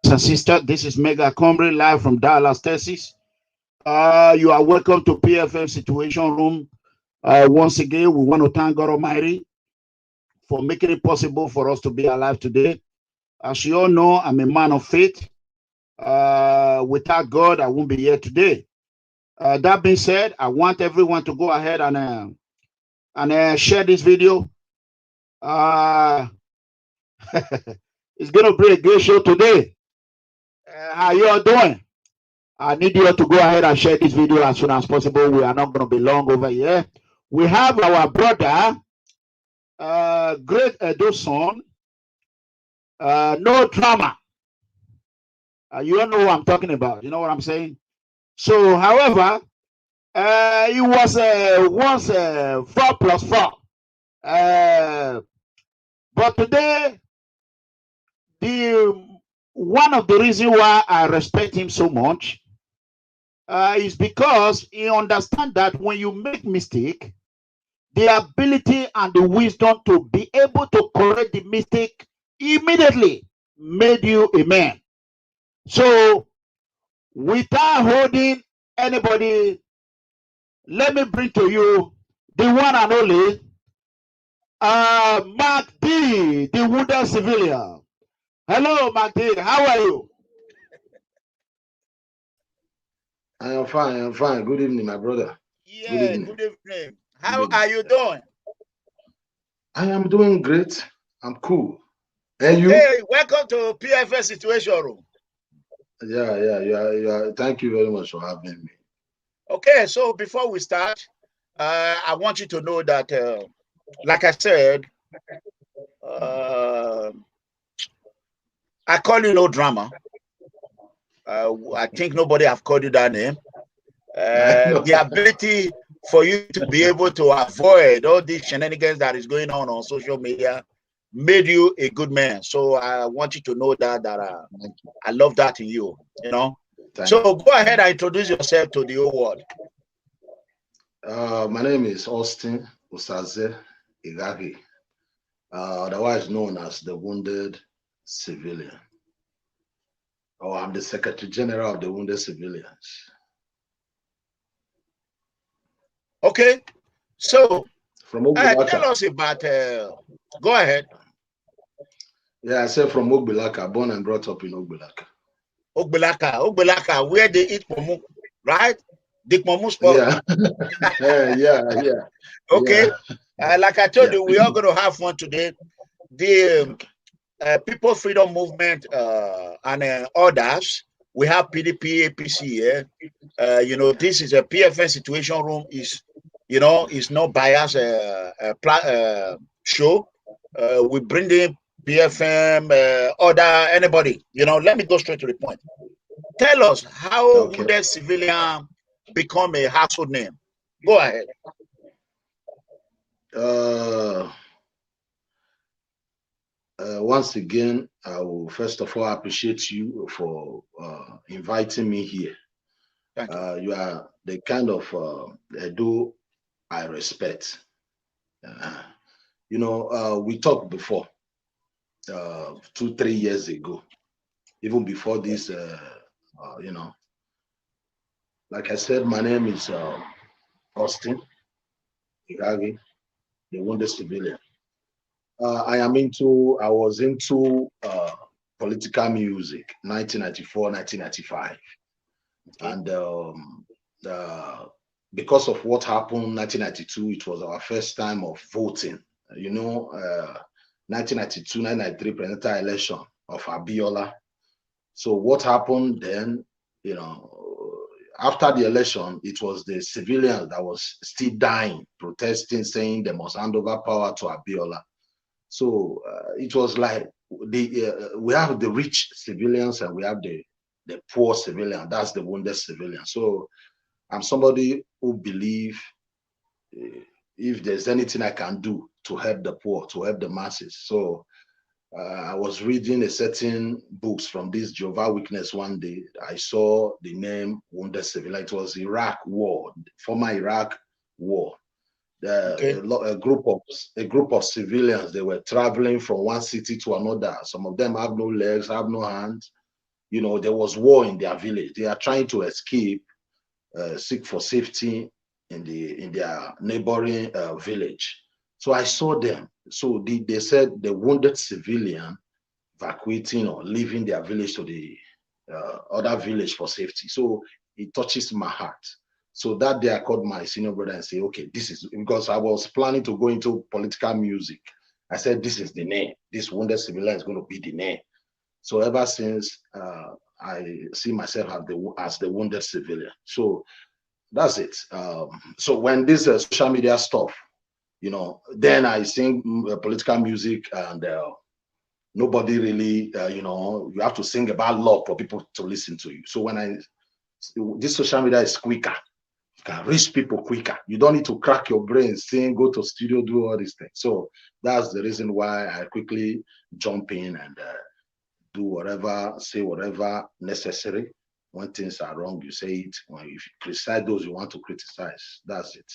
and sisters, this is Mega Comrade live from Dallas, Texas. You are welcome to PFM Situation Room. Once again, we want to thank God Almighty for making it possible for us to be alive today. As you all know, I'm a man of faith. Without God, I won't be here today. That being said, I want everyone to go ahead and share this video. It's going to be a great show today. How you all doing? I need you to go ahead and share this video as soon as possible. We are not going to be long over here. We have our brother, great Edo son, no drama. You all know what I'm talking about. You know what I'm saying? So, however, it was once 4+4. But today, one of the reasons why I respect him so much is because he understands that when you make mistake, the ability and the wisdom to be able to correct the mistake immediately made you a man. So, without holding anybody, let me bring to you the one and only Mark D, the wounded civilian. Hello, Mark D. How are you? I am fine. I'm fine. Good evening, my brother. Yeah, good evening. How are you doing? I am doing great. I'm cool. And you? Hey, welcome to PFS Situation Room. Yeah. Thank you very much for having me. Okay, so before we start, I want you to know that, like I said, I call you no drama. I think nobody have called you that name. The ability for you to be able to avoid all these shenanigans that is going on social media made you a good man. So I want you to know that I love that in you. You know. So go ahead and introduce yourself to the whole world. My name is Austin Obazee Igagi, otherwise known as the Wounded Civilian. I'm the Secretary General of the Wounded Civilians. Okay, so from Ogbeti. Tell us about. Go ahead. Yeah, I said from Ogbeti, born and brought up in Ogbeti. Ogbeti, where they eat pomu, right? The pomu spot. Yeah. Okay, like I told you, we are going to have fun today. The People Freedom Movement and others. We have PDP, APC here. This is a PFN Situation Room. Is no bias show. We bring in PFM, anybody. Let me go straight to the point. Tell us how wounded civilian become a household name. Go ahead. Once again, I will first of all appreciate you for inviting me here. You are the kind of Edo I respect. We talked before 2-3 years ago, even before this. Like I said, my name is Austin Igagi, the Wounded Civilian. I was into political music, 1994, 1995. And because of what happened in 1992, it was our first time of voting. 1992, 1993 presidential election of Abiola. So what happened then, after the election, it was the civilians that was still dying, protesting, saying they must hand over power to Abiola. So it was like we have the rich civilians and we have the poor civilian. That's the wounded civilian. So I'm somebody who believes if there's anything I can do to help the poor, to help the masses. So I was reading a certain books from this Jehovah's Witness one day. I saw the name Wounded Civilian. It was Iraq War, former Iraq War. A group of civilians, they were traveling from one city to another. Some of them have no legs, have no hands. you know, there was war in their village. They are trying to escape, seek for safety in their neighboring village. So I saw them. So they said the wounded civilian evacuating or leaving their village to the other village for safety. So it touches my heart. So that day I called my senior brother and say, okay, this is, because I was planning to go into political music. I said, this is the name. This wounded civilian is going to be the name. So ever since, I see myself as the wounded civilian. So that's it. So when this social media stuff, you know, then I sing political music, and nobody really, you know, you have to sing about love for people to listen to you. So when this social media is quicker, you can reach people quicker. You don't need to crack your brain, sing, go to studio, do all these things. So that's the reason why I quickly jump in and do whatever, say whatever necessary. When things are wrong, you say it. When if you criticize those you want to criticize, that's it.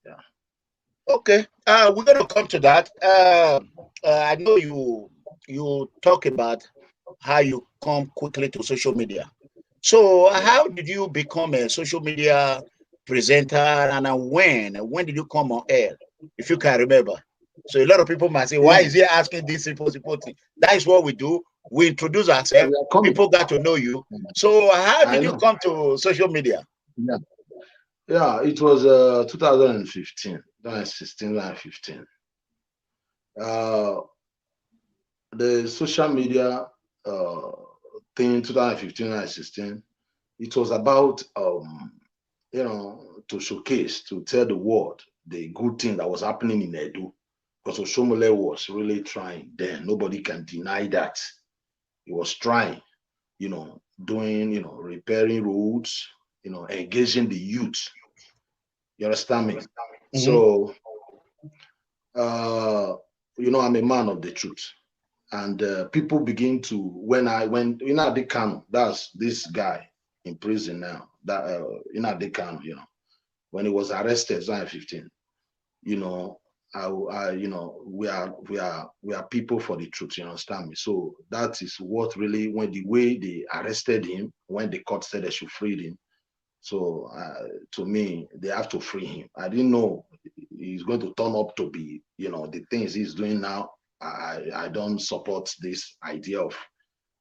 Yeah. Okay, we're going to come to that. I know you talk about how you come quickly to social media. So how did you become a social media presenter, and when did you come on air, if you can remember? So a lot of people might say, why is he asking this simple thing? That is what we do. We introduce ourselves. People got to know you. So how did you come to social media? Yeah, it was 2015, 2016, 2015. The social media thing, 2015, 2016, it was about, you know, to showcase, to tell the world the good thing that was happening in Edo. Because Oshomole was really trying then. Nobody can deny that. He was trying, you know, doing, you know, repairing roads, you know, engaging the youth. You understand me? Mm-hmm. So, you know, I'm a man of the truth. And people begin to, when you know, Adekano, that's this guy in prison now, that in Adekano, you know, when he was arrested, 2015, you know, you know, we are people for the truth, you understand me? So that is what really, when the way they arrested him, when the court said they should free him, so to me, they have to free him. I didn't know he's going to turn up to be, you know, the things he's doing now. I don't support this idea of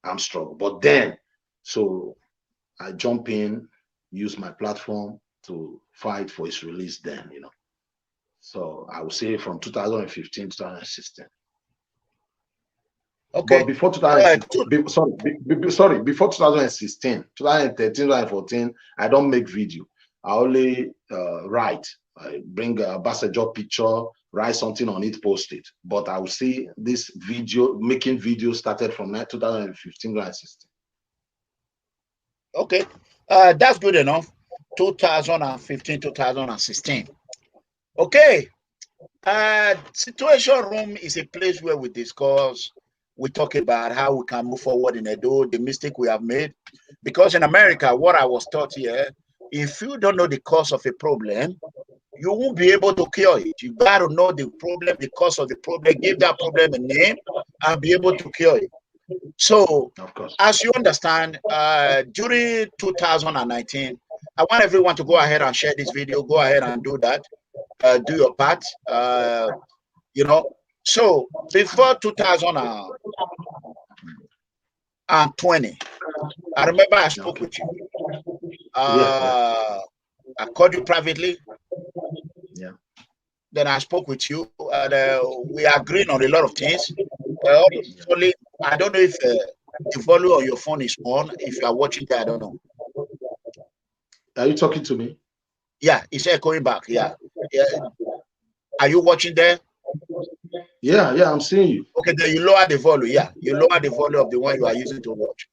armed struggle. But then, so I jump in, use my platform to fight for his release then, you know. So I would say from 2015 to 2016. Okay. But before 2016, before 2016, 2013, 2014, I don't make video. I only write. I bring a passenger picture, write something on it, post it. But I will see this video, making video started from 2015, 2016. Okay, that's good enough. 2015, 2016. Okay. Situation room is a place where we discuss, we talk about how we can move forward in Edo, the mistake we have made. Because in America, what I was taught here, if you don't know the cause of a problem, you won't be able to cure it. You got to know the problem, the cause of the problem, give that problem a name, and be able to cure it. So, as you understand, during 2019, I want everyone to go ahead and share this video. Go ahead and do that. Do your part. You know, so before 2020, I remember I spoke with you. I called you privately. Yeah. Then I spoke with you, and we agreed on a lot of things. I don't know if the volume on your phone is on. If you are watching that, I don't know. Are you talking to me? Yeah, it's echoing back. Yeah. Are you watching there? Yeah, I'm seeing you. Okay, then you lower the volume. Yeah, you lower the volume of the one you are using to watch.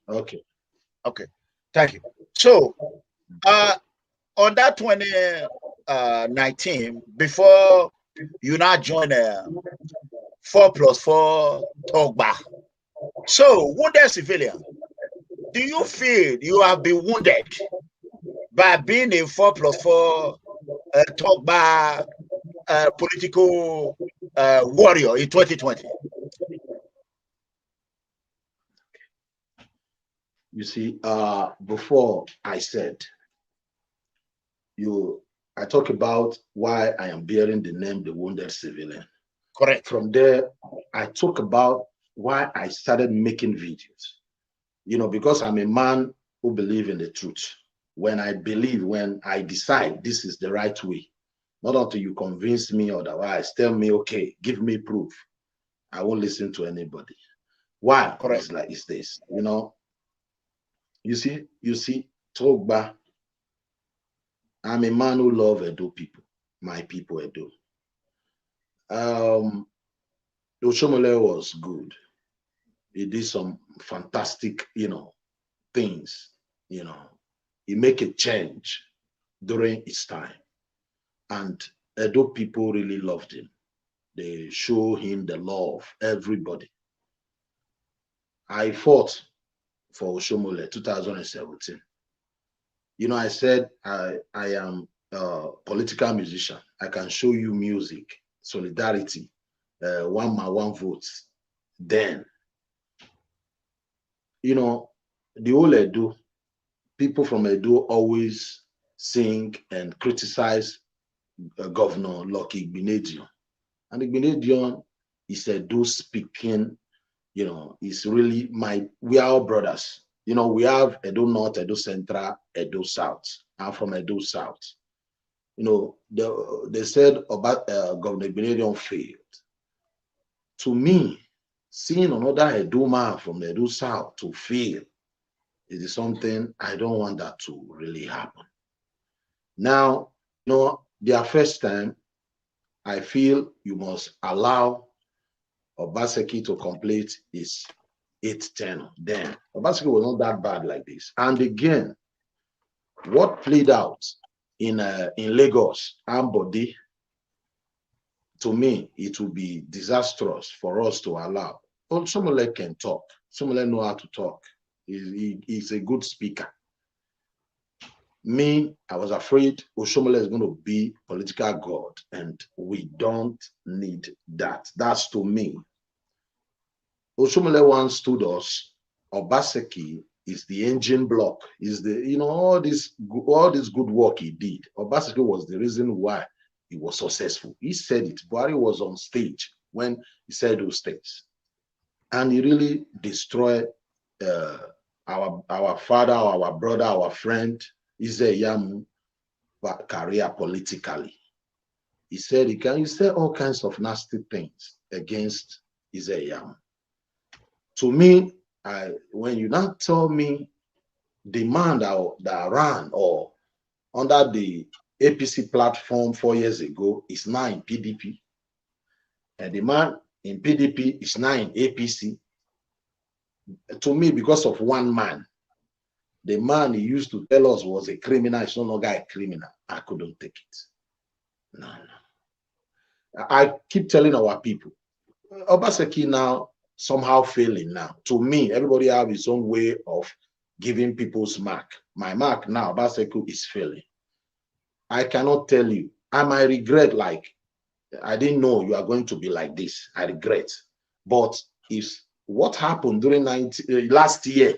Okay. Thank you. So, on that 2019, before you now join 4+4 Togba. So, wounded civilian, do you feel you have been wounded by being a 4+4 Togba political warrior in 2020? You see, before I said, I talk about why I am bearing the name the wounded civilian. Correct. From there, I talk about why I started making videos. You know, because I'm a man who believes in the truth. When I decide this is the right way, not until you convince me otherwise, tell me, okay, give me proof. I won't listen to anybody. Why? Correct. It's this, you know. You see, Togba, I'm a man who love Edo people, my people Edo. Oshomole was good. He did some fantastic, you know, things, you know. He make a change during his time. And Edo people really loved him. They show him the love, everybody. I fought for Oshomole 2017. You know, I said I am a political musician. I can show you music, solidarity, 1 man 1 vote. Then, you know, the whole Edo, people from Edo always sing and criticize Governor Lucky Igbinedion. And Igbinedion is Edo speaking, you know, is really we are all brothers. You know, we have Edo North, Edo Central, Edo South. I'm from Edo South. You know, they said about Governor Igbinedion failed. To me, seeing another Edo man from the Edo South to fail, it is something I don't want that to really happen. Now, you know, their first time, I feel you must allow Obaseki to complete his 8th tenure. Then Obaseki was not that bad like this. And again, what played out in Lagos, Ambodi, to me, it will be disastrous for us to allow. Well, Somole can talk. Somole know how to talk. He's a good speaker. Me, I was afraid Oshomole is going to be political god, and we don't need that. That's to me. Oshomole once told us, Obaseki is the engine block, is the, you know, all this good work he did. Obaseki was the reason why he was successful. He said it. Buhari was on stage when he said those things. And he really destroyed our father, our brother, our friend, Izeyamu, career politically. He said he said all kinds of nasty things against Izeyamu. To me, when you now tell me the man that ran or under the APC platform 4 years ago is now in PDP, and the man in PDP is now in APC, to me, because of one man, the man he used to tell us was a criminal, is no longer a criminal. I couldn't take it. No. I keep telling our people, Obaseki now somehow failing now. To me, everybody have his own way of giving people's mark. My mark now, Obaseki is failing. I cannot tell you. I might regret, like, I didn't know you are going to be like this. I regret. But if what happened during last year,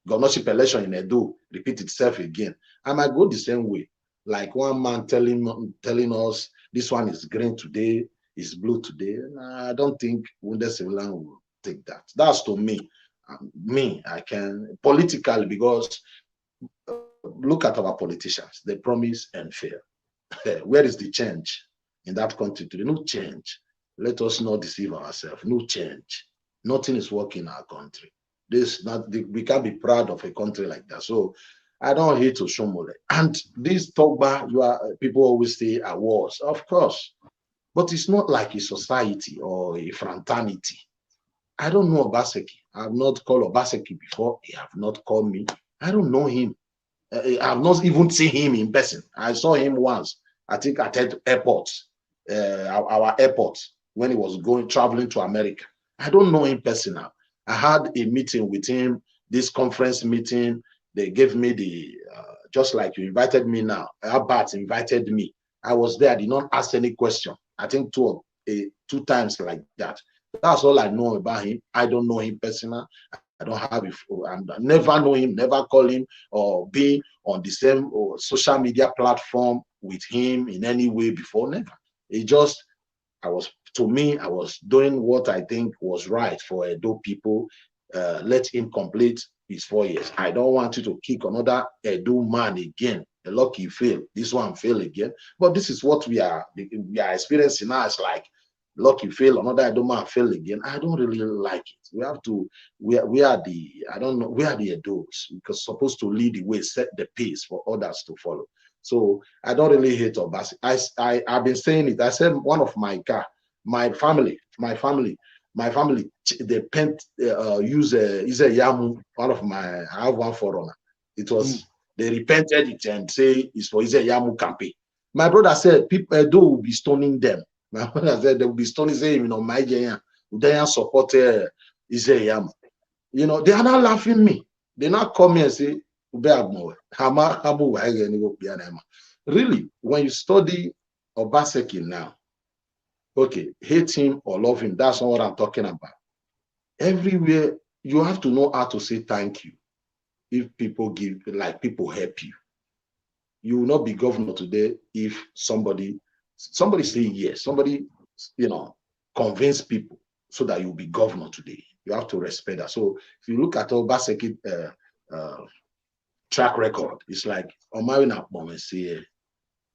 governorship election in Edo, repeat itself again, I might go the same way. Like one man telling us this one is green today, is blue today. I don't think wounded civilian will take that. That's to me. I can politically, because look at our politicians. They promise and fail. Where is the change in that country today? No change. Let us not deceive ourselves. No change. Nothing is working in our country. We can't be proud of a country like that. So I don't hate Oshomole. And this Togba, people always say are wars, of course, but it's not like a society or a fraternity. I don't know Obaseki. I have not called Obaseki before. He have not called me. I don't know him. I have not even seen him in person. I saw him once, I think at airport, our airport, when he was traveling to America. I don't know him personally. I had a meeting with him, this conference meeting. They gave me just like you invited me now. Albert invited me. I was there. I did not ask any question. I think two times like that. That's all I know about him. I don't know him personally. I I don't have it. I never know him, never call him, or be on the same social media platform with him in any way before. Never. It just, I was doing what I think was right for Edo people. Let him complete his 4 years. I don't want you to kick another Edo man again. A lucky fail. This one fail again. But this is what we are experiencing now. It's like lucky fail, another Edo man fail again. I don't really like it. We have to, we are the, I don't know, we are the Edos, because supposed to lead the way, set the pace for others to follow. So I don't really hate Obaseki. I've been saying it. I said one of my family, they use a Yamu, one of my, I have one forerunner. It was, they repented it and say it's for Ize Yamu campaign. My brother said people Edo will be stoning them. My brother said they will be stoning, saying, you know, my Jayan, Udayan support Ize Yamu. You know, they are not laughing me. They not come here and say, really, when you study Obaseki now, okay, hate him or love him, that's not what I'm talking about. Everywhere, you have to know how to say thank you. If people give, like people help you. You will not be governor today if somebody say yes, somebody, you know, convince people so that you'll be governor today. You have to respect that. So if you look at Obaseki track record, it's like,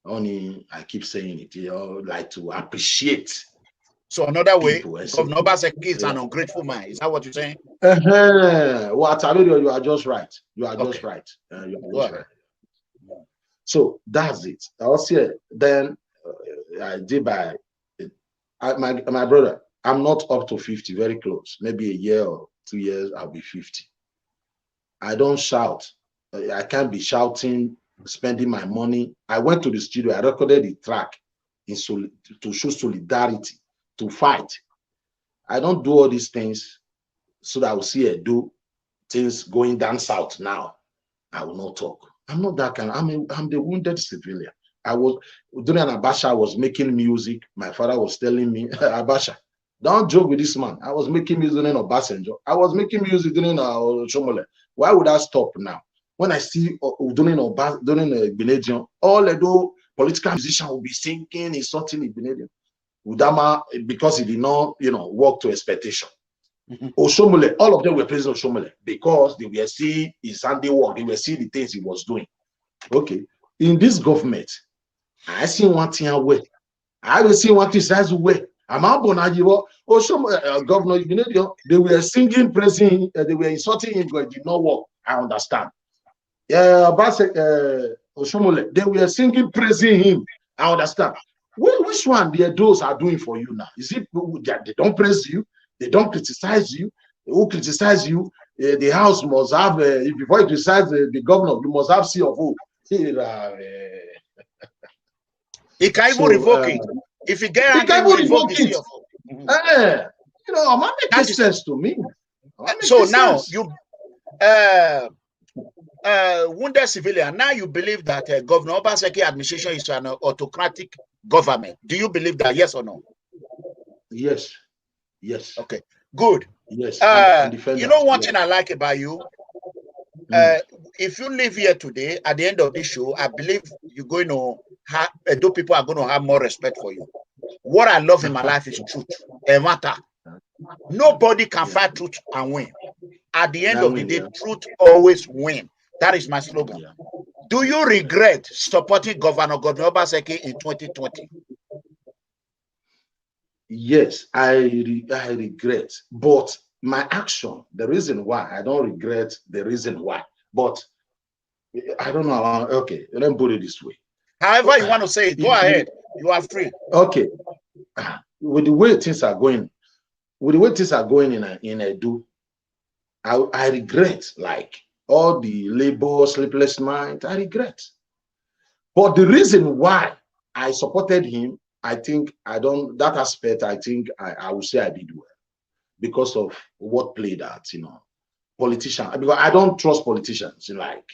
only I keep saying it, you know, like to appreciate. So another way, Governor Obaseki is an ungrateful man. Is that what you're saying? Well, you are just right. You are just right. You are just right. So that's it. I was here. Then I did my brother. I'm not up to 50, very close. Maybe a year or 2 years, I'll be 50. I don't shout. I can't be shouting, spending my money. I went to the studio. I recorded the track to show solidarity, to fight. I don't do all these things so that I will see do things going down south now. I will not talk. I'm not that kind. I'm the wounded civilian. I was during Abasha, I was making music. My father was telling me, Abasha, don't joke with this man. I was making music during Obasanjo. I was making music during Shomole. Why would I stop now? When I see during Benedion, all the political musicians will be singing, insulting Benedion. Udama, because he did not, you know, work to expectation. Oshomole, all of them were praising Oshomole because they were seeing his handiwork, they were seeing the things he was doing. Okay, in this government, I see one thing away. I will see one thing says away. I'm out Oshomole, Governor, you know, they were singing, praising, they were insulting him, but it did not work. I understand. Oshomole, they were singing, praising him. I understand. Which one those are doing for you now? Is it that they don't praise you? They don't criticize you? Who criticize you? The house must have, before you criticize the governor, you must have C of O. He can even revoke it. If you get angry, he revoke the C of O. You know, man, make sense to me. So now you wounded civilian, now you believe that Governor Obaseki administration is an autocratic government. Do you believe that, yes or no? Yes. Yes. Okay, good. Yes. You know one thing I like about you? If you live here today, at the end of this show, I believe you're going to have, people are going to have more respect for you. What I love in my life is truth. A matter. Nobody can fight truth and win. At the end of the day, truth always wins. That is my slogan. Do you regret supporting Governor Obaseki in 2020? Yes, I regret. But my action, the reason why, I don't regret the reason why. But I don't know. Okay, let me put it this way. However you want to say it, go ahead. You are free. Okay. With the way things are going, in Edo, I regret, like all the labor, sleepless night, I regret. But the reason why I supported him, I think that aspect, I think I would say I did well because of what played out, you know, politicians, because I don't trust politicians, like,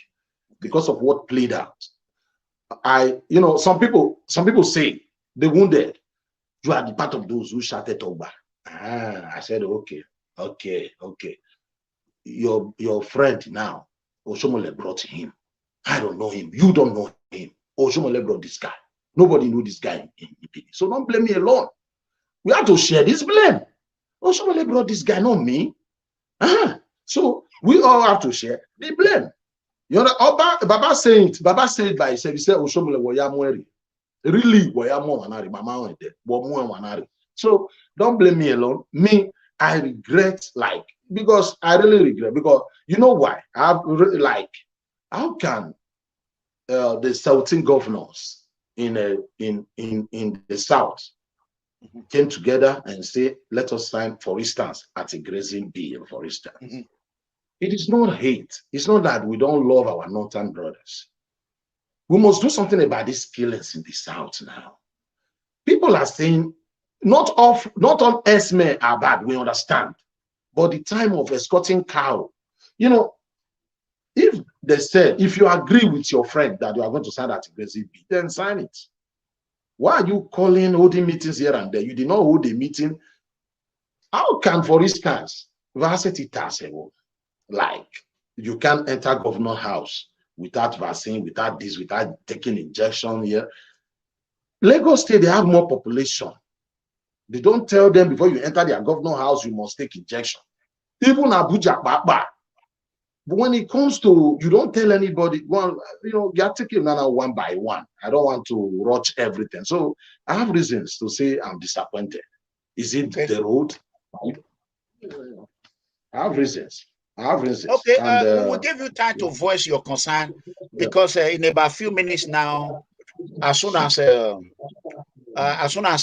because of what played out. You know, some people say the wounded, you are the part of those who shouted Ogba. I said, okay. your friend now, Oshomole brought him. I don't know him. You don't know him. Oshomole brought this guy. Nobody knew this guy in Ibini. So don't blame me alone. We have to share this blame. Oshomole brought this guy, not me. So we all have to share the blame. You know, Baba said it by himself. He said, Oshomole woyamweri. Really, woyamwanari. Mama went there. Wanari. So don't blame me alone. Me, I regret, like, because I really regret, because you know why? I really, like, how can the Southern governors in the South came together and say, let us sign, for instance, at a grazing bill, for instance. It is not hate. It's not that we don't love our northern brothers. We must do something about these killings in the South now. People are saying, not all S-men are bad, we understand. But the time of escorting cow, you know, if they said, if you agree with your friend that you are going to sign that aggressive bill, then sign it. Why are you holding meetings here and there? You did not hold a meeting. How can, for instance, varsity tassel, like, you can't enter governor house without vaccine, without this, without taking injection here? Lagos State, they have more population. They don't tell them before you enter their governor house, you must take injection. Even Abuja, Baba. But when it comes to, you don't tell anybody, well, you know, you're taking now one by one. I don't want to rush everything. So I have reasons to say I'm disappointed. Is it the road? I have reasons. Okay, we will give you time to voice your concern, because in about a few minutes now, as soon as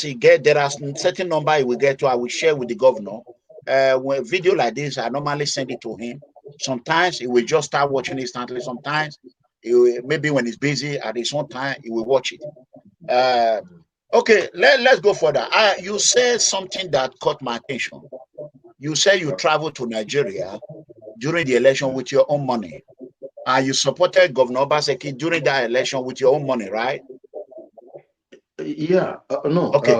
he get, there are certain number he will get to, I will share with the governor. When a video like this, I normally send it to him. Sometimes he will just start watching instantly. Sometimes maybe when he's busy at his own time, he will watch it. Okay, let's go further. You said something that caught my attention. You said you traveled to Nigeria during the election with your own money, and you supported Governor Obaseki during that election with your own money, right? Yeah, no. Okay.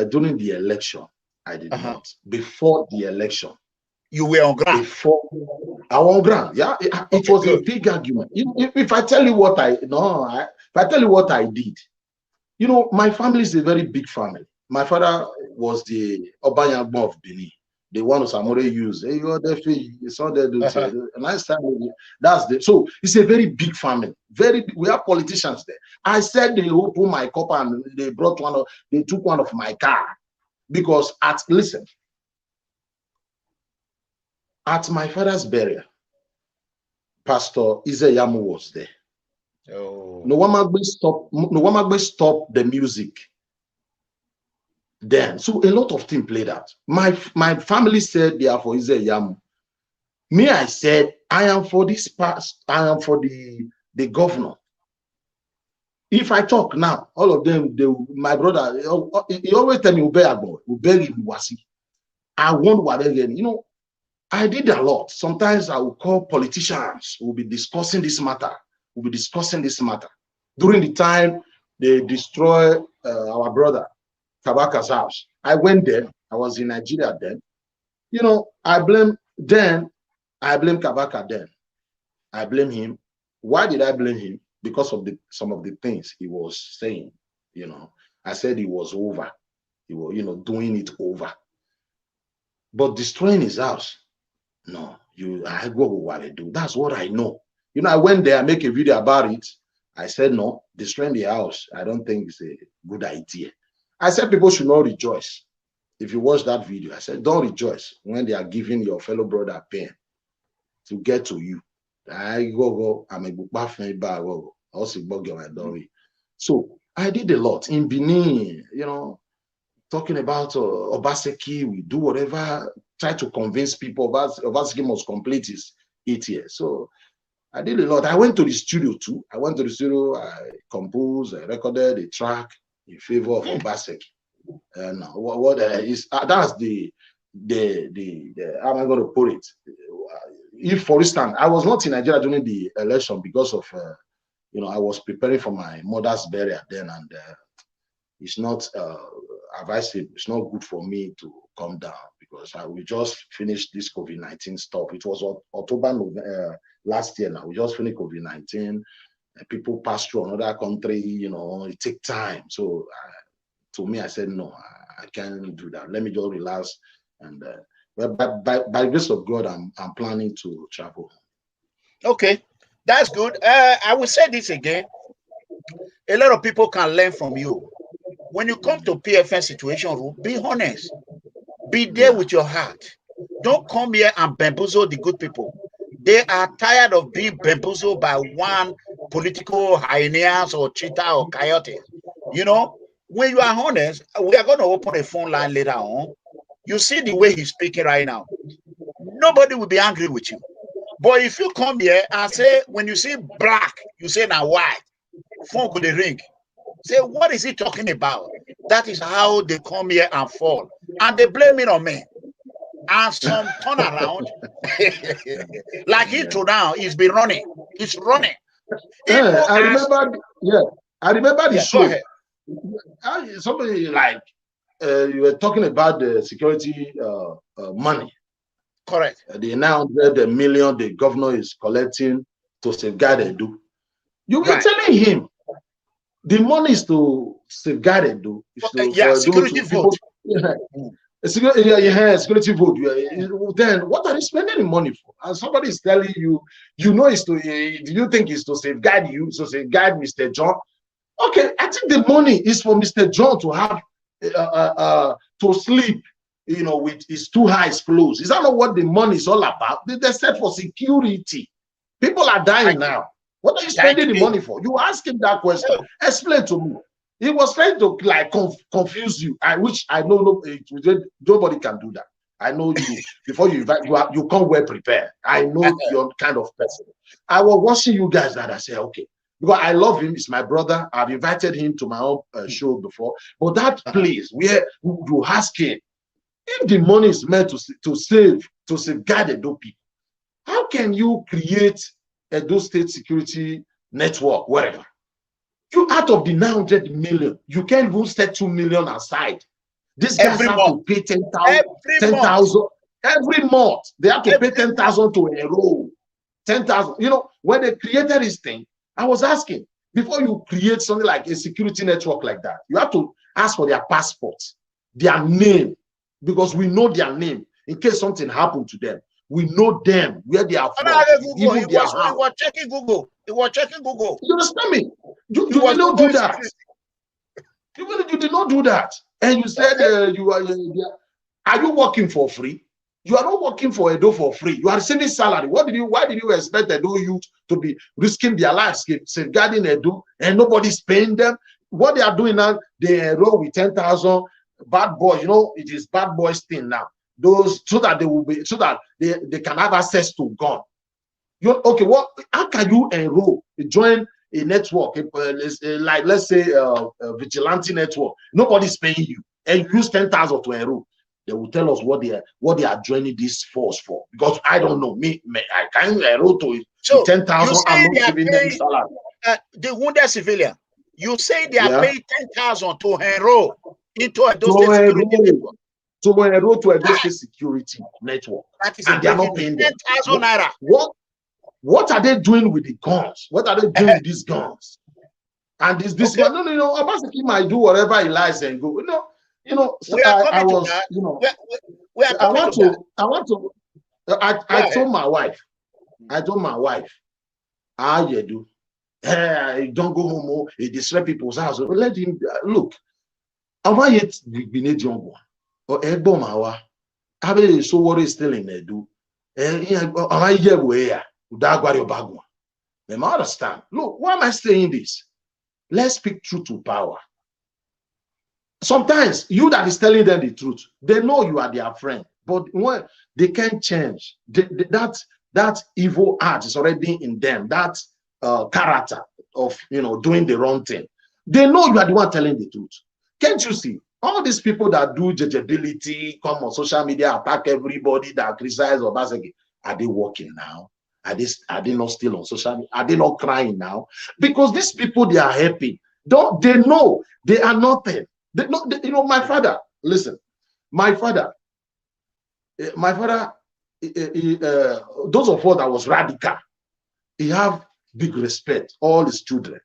During the election, I did not. Before the election, you were on ground. Before I was on ground, yeah, it was a big argument. If I tell you what I did, you know, my family is a very big family. My father was the Obayangbo of Benin, the one who Samore used. Hey, you are definitely, it's not there. And I started. So it's a very big family. We have politicians there. I said they opened my cup and they took one of my car, because at my father's burial, Pastor Izeyamu was there. Oh. No one stop the music. Then, so a lot of things played out. My family said they are for Izeyamu. Me, I said I am for this past. I am for the governor. If I talk now, all of them, my brother, he always tell me, Ubegi Wasi. I want whatever, you know. I did a lot. Sometimes I will call politicians. We'll be discussing this matter. During the time they destroy our brother Kabaka's house, I went there. I was in Nigeria then. You know, I blame Kabaka then. I blame him. Why did I blame him? Because of some of the things he was saying. You know, I said he was over. He was, you know, doing it over. But destroying his house, no, I go with what I do. That's what I know. You know, I went there, I make a video about it. I said, no, destroying the house, I don't think it's a good idea. I said people should not rejoice. If you watch that video, I said, don't rejoice when they are giving your fellow brother pain to get to you. I I'm a bag. So I did a lot in Benin, you know, talking about Obaseki, we do whatever, try to convince people Obaseki must complete his 8 years. So I did a lot. I went to the studio too. I I composed, I recorded a track in favor of Obaseki. And that's the how am I going to put it? If, for instance, I was not in Nigeria during the election because of, you know, I was preparing for my mother's burial then, and it's not advisable. It's not good for me to come down, because we just finished this COVID-19 stuff. It was October, November, last year now. We just finished COVID-19. People pass through another country, you know, it takes time. So to me, I said, no, I can't do that. Let me just relax. And by the grace of God, I'm planning to travel. Okay, that's good. I will say this again. A lot of people can learn from you. When you come to PFN situation room, be honest. Be there with your heart. Don't come here and bamboozle the good people. They are tired of being bamboozled by one political hyenas or cheetah or coyote. You know, when you are honest, we are going to open a phone line later on. You see the way he's speaking right now. Nobody will be angry with you. But if you come here and say, when you see black, you say now white, phone could ring. Say, what is he talking about? That is how they come here and fall. And they blame it on me. And some turn around, like Intro now, he's been running. He's running. Yeah, I remember the show. Somebody like, you were talking about the security money. Correct. The 900 million the governor is collecting to safeguard Edo. You were telling him the money is to safeguard Edo. Security vote. Security vote. Then what are you spending the money for? And somebody is telling you, you know, it's to. Do you think it's to safeguard you? So safeguard Mr. John. Okay, I think the money is for Mr. John to have to sleep, you know, with his two eyes closed. Is that not what the money is all about? They said for security. People are dying now. What are you spending the money for? You ask him that question. Explain to me. He was trying to like confuse you, which I know nobody can do that. I know you. Before you invite, you come well prepared. I know you're kind of person. I was watching you guys that I said, okay, because I love him. He's my brother. I've invited him to my own show before. But that place where you ask him, if the money is meant to safeguard Edo people, how can you create Edo State Security Network, wherever? You out of the 900 million, you can't even set 2 million aside. These guys have to pay 10,000 every month. They have to pay 10,000 to enroll. 10,000. You know, when they created this thing, I was asking, before you create something like a security network like that, you have to ask for their passports, their name, because we know their name in case something happened to them. We know them, where they are from. He was checking Google. He was checking Google. You understand me? You did not do that. You did not do that. And you said are you working for free? You are not working for Edo for free. You are receiving salary. Why did you expect Edo youth to be risking their lives, safeguarding Edo, and nobody's paying them? What they are doing now, they enroll with 10,000 bad boys. You know, it is bad boys thing now. Those so that they can have access to gun. Okay, what? How can you enroll, join a network, like let's say a vigilante network? Nobody's paying you, and you use 10,000 to enroll. They will tell us what they are joining this force for. Because I don't know, I can't enroll to it. So 10,000. I'm not giving them salary. The wounded civilian, you say they are paying 10,000 to enroll into a security network. To enroll to a state security network, and they are not paying them. 10,000 naira. What are they doing with the guns? What are they doing with these guns? And this guy, no, Obaseki might do whatever he likes and go. So I was, I told my wife, how you do? Don't go home, he disrupt people's house. Let him look. I want yet be young one. Or Egbomawa, Abe so what is still in Edo. I hear where you understand. Look, why am I saying this? Let's speak truth to power. Sometimes you that is telling them the truth, they know you are their friend, but when they can't change, that evil heart is already in them. That character of doing the wrong thing. They know you are the one telling the truth. Can't you see? All these people that do judgeability, come on social media, attack everybody that criticize Obaseki, are they working now? Are they not still on social media? Are they not crying now? Because these people, they are happy. They know they are nothing. My father, listen, my father, My father, those of us that was radical, he have big respect, all his children.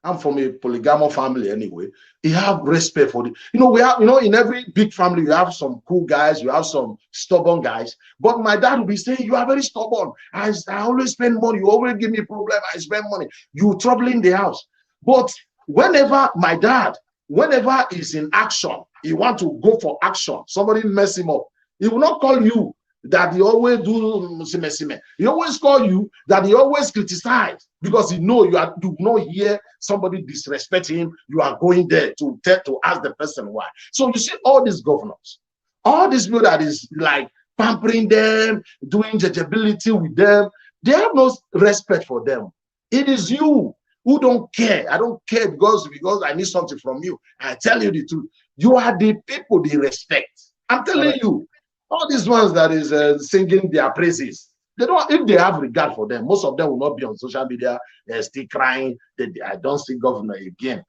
I'm from a polygamous family anyway. He have respect for the, we have, in every big family, you have some cool guys, you have some stubborn guys. But my dad will be saying, you are very stubborn. I always spend money. You always give me a problem. I spend money. You troubling the house. But whenever my dad, whenever he's in action, he want to go for action, somebody mess him up, he will not call you that he always do sime. He always call you that he always criticize, because he know you do not hear somebody disrespect him. You are going there to ask the person why. So you see all these governors, all these people that is like pampering them, doing judgeability with them, they have no respect for them. It is you who don't care. I don't care because I need something from you. I tell you the truth. You are the people they respect. I'm telling you. All these ones that is singing their praises, they don't. If they have regard for them, most of them will not be on social media still crying that I don't see governor again.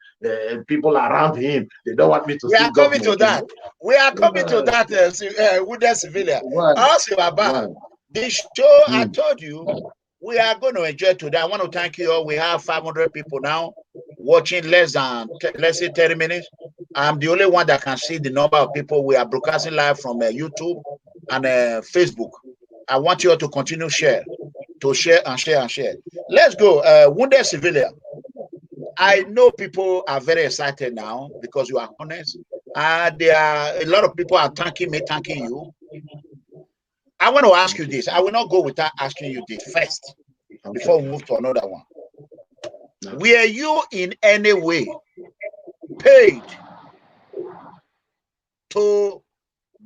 People around him, they don't want me to see governor again. We are coming to that with the civilian. Also, about the show, I told you, we are going to enjoy today. I want to thank you all. We have 500 people now watching less than, let's say, 30 minutes. I'm the only one that can see the number of people. We are broadcasting live from YouTube and Facebook. I want you all to continue share and share. Let's go. Wounded civilian. I know people are very excited now because you are honest. There are a lot of people are thanking you. I want to ask you this. I will not go without asking you this first before we move to another one. Were you in any way paid to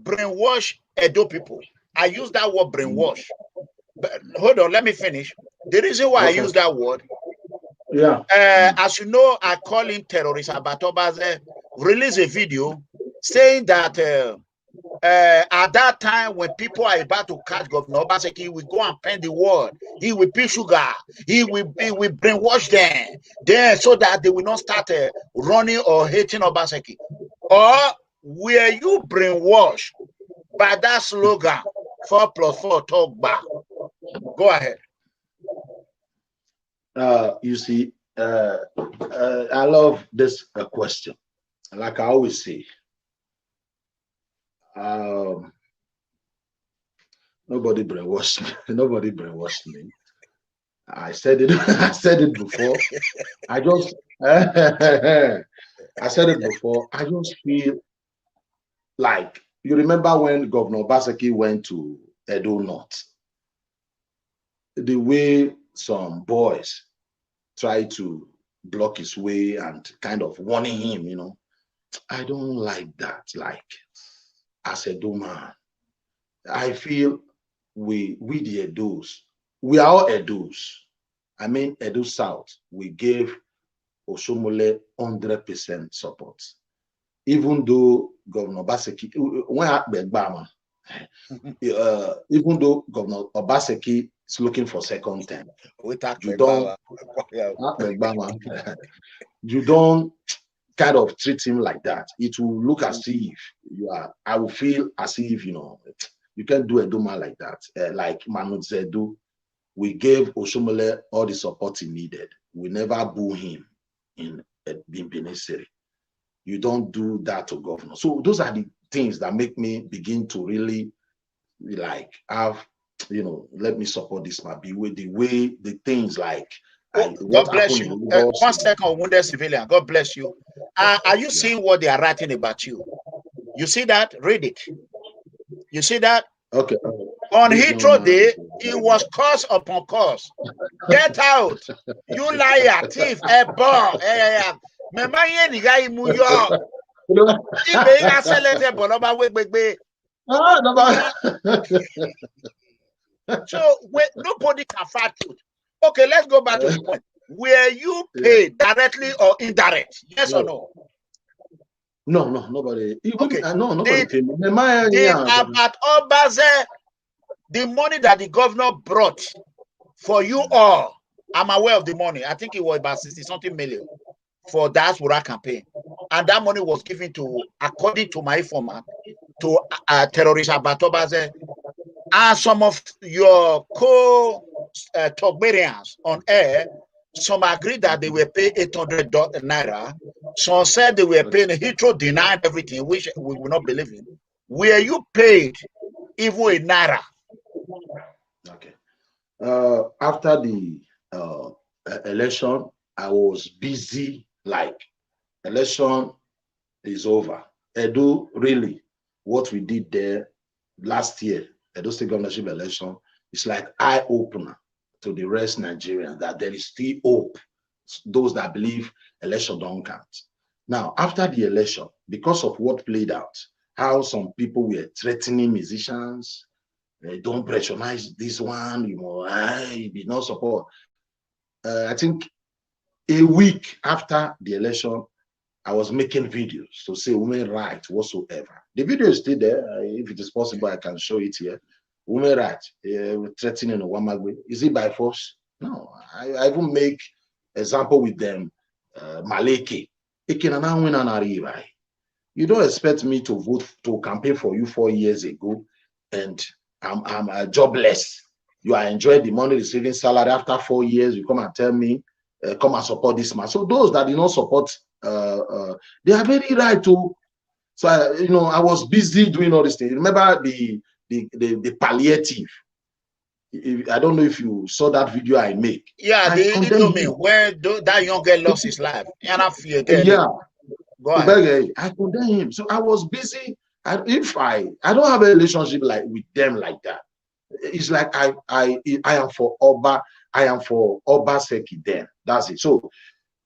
brainwash Edo people? I use that word brainwash. But hold on, let me finish. The reason why I use that word, as you know, I call him terrorist. But Obazee released a video saying that at that time when people are about to catch Governor Obaseki, he will go and pen the word. He will pay sugar. He will brainwash them. Then so that they will not start running or hating Obaseki. Or were you brainwashed by that slogan, 4+4 talk back? Go ahead. You see, I love this question. Like I always say, nobody brainwashed me. Nobody brainwashed me. I said it. I said it before. I said it before. I just feel like, you remember when Governor Obaseki'S went to Edo North, the way some boys tried to block his way and kind of warning him, I don't like that. Like, as a Edo man, I feel we the Edos, we are all Edos. I mean, Edo South, we gave Osomole 100% support. Even though Governor Obaseki, even though Governor Obaseki is looking for second term, you don't kind of treat him like that. It will look as if you are. I will feel as if you can't do a doma like that. Like Manu Zedu, we gave Osomole all the support he needed. We never boo him in Benin City. You don't do that to governor. So those are the things that make me begin to really like have, let me support this man. The way the things like. God bless you. 1 second, wounded civilian. God bless you. Are you seeing what they are writing about you? You see that? Read it. You see that? Okay. On Heathrow Day, it was curse upon curse. Get out, you liar, thief, ball. So nobody can fight truth. Okay, let's go back to the point. Were you paid directly or indirect? Yes or no? No, nobody. Okay. Nobody paid me. About Obazee, the money that the governor brought for you all, I'm aware of the money. I think it was about 60-something million for diaspora campaign. And that money was given to, according to my informant, to terrorist about Obazee And some of your co-Togberians on air, some agreed that they were paying 800 naira. Some said they were paying. Heathrow denied everything, which we will not believe in. Were you paid even a naira? Okay. After the election, I was busy. Like, election is over. Edo, really, what we did there last year, Edo State governorship election, is like eye-opener to the rest Nigerians that there is still hope. Those that believe election don't count. Now, after the election, because of what played out, how some people were threatening musicians, don't patronize this one, you know, I did not support. I think a week after the election, I was making videos to say women rights whatsoever. The video is still there. If it is possible, I can show it here. Women rights, threatening Wamagwe. Is it by force? No. I even make example with them. Maleke. You don't expect me to vote to campaign for you 4 years ago, and I'm jobless. You are enjoying the money, receiving salary. After 4 years, you come and tell me, come and support this man. So those that did not support, they are very right to. So I was busy doing all these things. Remember the palliative. I don't know if you saw that video I make. Yeah, the Indomie where that young girl lost his life. Yeah. Go ahead. I condemn him. So I was busy. I don't have a relationship like with them like that. It's like I am for Oba, I am for Obaseki then. That's it. So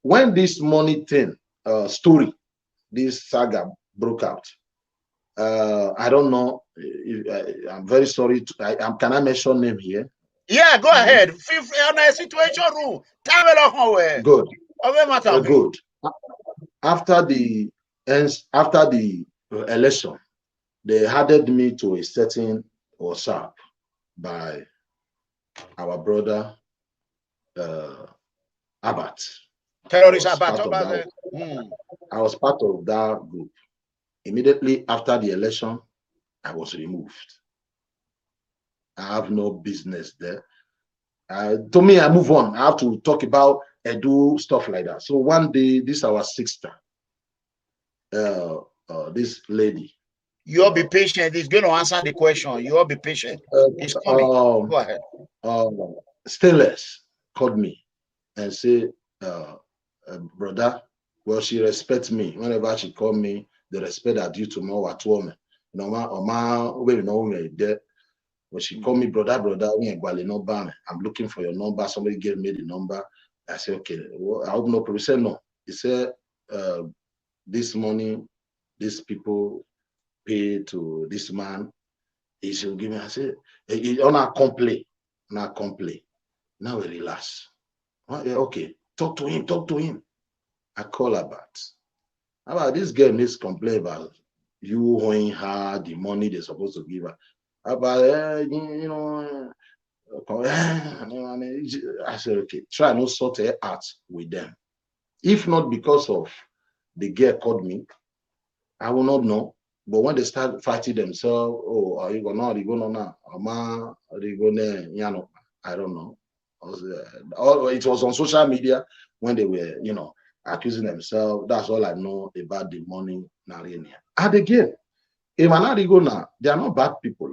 when this money thing story, this saga broke out, I don't know. I'm very sorry. Can I mention name here? Yeah, go ahead. On a situation room. Good. Good. After the election, they added me to a certain WhatsApp by our brother Abat. Terrorist Abat. I was part of that group. Immediately after the election, I was removed. I have no business there. To me, I move on. I have to talk about Edu, stuff like that. So one day, this is our sister, this lady. You'll be patient. He's going to answer the question. You'll be patient. He's coming. Go ahead. Stainless called me and said, brother, well, she respects me. Whenever she called me, the respect are due to my at woman. When she called me, brother, I'm looking for your number. Somebody gave me the number. I said, okay, well, I hope no problem. He said, no. He said, this money, these people pay to this man. He should give me. I said, not complain. Now we relax. Okay, talk to him. I call about this girl needs to complain about you owing her the money they're supposed to give her. About I said, okay, try not sort it out with them. If not because of the girl called me, I will not know. But when they start fighting themselves, oh, are you gonna now? I don't know. It was on social media when they were, accusing themselves. That's all I know about the money. And again, if now, they are not bad people.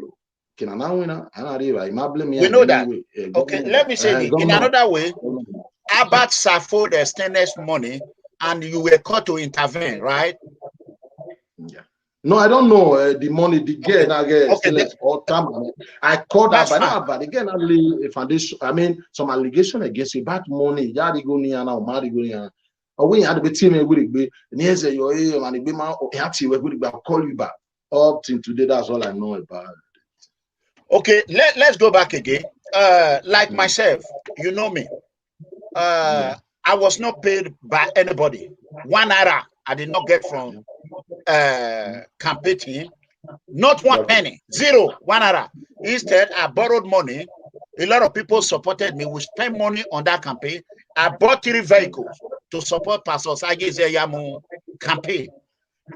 We know that. Okay, let me say this. In another way, Abat Safo extended money and you were called to intervene, right? Yeah. No, I don't know the money. The girl, I called her, but again, only a foundation. I mean, some allegation against you about money. Or when you had to be team with it, I'll call you back. Up till today, that's all I know about it. Okay, let's go back again. Like myself, you know me. I was not paid by anybody. 1 naira I did not get from campaign team. Not 1 penny. 0. 1 naira. Instead, I borrowed money. A lot of people supported me. We spent money on that campaign. I bought 3 vehicles to support Pastor Sagi Zeyamu campaign.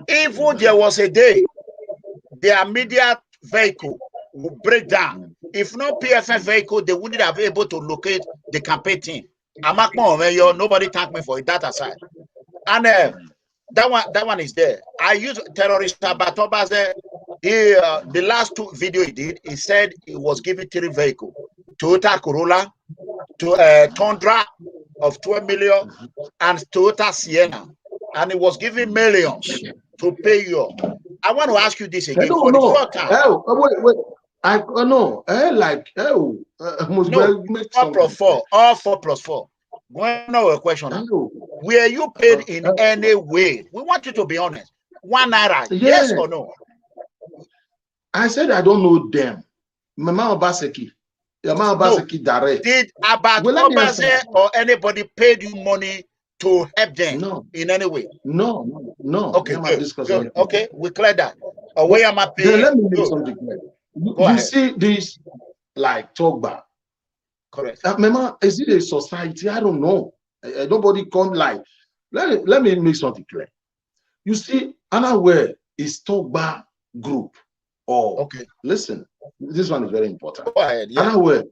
Even there was a day, their media vehicle will break down. If not PFF vehicle, they wouldn't have been able to locate the campaign team. Nobody thanked me for it, that aside. And that one is there. I use terrorist Obazee. The last 2 video he did, he said he was given 3 vehicles: Toyota Corolla, Tundra of 12 million, and Toyota Sienna, and he was giving millions to pay you. I want to ask you this again for the third time. Wait. I know. All 4 plus 4. One more question. Were you paid in any way? We want you to be honest. 1 naira, yes or no? I said I don't know them. Mama Obaseki. Mama Obaseki direct. Did Obazee or anybody paid you money to help them in any way? No. Okay, good. Okay, we clear that. Where am I paying? Let me make something clear. You see this like Togba. Correct. Mama, is it a society? I don't know. Nobody come like. Let me make something clear. You see, unaware is Togba group. Listen, this one is very important. Go ahead. Yeah. Unaware,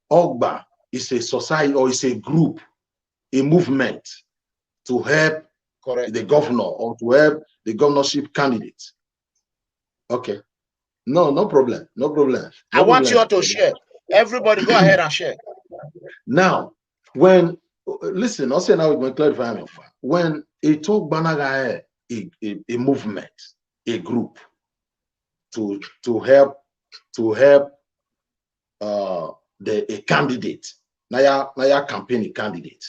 Ogba is a society or is a group, a movement to help the governor or to help the governorship candidate. Okay. No problem. I want you all to share. Everybody go ahead and share. Now, listen, also now we're going to clarify. When a talk banaga a movement, a group to help a candidate, Naya campaign candidate.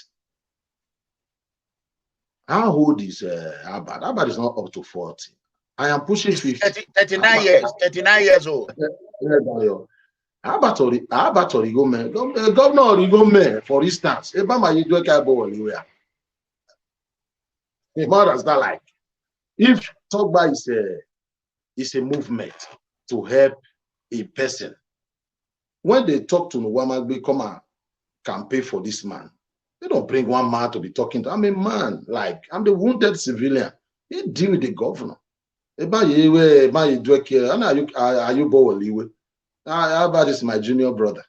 How old is Abad? Abad is not up to 40. I am pushing 50. 39 years. 39 years old. Abad Origo, Governor Origo, for instance, Ebama you do a that's not like if Togba is a movement to help a person. When they talk to Nwamagbe, come and campaign for this man, they don't bring one man to be talking to. I'm a man, like I'm the wounded civilian. You deal with the governor. Abad is my junior brother.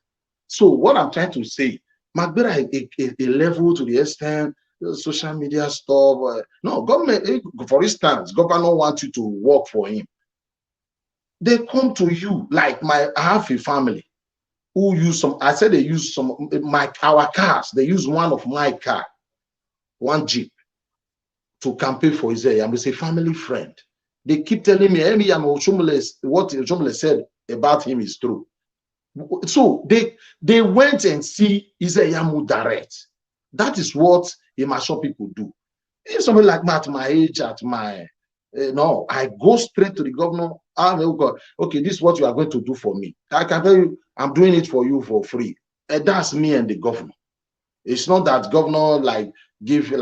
So what I'm trying to say, Magbera a level to the extent social media stuff. No, government, for instance, governor wants you to work for him. They come to you like I have a family who use some. I said they use some our cars. They use one of my car, one Jeep, to campaign for Israel. I'm a family friend. They keep telling me, what Oshomole said about him is true. So they went and see Israel direct. That is what Imasho people do. If somebody like me at my age, at my no, I go straight to the governor. Okay, this is what you are going to do for me. I can tell you, I'm doing it for you for free. And that's me and the governor. It's not that governor give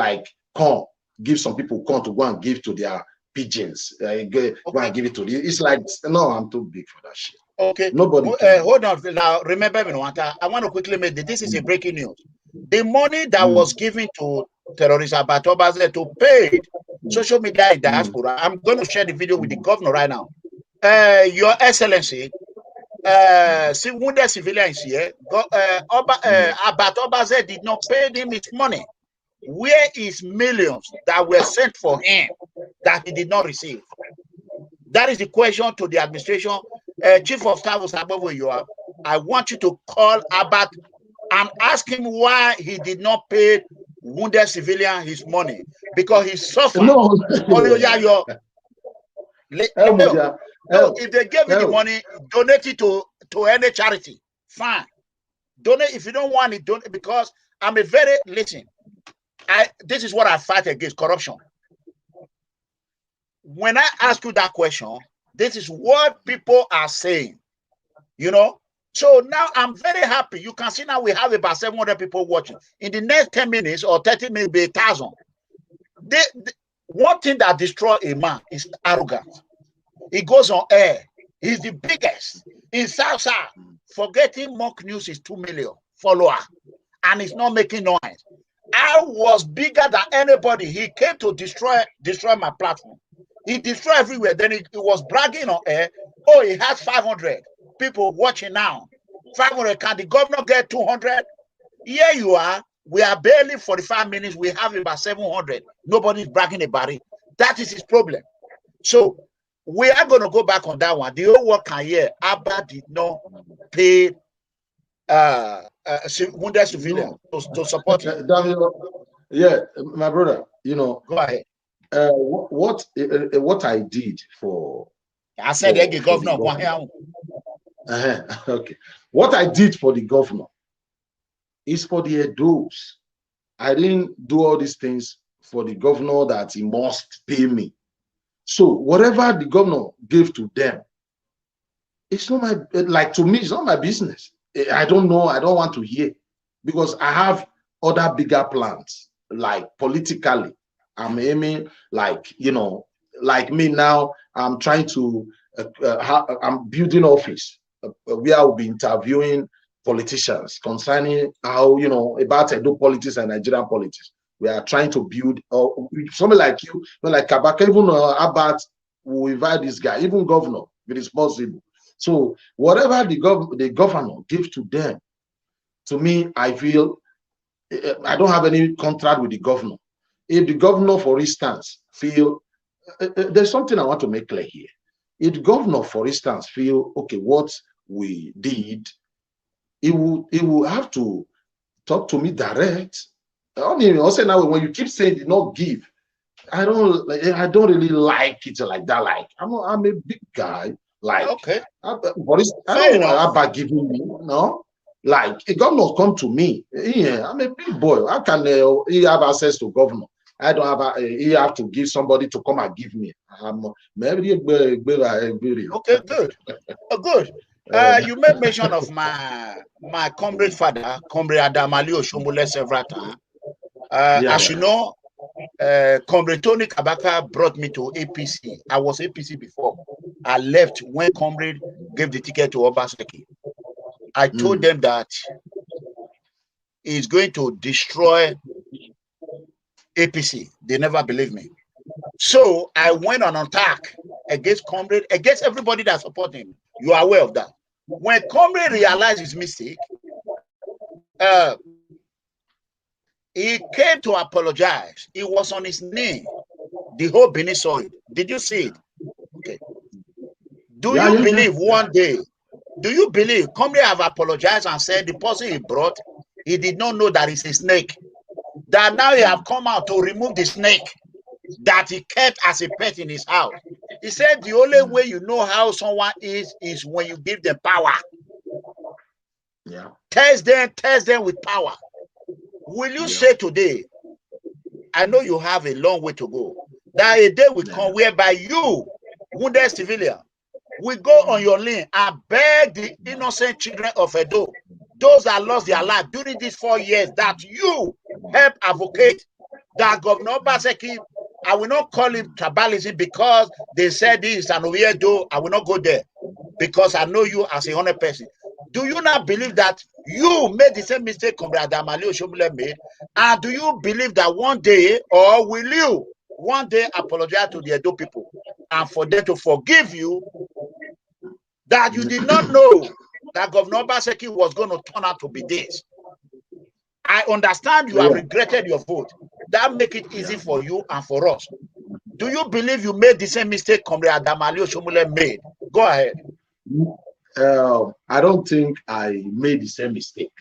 some people come to go and give to their pigeons. Go and give it to you. It's like, no, I'm too big for that shit. Okay. Nobody. Hold on. Now, remember, I want to quickly make this is a breaking news. The money that was given to terrorists about Obazee to pay social media in diaspora. I'm going to share the video with the governor right now. Your Excellency, wounded civilians here. About Obazee did not pay him his money. Where is millions that were sent for him that he did not receive? That is the question to the administration. Chief of Staff, where you are, I want you to call Abad and ask him why he did not pay wounded civilian his money, because he suffered. No. If they gave you the money, donate it to any charity. Fine. Donate. If you don't want it, don't, because I'm a very this is what I fight against: corruption. When I ask you that question, this is what people are saying. So now I'm very happy. You can see now we have about 700 people watching. In the next 10 minutes or 30 minutes, be 1,000. One thing that destroys a man is arrogance. He goes on air. He's the biggest. In South, forgetting mock news is 2 million followers, and he's not making noise. I was bigger than anybody. He came to destroy my platform. He destroyed everywhere. Then he was bragging on air. Oh, he has 500. people watching now. 500, can the governor get 200? Here you are. We are barely 45 minutes. We have about 700. Nobody's bragging about it. That is his problem. So we are going to go back on that one. The whole work here, Abba did not pay wounded civilian to support him. Yeah, my brother, you know. Go ahead. What I did for... I said the governor. Okay. What I did for the governor is for the Edos. I didn't do all these things for the governor that he must pay me. So whatever the governor gave to them, it's not my, like, to me, it's not my business. I don't know. I don't want to hear, because I have other bigger plans. Like politically, I'm aiming, like, you know, like me now, I'm trying to, I'm building office where I'll be interviewing politicians concerning how, you know, about Edo politics and Nigerian politics. We are trying to build, somebody like you, like Kabaka, even Abat, will invite this guy, even governor, if it is possible. So whatever the governor gives to them, to me, I feel I don't have any contract with the governor. If the governor, for instance, feel there's something I want to make clear here. If the governor, for instance, feel okay, what we did, he will have to talk to me direct. I mean, also now when you keep saying did not give, I don't really like it like that. Like I'm a big guy. Like, okay, I don't want about giving me, no. Like a governor come to me. Yeah, I'm a big boy. How can he have access to governor? I don't have. He have to give somebody to come and give me. Maybe. Okay, good. Oh, good. You made mention of my comrade father, Comrade Adamali Oshomole, several times. As you know, Comrade Tony Kabaka brought me to APC. I was APC before. I left when Comrade gave the ticket to Obaseki. I told them that he's going to destroy APC. They never believed me. So I went on attack against Comrade, against everybody that supported him. You are aware of that. When Comrade realized his mistake, he came to apologize. He was on his knee. The whole Benin saw it. Did you see it? Okay. Do you believe one day? Do you believe Comrade have apologized and said the person he brought, he did not know that it's a snake? That now he have come out to remove the snake that he kept as a pet in his house. He said the only way you know how someone is when you give them power. Yeah. Test them with power. Will you say today, I know you have a long way to go, that a day will come whereby you, wounded civilian, will go on your lane and beg the innocent children of Edo, those that lost their life during these 4 years, that you help advocate that Governor Obaseki, I will not call him tribalism because they said this and Edo, I will not go there because I know you as a honest person. Do you not believe that you made the same mistake Comrade Adamali Oshomole made? And do you believe that one day, or will you one day apologize to the Edo people and for them to forgive you that you did not know that Governor Obaseki was going to turn out to be this? I understand you have regretted your vote. That make it easy for you and for us. Do you believe you made the same mistake Comrade Adamali Oshomole made? Go ahead. I don't think I made the same mistake.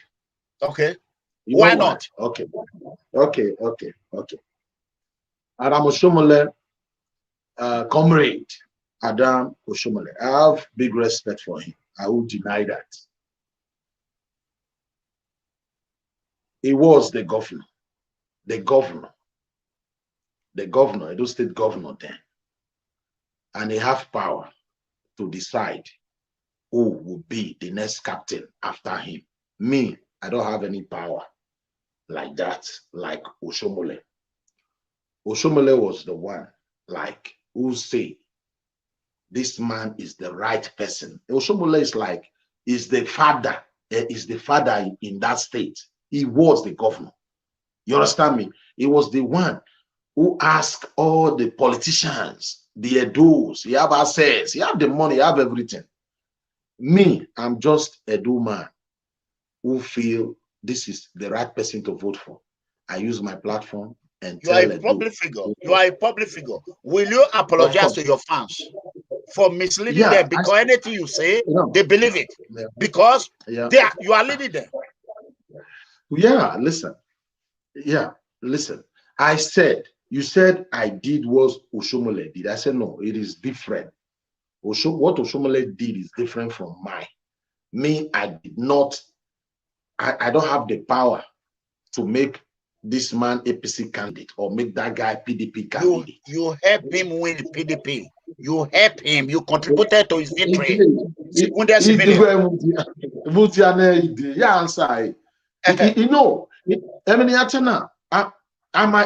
Okay. Why not? Okay. Adam Oshomole, Comrade Adam Oshomole, I have big respect for him. I will deny that. He was the governor, Edo State governor then. And he have power to decide who will be the next captain after him. Me, I don't have any power like that, like Oshomole. Oshomole was the one, like, who say this man is the right person. Oshomole is like, is the father in that state. He was the governor. You understand me? He was the one who asked all the politicians, the Edos, he have access, he have the money, he have everything. Me, I'm just a do man who feel this is the right person to vote for. I use my platform and you are a public figure. You are a public figure. Will you apologize to your fans for misleading them? Because anything you say, they believe it. Because you are leading them. Yeah, listen. Yeah, listen. I said, you said I did what Oshomole did. I said, no, it is different. What Oshomole did is different from mine. Me, I did not, I don't have the power to make this man APC candidate or make that guy PDP candidate. You help him win PDP. You help him. You contributed to his victory. You know, I mean,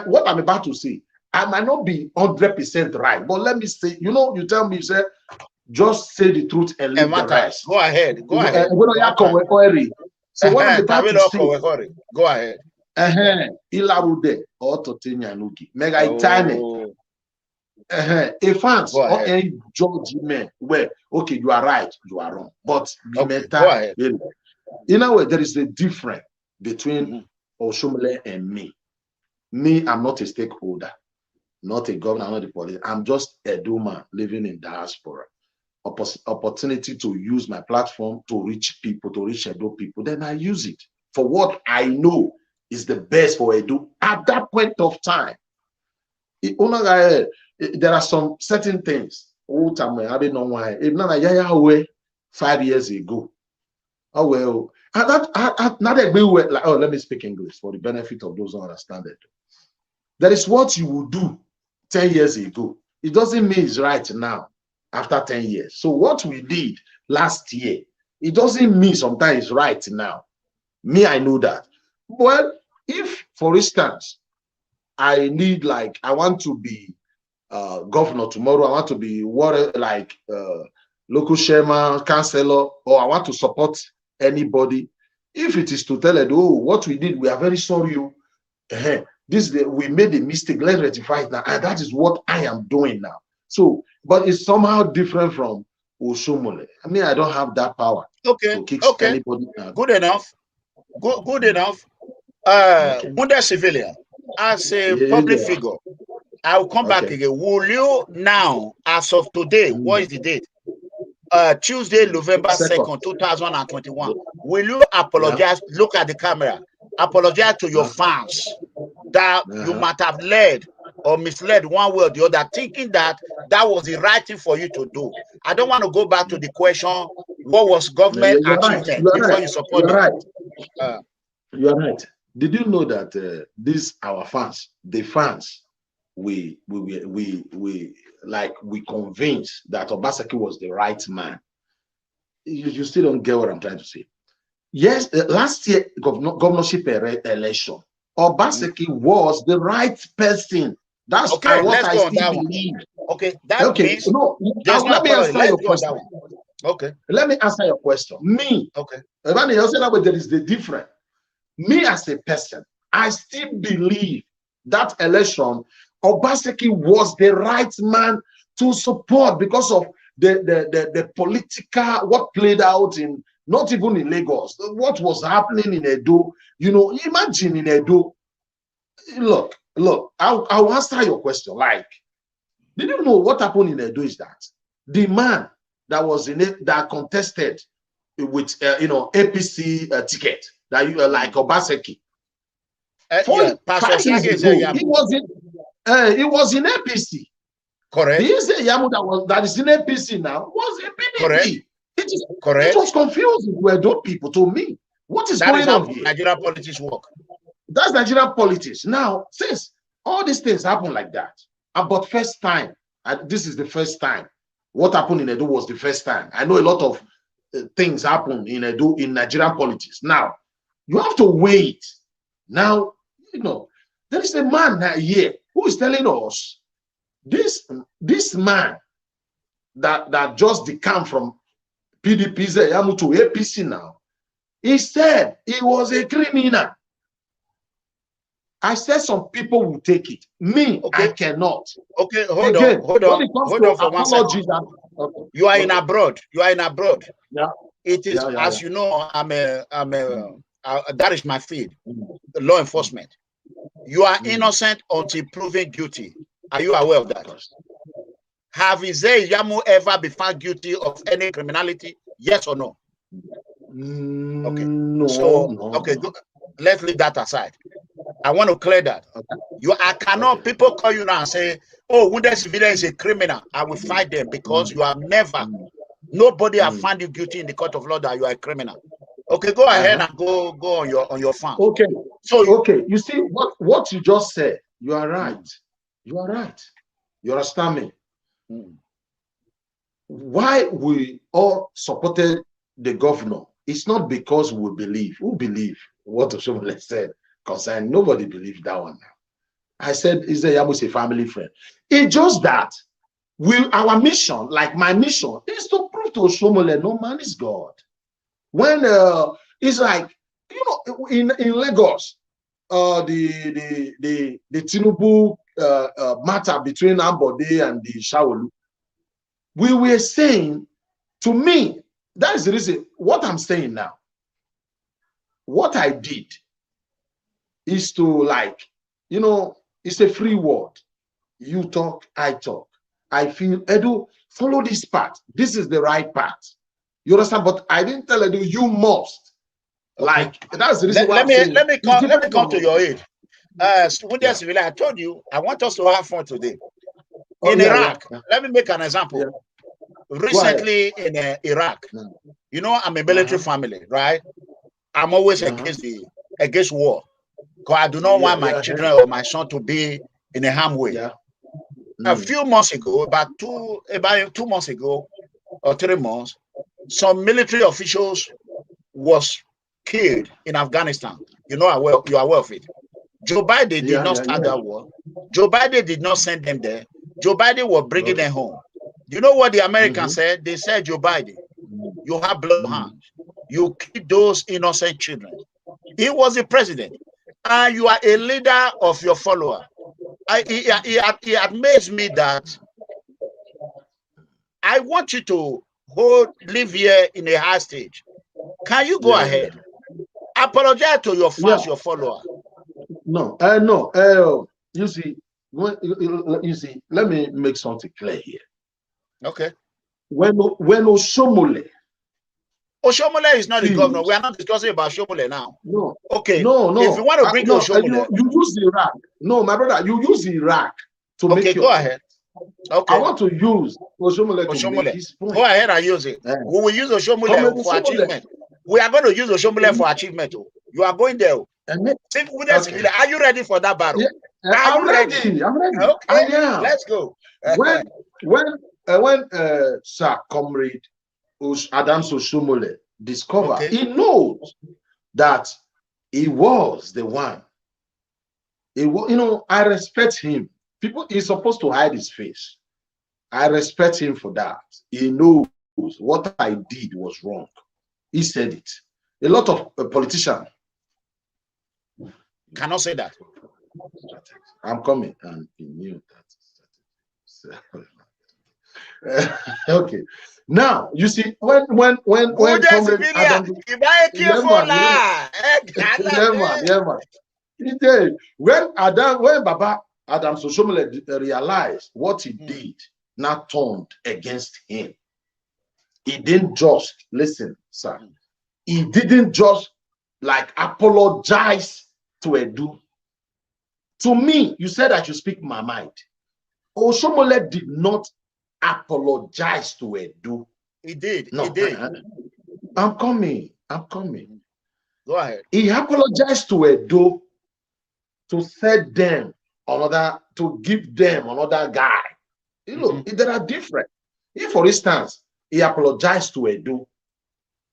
what I'm about to say, I might not be 100% right, but let me say, you know, you tell me, say, just say the truth and leave the rest. Go ahead. Go ahead. So what I'm about to say, go ahead. Ilarude or Totinyanuki, Mega Itane. A fans or any judgment where okay, you are right, you are wrong. But in a way, there is a difference between Oshomole and me. Me, I'm not a stakeholder, not a governor, not a police. I'm just a doer living in diaspora. Opportunity to use my platform to reach people, to reach Edo people, then I use it for what I know is the best for Edo at that point of time. There are some certain things. I don't know why. If not, 5 years ago. Oh well. Let me speak English for the benefit of those who understand it. That is what you would do 10 years ago. It doesn't mean it's right now after 10 years. So what we did last year, it doesn't mean sometimes it's right now. Me, I know that. Well, if, for instance, I need, like, I want to be governor tomorrow, I want to be local chairman, councillor, or I want to support anybody. If it is to tell it, oh, what we did, we are very sorry. We made a mistake, let's rectify it now. And that is what I am doing now. So, but it's somehow different from Oshomole. I mean, I don't have that power. Okay, anybody good enough. Good enough. Wounded civilian, as a public figure, I will come back again. Will you now, as of today, what is the date? Tuesday, November 2nd, 2021. Will you apologize? Look at the camera. Apologize to your fans that you might have led or misled one way or the other, thinking that that was the right thing for you to do. I don't want to go back to the question, what was government achievement before you support it? You are right. Did you know that these our fans, the fans, we convinced that Obaseki was the right man. You still don't get what I'm trying to say. Yes, last year governorship election, Obaseki was the right person. That's what I still believe. Okay, that means let me answer your question. Okay, let me answer your question. Me, there is the difference. Me as a person, I still believe that election, Obaseki was the right man to support because of the political, what played out in, not even in Lagos, what was happening in Edo. You know, imagine in Edo. Look, I'll answer your question. Like, did you know what happened in Edo is that the man that was in it, that contested with, APC ticket, that you like Obaseki. He was in APC. Correct. The Yamu that is in APC now was in PDP. Correct. It was confusing to Edo people, to me. What is going on here? Nigerian politics work. That's Nigerian politics. Now, since all these things happen like that, but first time, this is the first time. What happened in Edo was the first time. I know a lot of things happen in Edo in Nigerian politics. Now, you have to wait. Now, there is a man here who is telling us this man that just decamped from PDP to APC now, he said he was a criminal. I said some people will take it. Me, I cannot. Okay, hold on for 1 second. Okay. You are in abroad. You are in abroad. Yeah. It is, as you know, that is my field, law enforcement. You are innocent until proven guilty. Are you aware of that? Have Izei Yamu ever been found guilty of any criminality? Yes or no? Okay. No. So, no, okay, no. Let's leave that aside. I want to clear that. Okay. I cannot, people call you now and say, oh, wounded civilian is a criminal. I will fight them because you have never, nobody have found you guilty in the court of law that you are a criminal. Okay, go ahead and go on your farm. Okay. So you see what you just said. You are right. You are right. You understand me? Why we all supported the governor? It's not because we believe. Who believe what Oshomole said concerning? Nobody believed that one now. I said Izei is a family friend. It's just that our mission, like my mission, is to prove to Oshomole no man is God. When it's like, you know, in Lagos, the Tinubu matter between Ambode and the Shawolu, we were saying, to me, that is the reason. What I'm saying now, what I did is to, like, you know, it's a free word. You talk, I talk. I feel, Edu, follow this path. This is the right path. You understand? But I didn't tell Edu, you must. Like, that's the reason why let me come to your aid. I told you, I want us to have fun today. In Iraq, let me make an example. Yeah. Recently in Iraq, you know, I'm a military family, right? I'm always against war, because I do not want my children or my son to be in a harm way. A few months ago, about 2 months ago or 3 months, some military officials was killed in Afghanistan. You know, you are aware of it. Joe Biden did not start that war. Joe Biden did not send them there. Joe Biden was bringing them home. You know what the Americans said? They said, Joe Biden, you have blood hands. You keep those innocent children. He was the president, and you are a leader of your follower. It amazed me that I want you to live here in a high stage. Can you go ahead? Apologize to your fans, your follower. No. You see, let me make something clear here. Okay. When Oshomole is not the governor. We are not discussing about Oshomole now. No. Okay. No. If you want to bring Oshomole, you use Iraq. No, my brother, you use Iraq to make your go ahead. Okay. I want to use Oshomole to make his point. Go ahead and use it. We will use Oshomole for achievement. We are going to use Oshomole for achievement. You are going there. Are you ready for that battle? I'm ready. Okay. I am. Let's go. When Sir Comrade Adams Oshomole discovered, he knows that he was the one. You know, I respect him. He's supposed to hide his face. I respect him for that. He knows what I did was wrong. He said it. A lot of politicians cannot say that. I'm coming, and he knew that. Okay. Now you see when Comrade Adam, when Baba Adams Oshomole realized what he did, not turned against him. He didn't just listen, sir. He didn't just like apologize to Edu. To me, you said I should speak my mind. Oshomole did not apologize to Edu. He did. No, he did. I'm coming. Go ahead. He apologized to Edu to set them another, to give them another guy. You know, there are different. If, for instance, he apologized to Edu,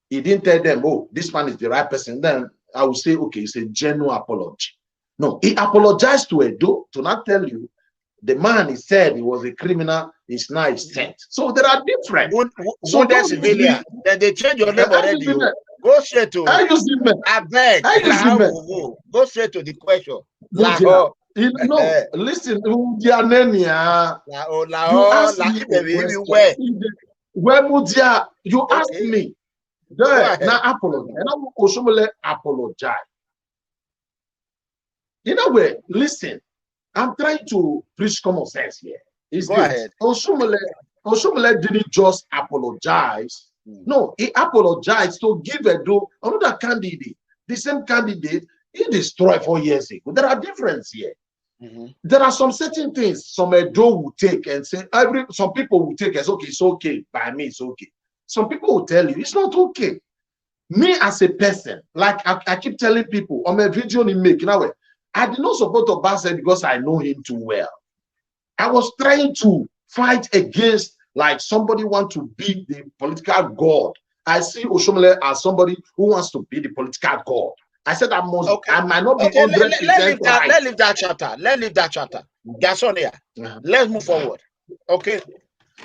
he didn't tell them, oh, this man is the right person, then I would say, okay, it's a genuine apology. No, he apologized to Edu to not tell you the man he said he was a criminal is now a saint. So there are different. So that's civilian. Then they change your name already. Go straight to. I beg. Go straight to the question. Listen, you ask me a question. Mudia, you asked me. Now apologize. And I will apologize. In a way, listen, I'm trying to preach common sense here. Go ahead. Osumole didn't just apologize. No, he apologized to give another candidate. The same candidate he destroyed 4 years ago. There are differences here. There are some certain things some Edo will take and say, some people will take as okay, it's okay. By me, it's okay. Some people will tell you it's not okay. Me as a person, like I keep telling people on my video in make, you know, I did not support Obazee because I know him too well. I was trying to fight against like somebody want to be the political god. I see Osumole as somebody who wants to be the political god. I said I must. Okay. I might not be 100% right. Let's leave that chapter. Let's leave that chapter. That's on here. Let's move forward. Okay.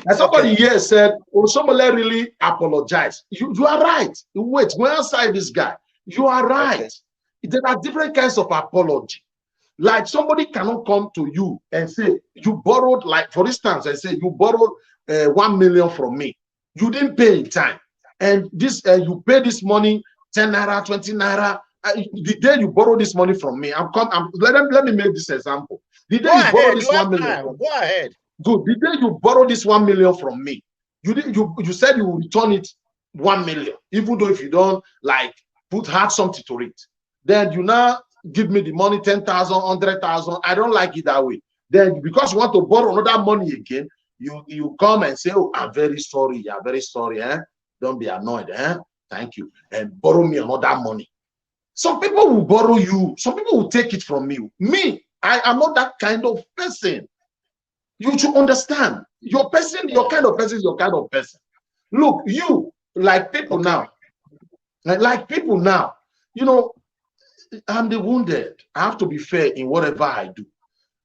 And somebody here said Osumole really apologized. You are right. Wait, go outside this guy. You are right. Okay. There are different kinds of apology. Like somebody cannot come to you and say you borrowed, like for instance, I say you borrowed 1 million from me. You didn't pay in time, and this you pay this money 10 naira, 20 naira. The day you borrow this money from me, let me make this example. The day you borrow this 1 million, go ahead. Good. The day you borrow this 1 million from me, you said you will return it 1 million, even though if you don't like add something to it. Then you now give me the money 10,000, 100,000. I don't like it that way. Then because you want to borrow another money again, you come and say, "Oh, I'm very sorry. I'm very sorry. Don't be annoyed. Thank you." And borrow me another money. Some people will borrow you. Some people will take it from you. Me, I am not that kind of person. You should understand. Your person, your kind of person is your kind of person. Look, you like people now. Like people now. You know, I'm the wounded. I have to be fair in whatever I do.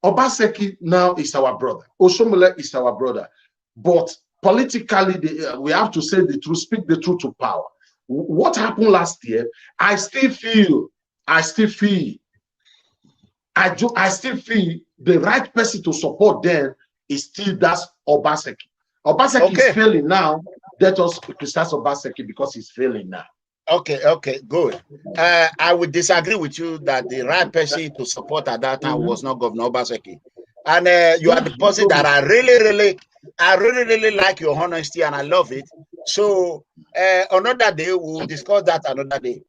Obaseki now is our brother. Osumole is our brother. But politically, we have to say the truth, speak the truth to power. What happened last year, I still feel the right person to support them is still that's Obaseki. Obaseki is failing now. Let us criticize Obaseki because he's failing now. Okay, good. I would disagree with you that the right person to support at that time was not Governor Obaseki. And you are the person that I really like your honesty and I love it. So another day we'll discuss that another day.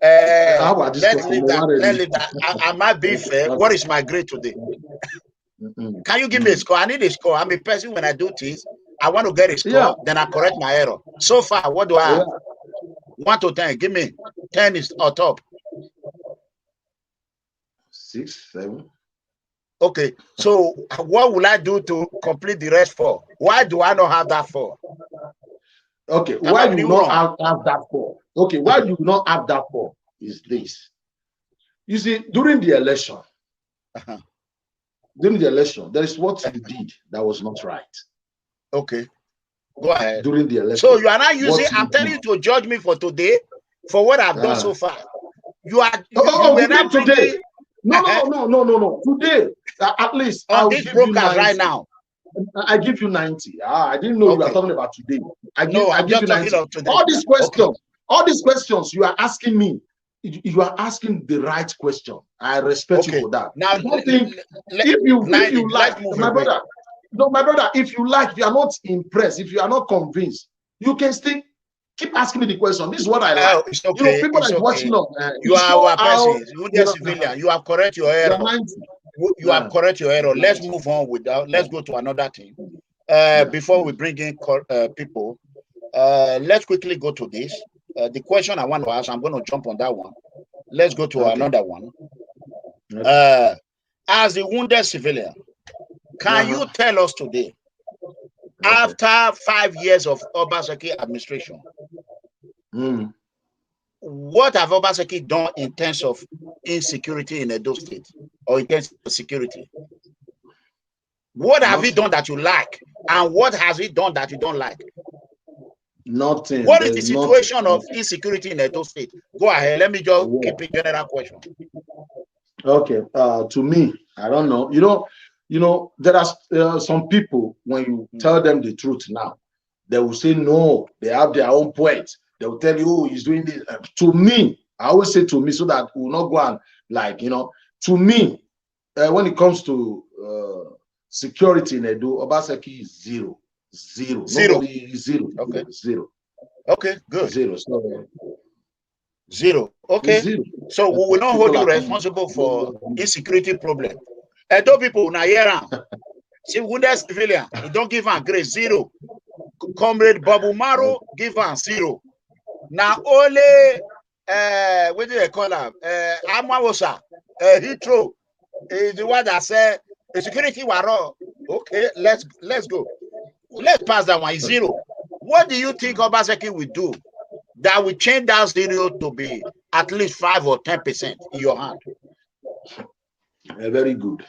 Let's leave that. I might be fair. What is my grade today? Can you give me a score? I need a score. I'm a person when I do things, I want to get a score, then I correct my error. So far, what do I have? 1 to 10. Give me 10 is on top. 6, 7. Okay. So what will I do to complete the rest 4? Why do I not have that 4? Okay. Why do you not have that 4? Okay. Why do you not have that 4 is this. You see, during the election, there is what you did that was not right. Okay. Go ahead. During the election. So you are not using, I'm telling you to judge me for today, for what I've done so far. You are not today. No. Today, at least on this broadcast right now. I give you 90. I didn't know you were talking about today. I give you 90. All these questions you are asking me, you are asking the right question. I respect you for that. Now, if you like, my brother, if you like, if you are not impressed, if you are not convinced, you can still keep asking me the question. This is what I like. It's okay. You know, people are watching up. You are our person. You are civilian. You have correct your error. You have correct your error. Let's move on with that. Let's go to another thing. Before we bring in people, let's quickly go to this. The question I want to ask, I'm going to jump on that one. Let's go to another one. As a wounded civilian, can you tell us today, after 5 years of Obaseki administration, what have Obaseki done in terms of insecurity in Edo State or in terms of security? What have he done that you like, and what has he done that you don't like? Nothing. What is the situation of insecurity in Edo State? Go ahead. Let me just keep a general question. Okay. To me, I don't know. You know, there are some people, when you tell them the truth now, They will say no, they have their own poet. They will tell you, oh, he's doing this. To me, I always say to me, so that we will not go and, like, you know, to me, when it comes to security in Edo, Obaseki is zero. Nobody is zero. Okay. Zero. Okay, good. Zero. So, zero. Okay. Zero. So we will not hold you responsible for insecurity problem. Edo people now here. See, wounded civilian, you don't give a grade 0. Comrade Babu Maro give a 0. Now only what do they call him? Amawosa, Hitro is the one that said the security were okay. Let's go. Let's pass that one 0. What do you think Obaseki will do that will change that 0 to be at least 5 or 10% in your hand? Very good.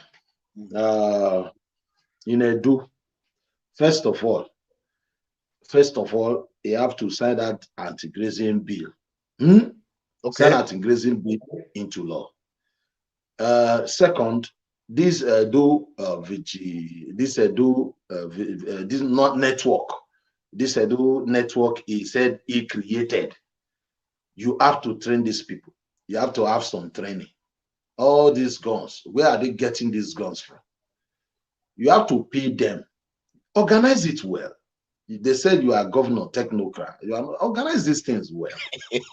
In Edo, first of all, you have to sign that anti-grazing bill. Okay. Sign anti-grazing bill into law. Second, this not network. This Edo network, he said he created. You have to train these people. You have to have some training. All these guns, where are they getting these guns from? You have to pay them. Organize it well. They said you are governor, technocrat. You are, organize these things well.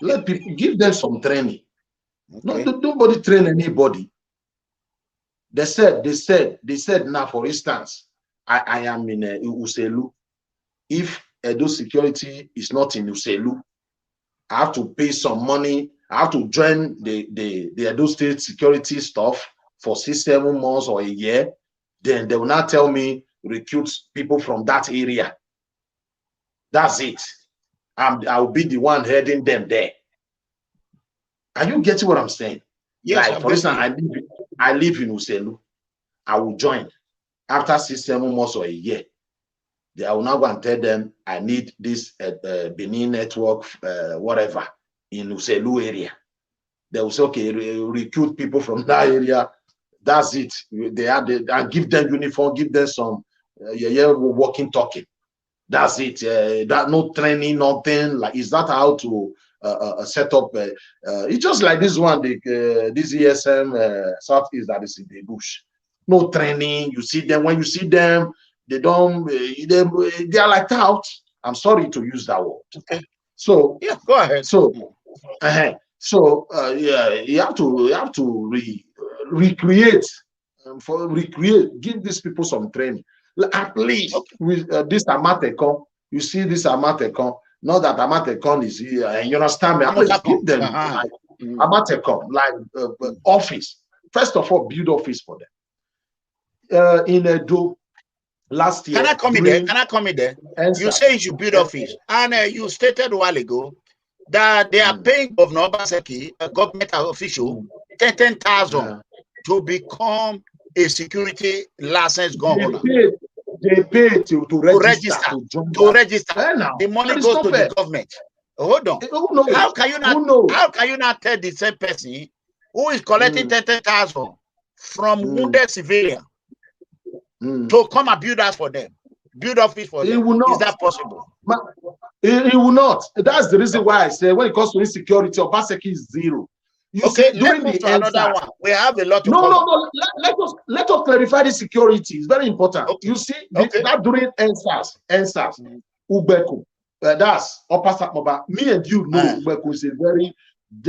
Let people, give them some training. Okay. Nobody train anybody. They said now, for instance, I am in Uselu. If Edo security is not in Uselu, I have to pay some money. I have to join the Edo State security stuff for 6-7 months or a year. Then they will not tell me recruit people from that area. That's it. I'll be the one heading them there. Are you getting what I'm saying? Yes. Like, for instance, I live in Uselu. I will join after 6-7 months or a year. I will now go and tell them I need this Benin network, whatever, in Uselu area. They will say, okay, recruit people from that area. That's it. I give them uniform, give them some walking, talking. That's it. That no training, nothing. Like, is that how to set up? It's just like this one, this ESM Southeast that is in the bush. No training. You see them. When you see them, they don't. They are like out. I'm sorry to use that word. Okay. So yeah, go ahead. So, yeah, you have to recreate. Give these people some training. At least with this Amatekon, you see this Amatekon. Not that Amatekon is here, and you understand me. At least give them like Amatekon, like office. First of all, build office for them. In Edo, last year. Can I come in there? Can I come in there? You say you should build office, and you stated a while ago that they are paying Governor Obaseki, a government official, 10,000 to become a security license gun owner. They pay to register. To register. The money goes to the government. Hold on. How can you not tell the same person who is collecting 10,000 from wounded civilian to come and build us for them? Build office for them. Is that possible? It will not. That's the reason why I say when it comes to insecurity, Obaseki is 0. Okay, let's move to another one. We have a lot to cover. No. Let us clarify the security. It's very important. Okay. You see, that during NSAS, Ubeku, that's Obaseki'S. Me and you know Ubeku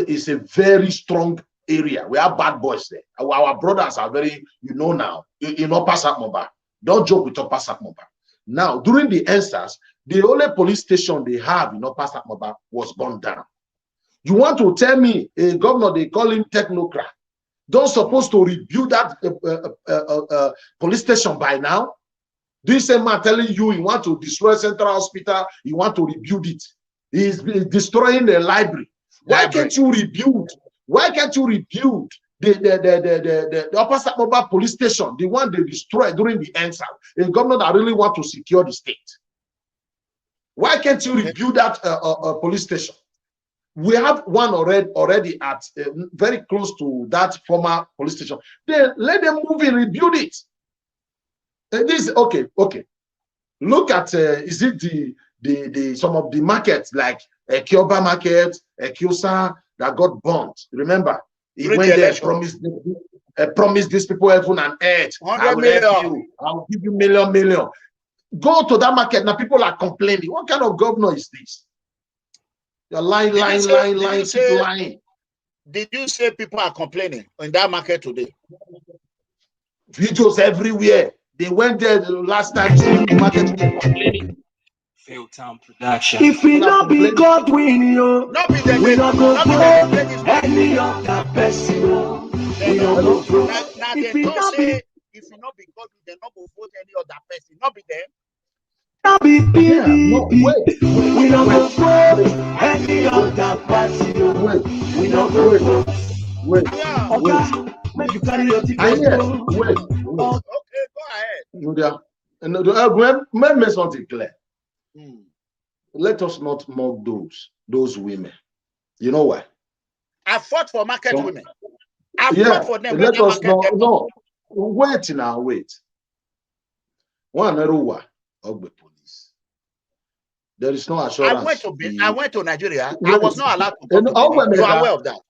is a very strong area. We have bad boys there. Our brothers are very, now, in Obaseki'S. Don't joke with Obaseki'S. Now, during the NSAS, the only police station they have in Obaseki'S was burned down. You want to tell me a governor, they call him technocrat, don't supposed to rebuild that police station by now? This same man telling you he want to destroy Central Hospital, he want to rebuild it. He's destroying the library. Why can't you rebuild? Why can't you rebuild the Obaseki'S police station, the one they destroyed during the NSAS? A governor that really want to secure the state. Why can't you rebuild that police station? We have one already at very close to that former police station. Then let them move and rebuild it. This okay. Look at is it some of the markets like Kyoba market, Kyosa that got burnt. Remember, he went there and promised these people heaven and earth. I will help you. I will give you million. Go to that market now. People are complaining. What kind of governor is this? You're lying. Did you say people are complaining in that market today? Videos everywhere. They went there the last time to the market. They're complaining. Failed time production. If we not be God, we know. Not be the We not go for any of that person. We not go for. Now they don't say if you not be God, they not go vote any other person. Not be them. Not be PDP. We not go for any of that person. We not go for. Wait. Make you carry your ticket. Wait. Okay, go ahead. Let me something clear. Let us not mock those women. You know why? I fought for market women. I fought for them. Let us no. Wait now. One Ogbeti police. There is no assurance. I went to Nigeria. I was not allowed to go to Benin. You are aware of that?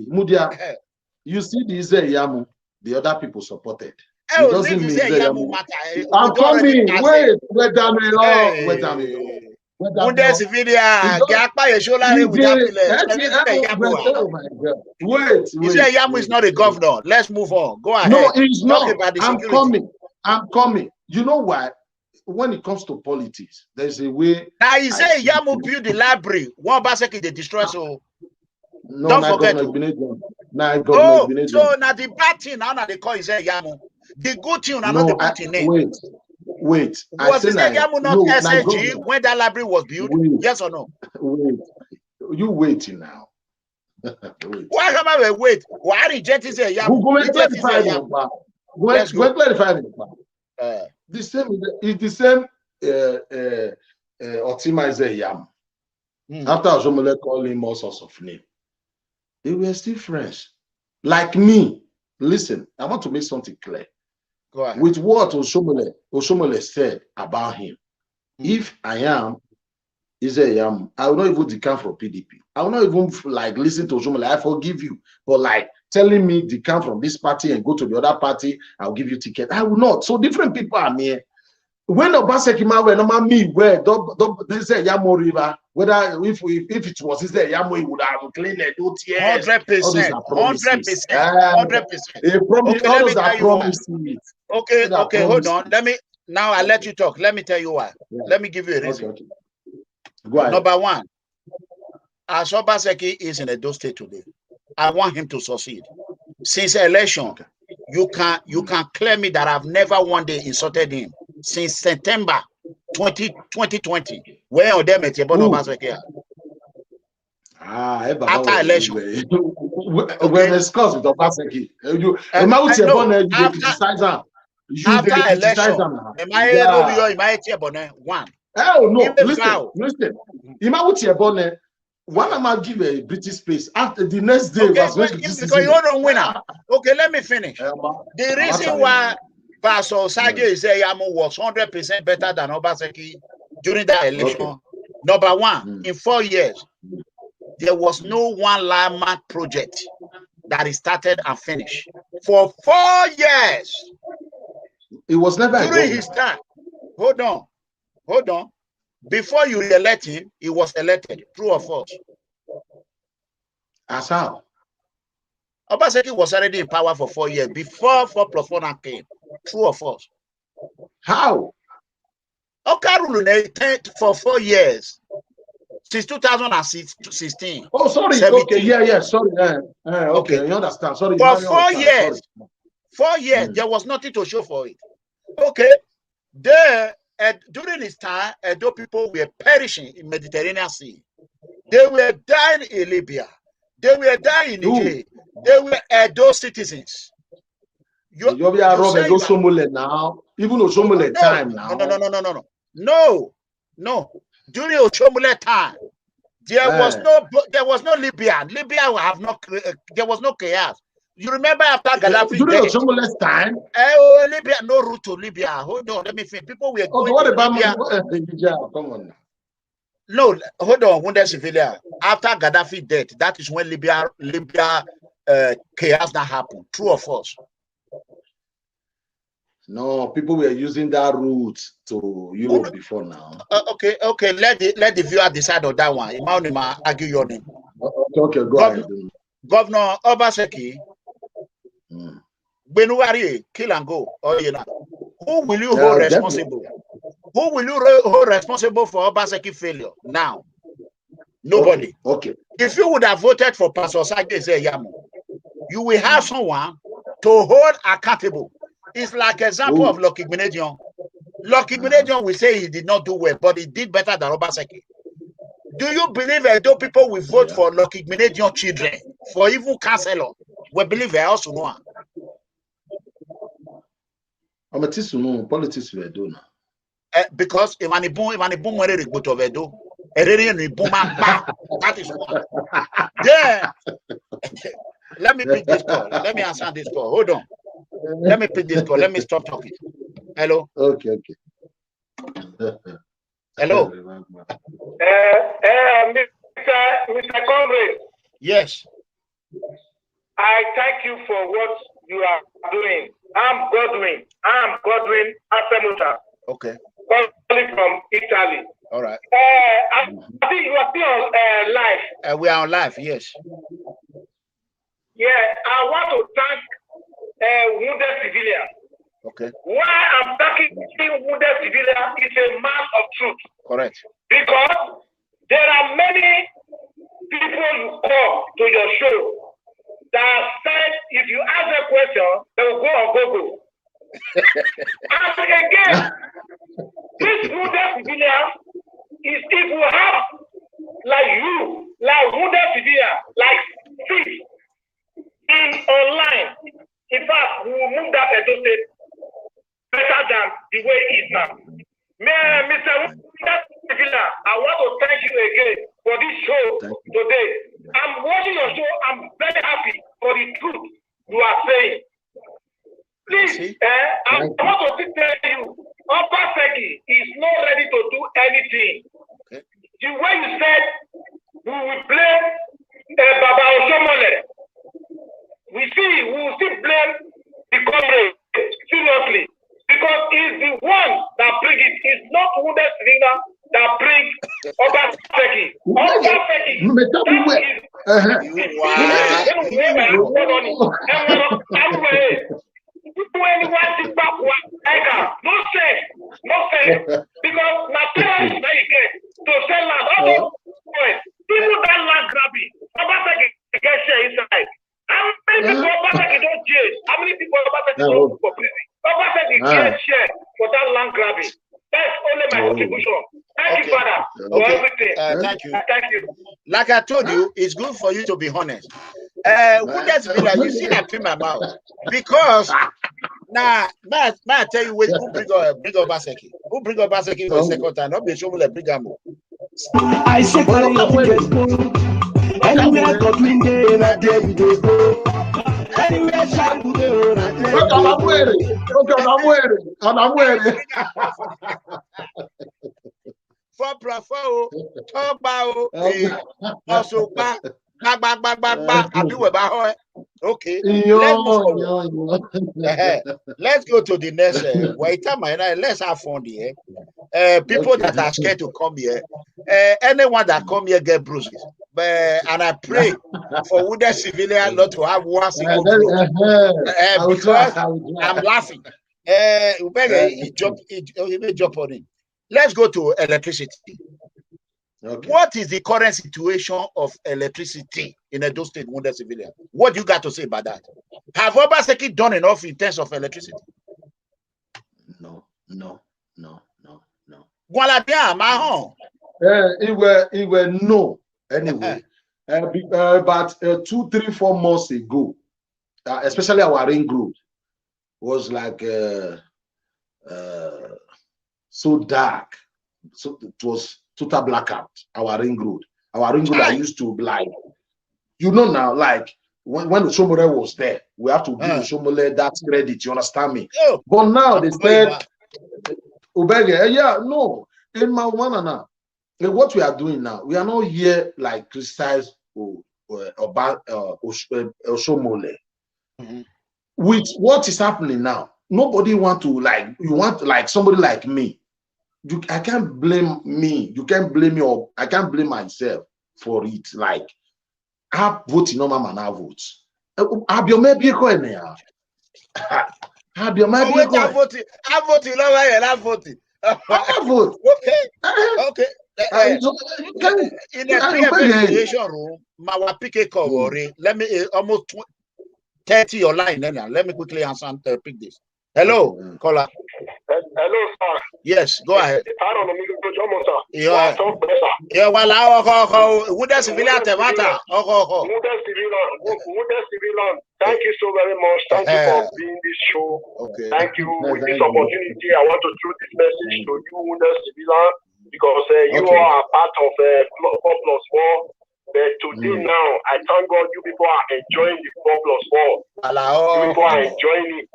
Mudia, you see this Yamu, the other people supported. It doesn't mean I'm coming. Wait a minute. Yamu is not a governor. Let's move on. Go ahead. No, he's not. I'm coming. You know why? When it comes to politics, there's a way. Now you say Yamu build the library. One Obaseki'S they destroy so. No, don't forget. So now the bad thing now they call is Yamu. The good thing now not the good thing name. Wait. Was this Yamu not SSG when that library was built? Yes or no? Wait. You waiting now. Why am I wait? Why reject this Yamu? Let's clarify it. The same Otima is a Yam. After Osomole called him all sorts of names, they were still friends. Like me. Listen, I want to make something clear. Go ahead. With what Osomole said about him, if I am Yam, I will not even decamp from PDP. I will not even like listen to Osomole. I forgive you, but like telling me decamp from this party and go to the other party, I'll give you ticket. I will not. So different people are here. When Obaseki'S were normal me where they say Yamo River, whether if it was his there, Yamo would have cleaned it. 100%. Okay, hold on. Now I let you talk. Let me tell you why. Yeah. Let me give you a reason. Okay. Go ahead. Number one, as Obaseki'S is in Edo State today, I want him to succeed. Since election, you can claim me that I've never one day insulted him. Since September 2020, where on them at Obaseki'S. After election. We discussed with Obaseki'S. After election, one. Oh no! Listen. One of my give a British space after the next day was because you don't win. Okay, let me finish. The reason why Pastor Osage Yamu was 100% better than Obaseki'S during that election. Number one, in 4 years, there was no one landmark project that is started and finished. For 4 years. It was never during his time. Hold on. Before you re-elect him, he was elected. True or false? As how? Obaseki'S was already in power for 4 years before 4+1 came. True or false? How? Okarulu for 4 years. Since 2016. Oh, sorry. 17. Okay, yeah. Sorry. Okay, you understand. Sorry. For 4 years. 4 years, there was nothing to show for it. Okay. During this time, Edo people were perishing in Mediterranean Sea. They were dying in Libya. They were dying in Niger. They were Edo citizens. You are Edo Somole now. Even Osomole time now. No. During Osomole time, there was no Libya. Libya have not. There was no chaos. You remember after Gaddafi during the tumultuous time? Libya, no route to Libya. Hold on, let me think. People were going what to about Libya. Come on now. No, hold on, wounded civilian. After Gaddafi death, that is when Libya chaos that happened. True or false? No, people were using that route to Europe before now. Okay. Let the viewer decide on that one. Imaunima argue your name. Okay, go ahead. Governor Obaseki, Benuari, kill and go. Who will you hold responsible? Who will you hold responsible for Obaseki failure now? Nobody. Okay. If you would have voted for Pastor Sagde Yamu, you will have someone to hold accountable. It's like example of Lucky Benedion. Lucky Benedion will say he did not do well, but he did better than Obaseki. Do you believe that those people will vote for Lucky Benedion children, for even counselor? We believe they also know. I'm a tissue, politics we do now. Because that is one. Then let me pick this call. Let me answer this call. Hold on. Let me pick this call. Let me stop talking. Hello. Okay. Hello. Mr. Comrade. Yes. I thank you for what you are doing. I'm Godwin Asemuta. Okay. Calling from Italy. All right. I think you are still on live. We are on live, yes. Yeah, I want to thank wounded civilians. Okay. Why I'm thanking wounded civilians is a man of truth. Correct. Because there are many people you call to your show that said if you ask a question, they will go on Google. And again, this wounded civilian is if you have like you, like wounded civilian, like six in online. In fact, we will move that education better than the way it is now. Mr. Wounded civilian, I want to thank you again for this show today. I'm watching your show. I'm very happy for the truth you are saying. Please, I want to tell you, Obaseki is not ready to do anything. Okay. The way you said we will blame Baba Osomole, we will still blame the comrade seriously because he's the one that bring it. It's not wounded civilian that bring Obaseki. Obaseki, no sense. Because materials that you get to sell land, people that land grabbing, Obaseki get share inside. How many people Obaseki don't jail? How many people Obaseki don't for prison? Obaseki get share for that land grabbing. That's only my contribution. Thank you, Father, for everything. Thank you. Thank you. Like I told you, it's good for you to be honest. You see that in my mouth. Because now I tell you who bring Obaseki. Who bring Obaseki for a second time? Not be sure we'll bring him. I say carry your tickets go. Anywhere Godwin day, na there you dey go. Anywhere Shangu dey, na there you dey go. For Profo, Toba, also back. Okay. Let's go to the next. Let's have fun here. People that are scared to come here. Anyone that come here get bruises. And I pray for wounded civilian not to have one single bruise. Because I'm laughing. You may jump on him. Let's go to electricity. Okay. What is the current situation of electricity in Edo State wounded civilian? What do you got to say about that? Have Obaseki done enough in terms of electricity? No. It were no anyway. But 2, 3, 4 months ago, especially our ring road was like so dark. So it was total blackout. Our ring road. I used to like, now, like when Oshomole was there, we have to give Oshomole that credit. You understand me? Oh, but now they said, Obege, yeah, no, in my one now. What we are doing now, we are not here like criticize Oshomole. With what is happening now, nobody want to like. You want like somebody like me. I can't blame me. You can't blame me, or I can't blame myself for it. Like, I vote no man, I vote. Have your maybe going there? Have your maybe going? I vote. I vote. Okay. In the investigation room, my PK cover. Let me almost 30 your line. Then let me quickly answer and pick this. Hello, caller. Hello, sir. Yes, go ahead. Yeah, well, who does civilian matter? Thank you so very much. Thank you for being this show. Okay. Thank you. With this opportunity, I want to throw this message to you, Wounded Civilian, because you are part of 4+4. But today now, I thank God you people are enjoying the 4+4. You people are enjoying it.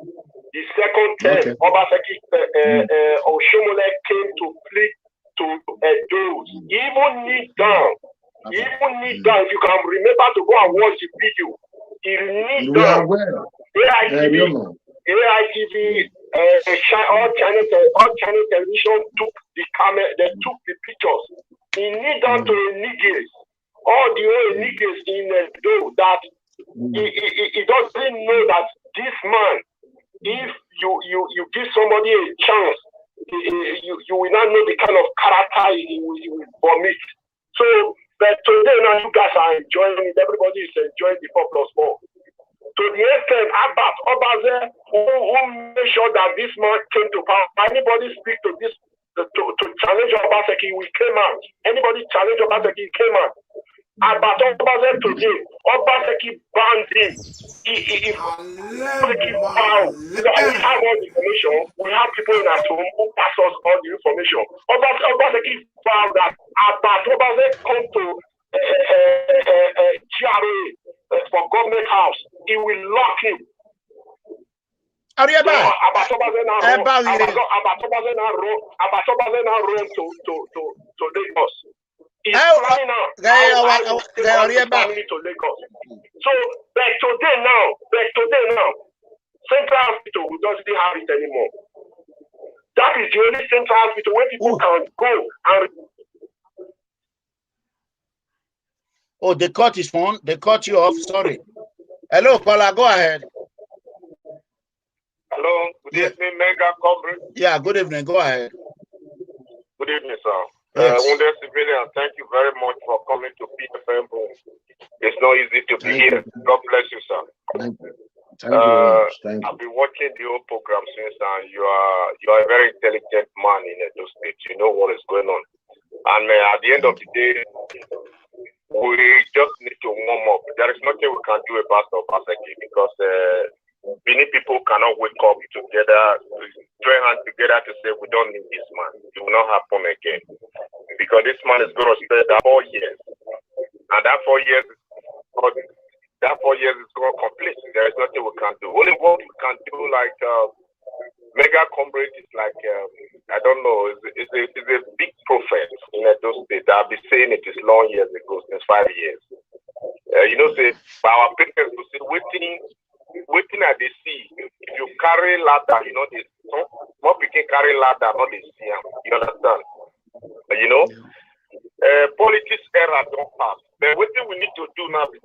The second term, Obaseki Oshomole came to plead to those. Even kneel down. Even kneel down. If you can remember to go and watch the video. He kneel down. AITV, all channel television took the camera, they took the pictures. He kneel down to the niggas. All the old niggas in the door that he doesn't know that this man, if you give somebody a chance, you will not know the kind of character he will vomit. So, but today now you guys are enjoying it. Everybody is enjoying the 4+4. To the extent, Obazee, who made sure that this man came to power. Anybody speak to this to challenge Obaseki, we came out. Anybody challenge Obaseki, came out. About Obazee today, Obaseki banned him. We have all the information. We have people in our home who pass us all the information. Obaseki found that about Obazee come to GRA for government house, he will lock him. Ariaba. Obasee now run to Lagos. He's flying out. Family to Lagos. So, but today now, Central Hospital doesn't have it anymore. That is the only Central Hospital where people can go and. Oh, they cut his phone. They cut you off. Sorry. Hello, caller. Go ahead. Hello. Good evening, MEGACOMRADE. Yeah, good evening. Go ahead. Good evening, sir. Yes. Wounded Civilian, thank you very much for coming to PFM. It's not easy to be here. God bless you, sir. Thank you. Thank you. I've been watching the whole program since, and you are a very intelligent man in Edo State. You know what is going on. And at the end of the day, we just need to warm up. There is nothing we can do about Obaseki because many people cannot wake up together, join hands together to say we don't need this man. It will not happen again. Because this man is going to stay that 4 years. And that 4 years is going to complete. There is nothing we can do. Only what we can do, like MEGACOMRADE is like, I don't know, it's a big prophet in Edo State. I've been saying it is long years ago, since 5 years. Say, our parents will say, waiting at the sea. If you carry ladder, more people carry ladder, not the sea. You understand? Politics era don't pass. But what we need to do now is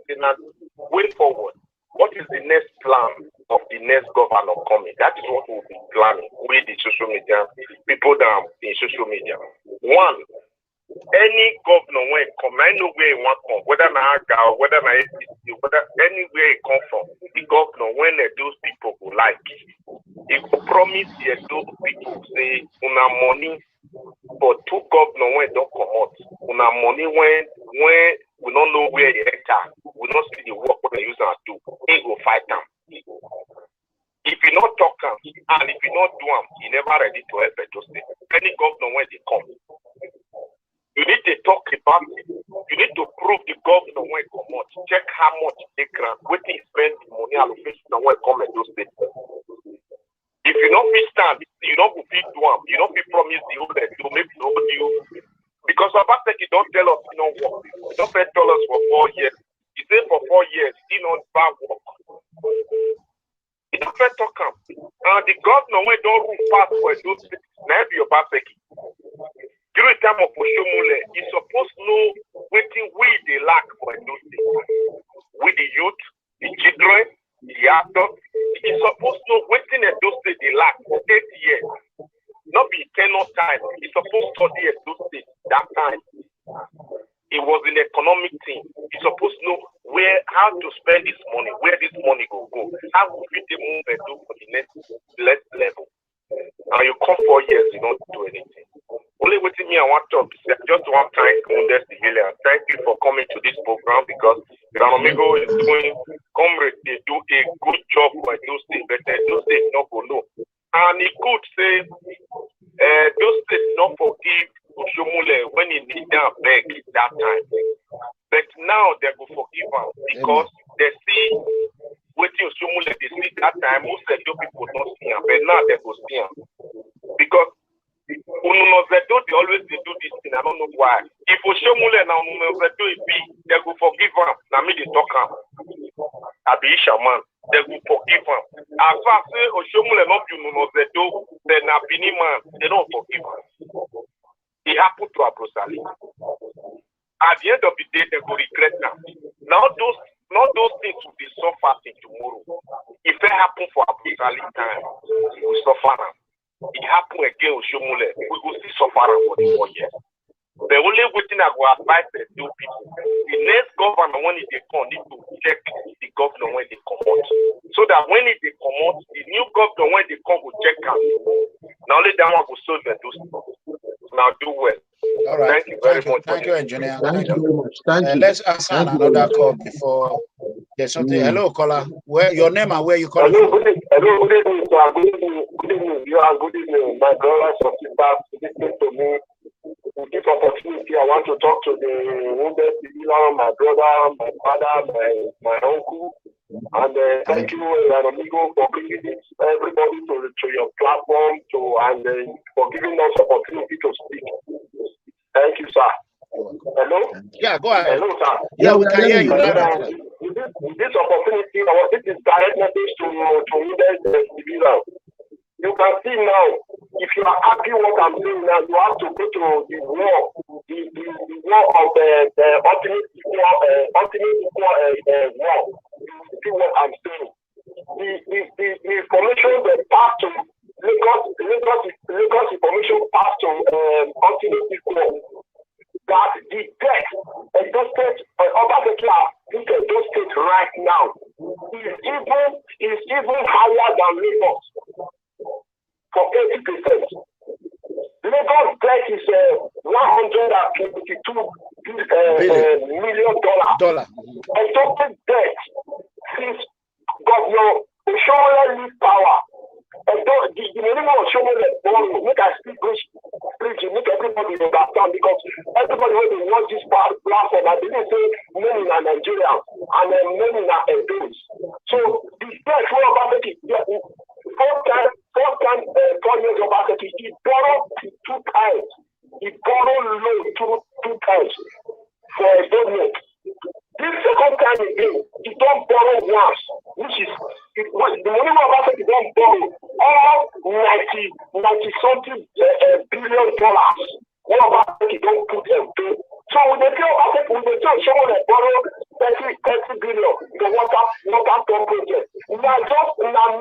way forward. What is the next plan of the next governor coming? That is what we'll be planning with the social media, people down in social media. One, any governor when it come, I know where he want to come, whether Naga or whether whether anywhere he come from, the governor, when those people will like, he will promise those people say, una money for 2 governors when don't come out, una money when we don't know where they enter, we don't see the work what they use and do, he will fight them. If you not talk them, and if you not do them, he never ready to help to say. Any governor when they come, you need to talk about it. You need to prove the governor when it come out. Check how much they grant. What they spend the money allocation and when it come at those states. If you don't fit stand, you don't go fit do them. You don't fit promise the owner to maybe nobody you. Because Obaseki'S don't tell us he don't work. He don't tell us for 4 years. He said for 4 years he don't bad work. He don't talk him. And the governor when don't rule fast for those states, now be Obaseki'S. During the time of Oshomole, he's supposed to know waiting we they lack for those states. With the youth, the children, the actors, he's supposed to know waiting at those states they lack for 8 years. Not be 10 time. He's supposed to study at those states that time. It was an economic thing. He's supposed to know how to spend this money, where this money will go, how to fit the move and do for the next level. Now you come 4 years, you don't do anything. Only with me, I want to just one time, wounded civilians. Thank you for coming to this program because ERANOMIGHO is doing, comrades, they do a good job for those states, but those states not go no. And he could say, those states not forgive Oshomole when he need them back that time. But now they go forgive him because they see waiting Oshomole, they see that time, most of the people don't see him, but now they go see him. Because Ununozedo, they always they do this thing. I don't know why. If Oshomole now Ununozedo be, they go forgive him. Now me they talk him. I be shaman. They will forgive him. As far as Oshomole not be Ununozedo, then a Bini man, they don't forgive him. It happened to Brutality. At the end of the day, they will regret now. Now those things will be so fast tomorrow. If it happen for Brutality time, we will suffer now. It happened again with Oshomole. We will see suffering for the 4 years. The only thing I will advise the new people, the next government when they come need to check the governor when they come out. So that when they come out, the new governor when they come will check out. Now only that one will solve the those. Now do well. All right. Thank you very much. Thank you, engineer. Thank you very much. Thank you. Let's answer another call before there's something. Hello, caller. Where your name and where you calling Hello, from? good evening, sir. Good evening. You are good evening. My brothers and sisters listening to me. With this opportunity, I want to talk to the wounded civilian, my brother, my father, my uncle. And thank you, ERANOMIGHO, for bringing everybody to your platform and for giving us opportunity to speak. Thank you, sir. Hello? Yeah, go ahead. Hello, sir. Yeah, we can hear you. With this opportunity, this is direct message to wounded civilians. You can see now, if you are happy what I'm saying now, you have to go to the war, the war of the ultimate war. See what I'm saying. The information that passed to Lagos information passed to ultimate war. That the death of those states, those states right now is even higher than Lagos. For 80%. Lagos debt is $122 million. Adopted debt since Governor Oshomole leave power. The minimum Oshomole borrow, make I speak English, make everybody understand because everybody when they watch this platform, I believe say many are Nigerians and many are Edos. So the debt for Obaseki'S, Four years of Obaseki'S, he borrowed 2 times. He borrowed loan two times for a donor. This second time again, he don't borrow once, which is the money of Obaseki'S don't borrow all 90-something billion dollars. What Obaseki'S don't put them through. So when they tell Obaseki'S, when they tell someone that borrow 30 billion for water project, now just you don't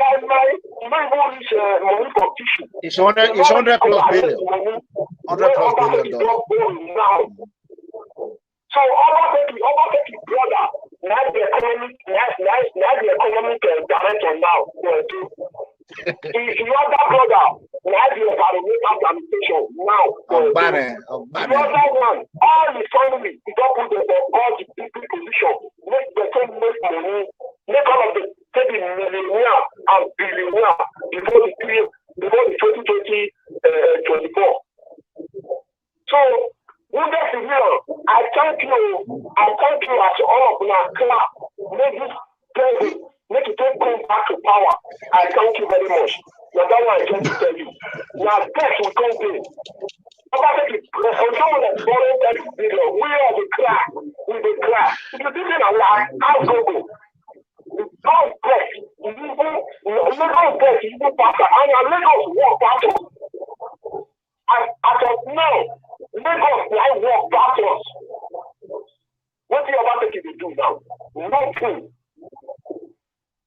even reach money for tissue. It's 100 plus billion. $100 plus billion. Now. So Obaseki'S brother, now the economic director now. The other brother, now the environmental sanitation now. The other one, all the family, he don't put them for all the people position, make the same make money, make all of the take the millionaire and billionaire before the 2024. So wounded civilian, I thank you as all of you clap. Make this president, make it come back to power. I thank you very much. Now that's what I trying to tell you. Now debt will come in. Obviously, someone that's borrowed $30 billion, we are the crack. We the crack. If you didn't allow, I'll go. Don't debt. Legal debt is even faster. And your Lagos walk backwards. And as of now, Lagos now walk backwards. What do you Obaseki do now? Nothing.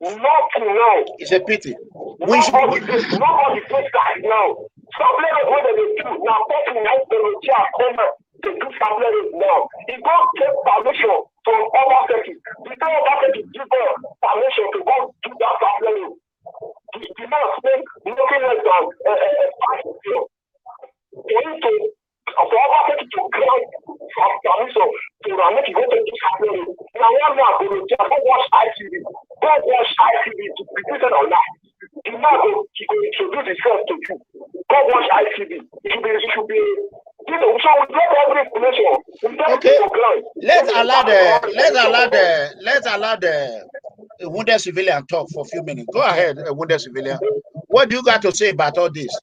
Nothing now. It's a pity. Nobody takes that now. Stop Lagos what they do. Now, talking now, they will come to do stop Lagos now. He don't take permission from Obaseki. Before Obaseki give permission to go do that stop Lagos. The man spent nothing less than 5 billion. For Obaseki to grant permission to make it go to do stop Lagos. Now, one man go watch ITV. Go watch ITV to be written online. The man go introduce himself to you. Go watch ITV. It should be. So we get every information. Okay. Let's allow the wounded civilian talk for a few minutes. Go ahead, wounded civilian. What do you got to say about all this?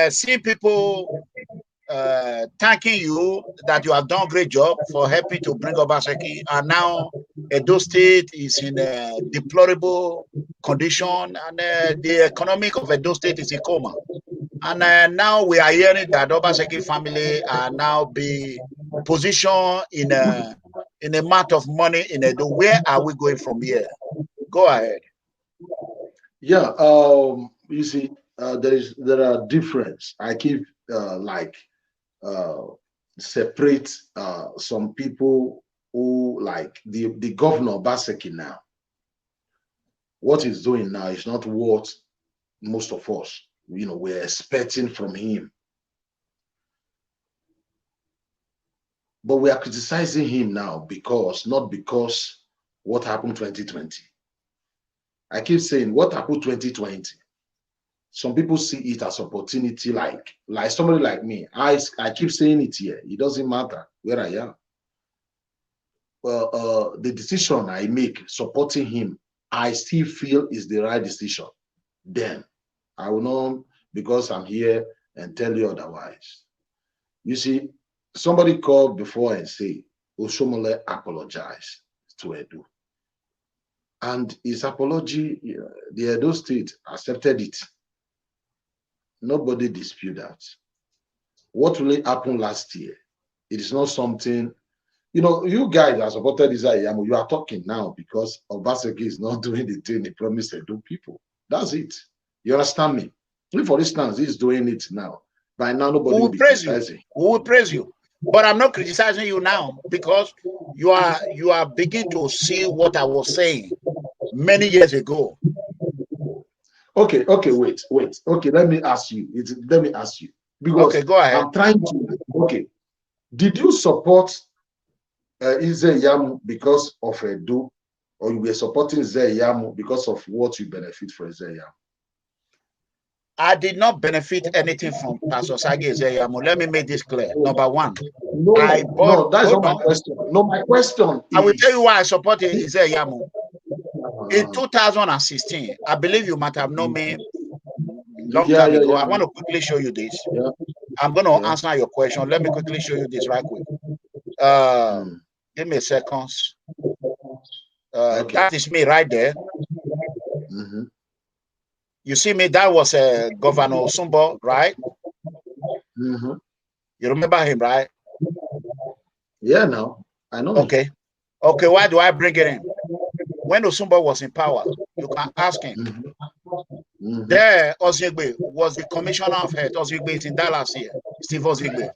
See people thanking you that you have done a great job for helping to bring Obaseki, and now Edo State is in a deplorable condition, and the economic of Edo State is in coma. And now we are hearing that Obaseki family are now be positioned in a amount of money in Edo. Where are we going from here? Go ahead. Yeah, you see, there are difference. I keep separate some people who like the governor Obaseki now. What he's doing now is not what most of us, we're expecting from him. But we are criticizing him now not because what happened 2020. I keep saying what happened 2020. Some people see it as opportunity, like somebody like me. I keep saying it here. It doesn't matter where I am. Well, the decision I make supporting him, I still feel is the right decision. Then I will not, because I'm here, and tell you otherwise. You see, somebody called before and say, Oshomole apologized to Edo. And his apology, the Edo State accepted it. Nobody dispute that. What really happened last year, it is not something, you guys are supported Isaiah, you are talking now because Obaseki is not doing the thing he promised to do people. That's it. You understand me? If, for instance, he's doing it now, by now nobody will be criticizing. We will praise you. But I'm not criticizing you now because you are beginning to see what I was saying many years ago. Okay, wait. Okay, let me ask you. Because go ahead. I'm trying to, did you support Izeyamu because of Edo, or you were supporting Izeyamu because of what you benefit from Izeyamu? I did not benefit anything from Pastor Sagi Izeyamu. Let me make this clear. Number one, no, that's not my question. No, my question I will tell you why I supported Izeyamu. In 2016, I believe you might have known me long time ago. I want to quickly show you this. I'm going to answer your question. Let me quickly show you this right quick. Give me a second. That is me right there. You see me, that was Governor Osumbo, right? You remember him, right? Yeah, no, I know. Okay, why do I bring it in? When Osumbo was in power, you can ask him. There, Ogbeti was the commissioner of health. Ogbeti is in Dallas here, Steve Ogbeti.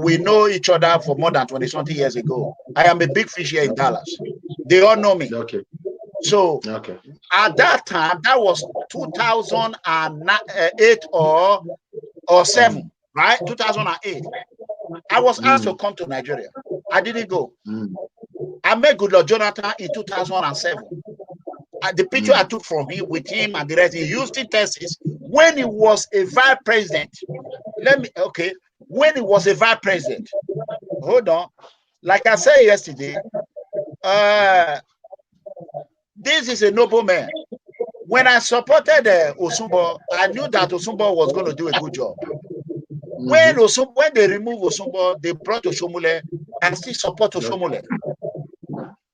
We know each other for more than 20-something years ago. I am a big fish here in Dallas. They all know me. So at that time, that was 2008 or 7, right? 2008. I was asked to come to Nigeria. I didn't go. I met Goodluck Jonathan in 2007. The picture I took from him with him and the rest in Houston, Texas, when he was a vice president. when he was a vice president. Hold on. Like I said yesterday, this is a noble man. When I supported Osumbo, I knew that Osumbo was going to do a good job. When they removed Osumbo, they brought Oshomole. I still support Oshomole.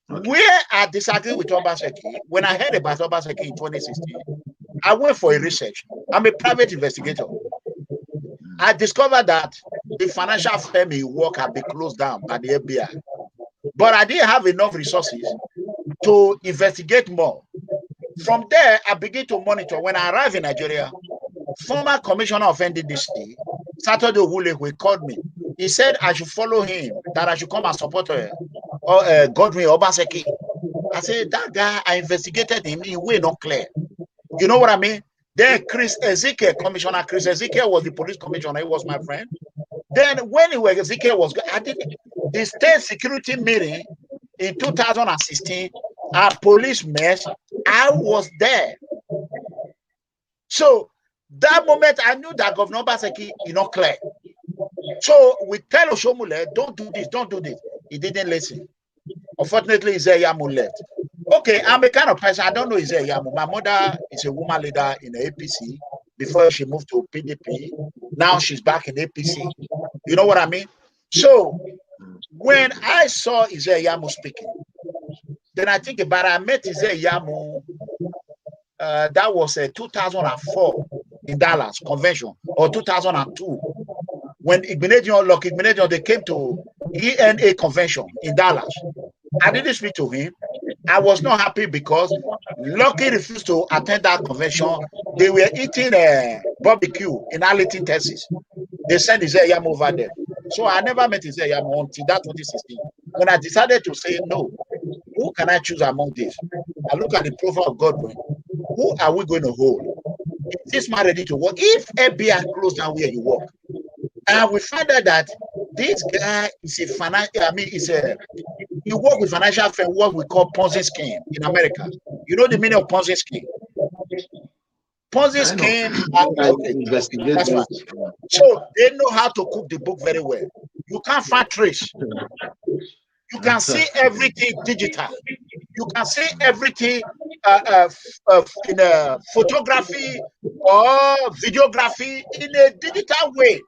Where I disagree with Obaseki, when I heard about Obaseki in 2016, I went for a research. I'm a private investigator. I discovered that the financial firm he worked had been closed down by the FBI. But I didn't have enough resources to investigate more. From there, I began to monitor. When I arrived in Nigeria, former commissioner of NDDC, Saturday Wulewe, called me. He said I should follow him, that I should come and support Godwin Obaseki. I said, that guy, I investigated him, he way not clear. You know what I mean? Then Chris Ezekiel, Commissioner Chris Ezekiel was the police commissioner, he was my friend. Then when Ezekiel was, I did the state security meeting in 2016, our police mess, I was there. So that moment I knew that Governor Obaseki is not clear. So we tell Oshomole, don't do this, don't do this. He didn't listen. Unfortunately, Izeyamu left. Okay, I'm a kind of person, I don't know Izeyamu. My mother is a woman leader in the APC before she moved to PDP. Now she's back in APC. You know what I mean? So when I saw Izeyamu speaking, then I think about it, I met Izeyamu, that was 2004 in Dallas convention, or 2002. When Igbinedion, they came to ENA convention in Dallas. I didn't speak to him. I was not happy because Lucky refused to attend that convention. They were eating barbecue in Arlington, Texas. They sent Izeyamu over there. So I never met Izeyamu until that 2016. When I decided to say, no, who can I choose among these? I look at the profile of Godwin. Who are we going to hold? Is this man ready to work? If FBI closed down where you work, and we find out that this guy is a financial, he work with financial firm, what we call Ponzi scheme in America. You know the meaning of Ponzi scheme? Ponzi scheme, okay, that's right. So they know how to cook the book very well. You can't find trace. You can see everything digital. You can see everything in a photography or videography in a digital way.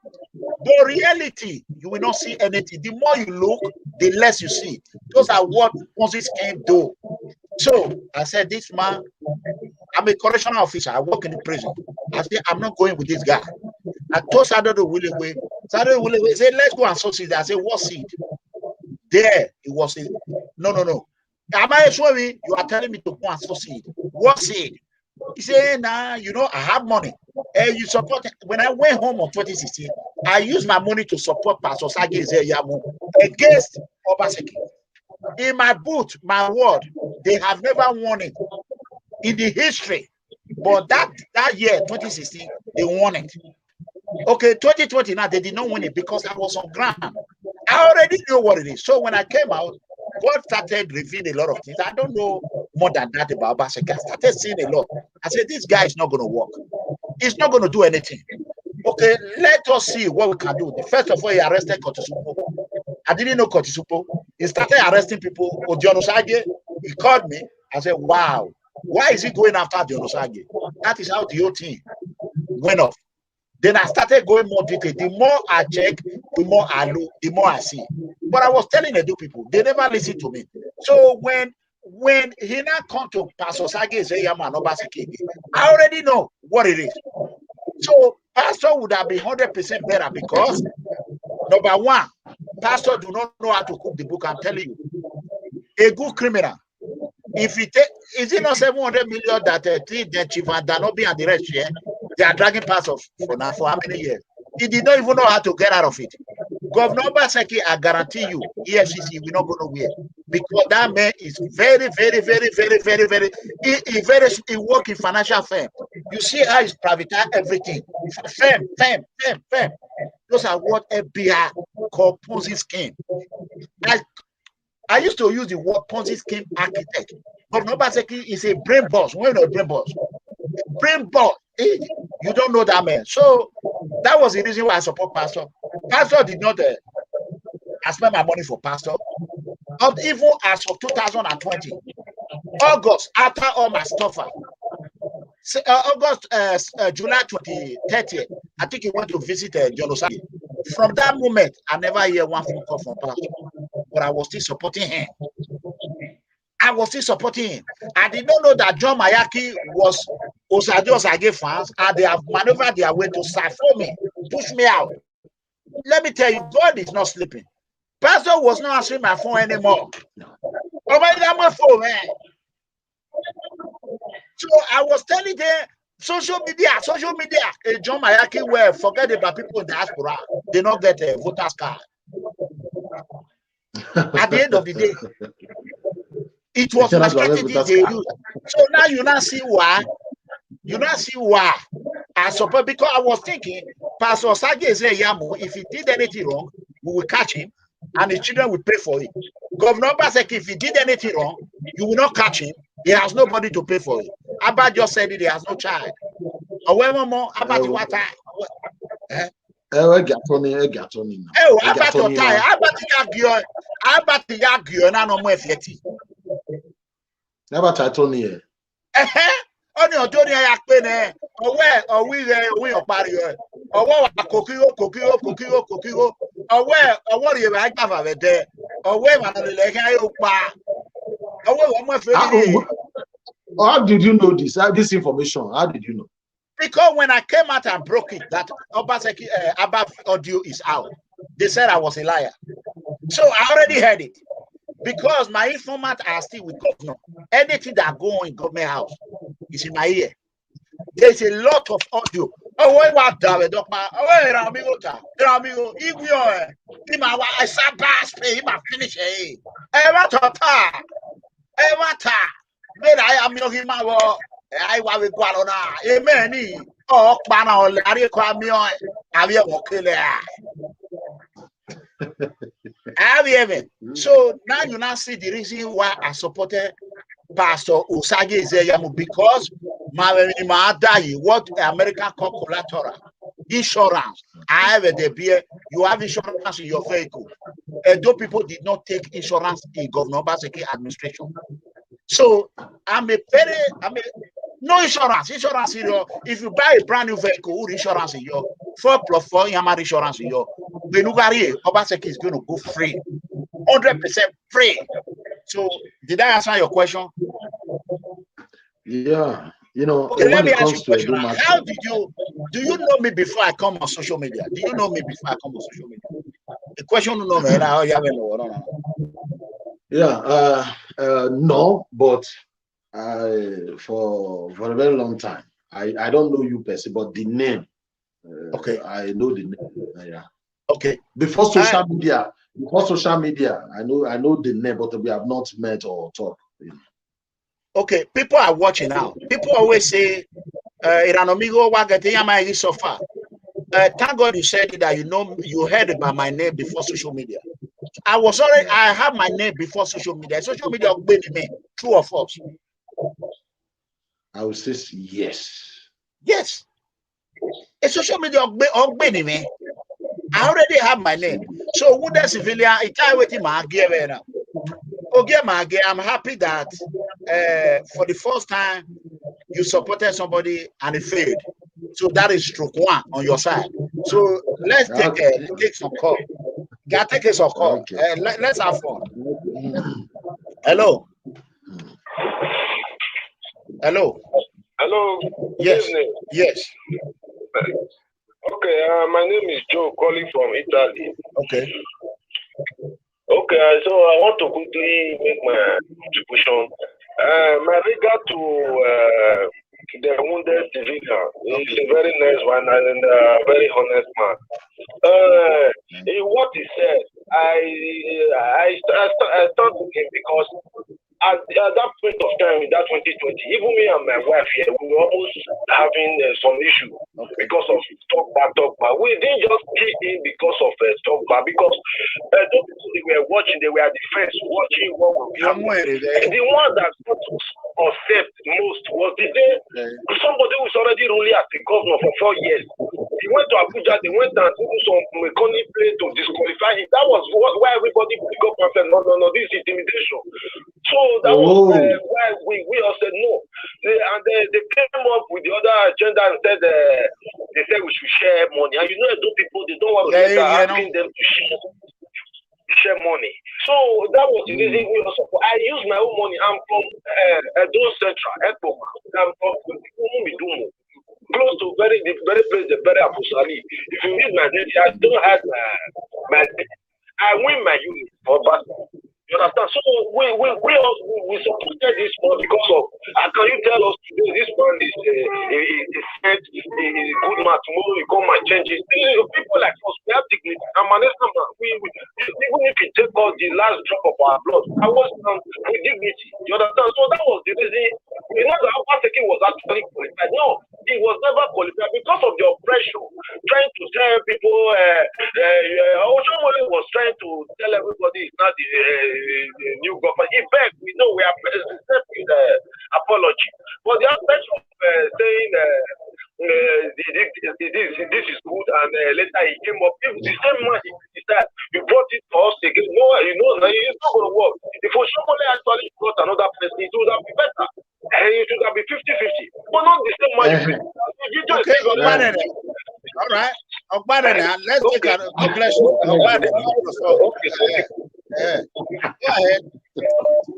But reality, you will not see anything. The more you look, the less you see. Those are what Ponzi scheme do. So I said, this man, I'm a correctional officer. I work in the prison. I said, I'm not going with this guy. I told Saturday Wulewe. Saturday Wulewe said, let's go and sow seed. I said, what seed? There, it was a no. Am I showing you are telling me to go and sow seed? What seed? He said, nah, you know, I have money. You support. When I went home on 2016, I used my money to support Pastor Sage Izeyamu against Obaseki. In my boot, my word, they have never won it in the history. But that year, 2016, they won it. Okay, 2020 now, they did not win it because I was on ground. I already knew what it is. So when I came out, God started revealing a lot of things. I don't know more than that about Obaseki. I started seeing a lot. I said, this guy is not going to work. He's not going to do anything. Okay, let us see what we can do. First of all, he arrested Kotisupo. I didn't know Kotisupo. He started arresting people. Odionosage, he called me. I said, wow, why is he going after Odionosage? That is how the whole thing went off. Then I started going more detail. The more I check, the more I look, the more I see. But I was telling the two people, they never listen to me. So when he now come to Pastor Sage Izeyamu and Obaseki, I already know what it is. So Pastor would have been 100% better because, number one, Pastor do not know how to cook the book. I'm telling you, a good criminal. If he take, is it not 700 million that the Chief and Danobi and the rest here? They are dragging parts of for now for how many years? He did not even know how to get out of it. Governor Obaseki, I guarantee you, EFCC will not go nowhere because that man is very. He work in financial firm. You see how he's privatized everything. Firm. Those are what FBI call Ponzi scheme. I used to use the word Ponzi scheme architect. Governor Obaseki is a brain boss. When you know brain boss, you don't know that man. So that was the reason why I support Pastor. Pastor did not I spent my money for pastor. Not even as of 2020, August, after all my stuff, July 30th, I think he went to visit John Osage. From that moment, I never hear one phone call from pastor, but I was still supporting him. I was still supporting him. I did not know that John Mayaki was Osage fans, and they have maneuvered their way to siphon me, push me out. Let me tell you, God is not sleeping. Pastor was not answering my phone anymore. Oh my phone, man. So I was telling them, social media, John Mayaki will forget about people in the diaspora. They don't get a voter's card. At the end of the day, it was my strategy they used. So now you not see why. I suppose, because I was thinking, Pastor Sage say Yamu, if he did anything wrong, we will catch him, and the children will pay for it. Governor Obaseki'S, if he did anything wrong, you will not catch him. He has nobody to pay for it. Abba just said it, he has no child. However, more about what time. Only on Tony Akpene, aware, or we are party, or Kokiro, aware, or what you like over there, aware, how did you know this information? How did you know? Because when I came out and broke it, that Obaseki'S above audio is out, they said I was a liar. So I already heard it. Because my informant are still with governor. Anything that go on in government house is in my ear. There's a lot of audio. Oh, what about that? Oh, I sat back, pay him, I finish it. Then I am your him. I will go on. Amen. Oh, Bana, Larry, call me on. Have you okay there? So now you now see the reason why I supported Pastor Osage Zeyamu, because what American call collateral insurance. I have a beer. You have insurance in your vehicle. Though people did not take insurance in Governor Obaseki'S administration. So no insurance. Insurance in your, if you buy a brand new vehicle, insurance in your 4+4 Yamaha insurance in your Benugari, Obaseki'S is going to go free. 100% free. So did I answer your question? Yeah. You know, okay, let me ask you a question. How do you know me before I come on social media? Do you know me before I come on social media? The question you know me now, you haven't know. Yeah, no, but for a very long time. I don't know you per se, but the name. Okay. I know the name. Yeah. Okay. Before social media, I know the name, but we have not met or talked. You know. Okay, people are watching now. People always say, "ERANOMIGHO, Wagateyama is so far." Thank God you said that you heard about my name before social media. I have my name before social media. Social media Ogbeti me, true or false? I would say yes. Yes. A social media Ogbeti me. I already have my name. So who the civilian? I can't wait my gear now. I'm happy that for the first time you supported somebody and it failed. So that is stroke one on your side. So let's take some call. Can take some call. Okay. Let's have fun. Hello. Hello. Hello. Yes. Evening. Yes. Okay. My name is Joe, calling from Italy. Okay. Okay, so I want to quickly make my contribution. My regard to the wounded civilian is a very nice one and a very honest man. In what he said, I start looking because at that point of time, in that 2020, even me and my wife here, we were almost having some issue because of talk back. We didn't just key in because of talk back, because those people they were watching, they were at the fence watching what was happening. The one that got us upset most was the day somebody who's already ruling as the governor for 4 years He went to Abuja, they went and do some mechanic play to disqualify him. That was why everybody picked up and said, no, this is intimidation. So that was why we all said no. They came up with the other agenda and said they said we should share money. And you know, those people, they don't want to asking them to share money. So that was the reason we also. I use my own money. I'm from Edo Central, Ekpoma. I'm from Umumidumo. Close to the very place, the very Apusali. If you read my data, I don't have my I win my unit for basketball. You understand? So we supported this one because of. Can you tell us today this man is a good man? Tomorrow he come and change it. People like us, we have dignity. And even if he take out the last drop of our blood, I was with dignity. You understand? So that was the reason. You know that Obaseki'S was actually qualified. No, he was never qualified because of the oppression. Trying to tell people, Oshomole was trying to tell everybody it's not the new government. In fact, we know we are accepting the apology. But the aspect of saying this is good, and later he came up. If the same man he said you brought it for us again, no, you know, it's not going to work. If Oshomole actually brought another person, it would have been better. It should have been 50-50. But not the same man. Okay, Ogbeti. All right. Ogbeti, let's take a question. Ogbeti. Go ahead.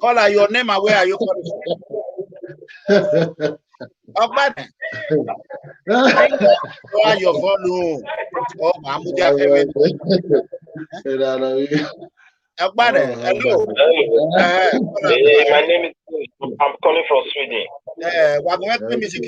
Call out your name and where are you calling from? Ogbeti. Lower your volume. Oh, Ogbeti, hello. My name is. I'm calling from Sweden. We're going to music.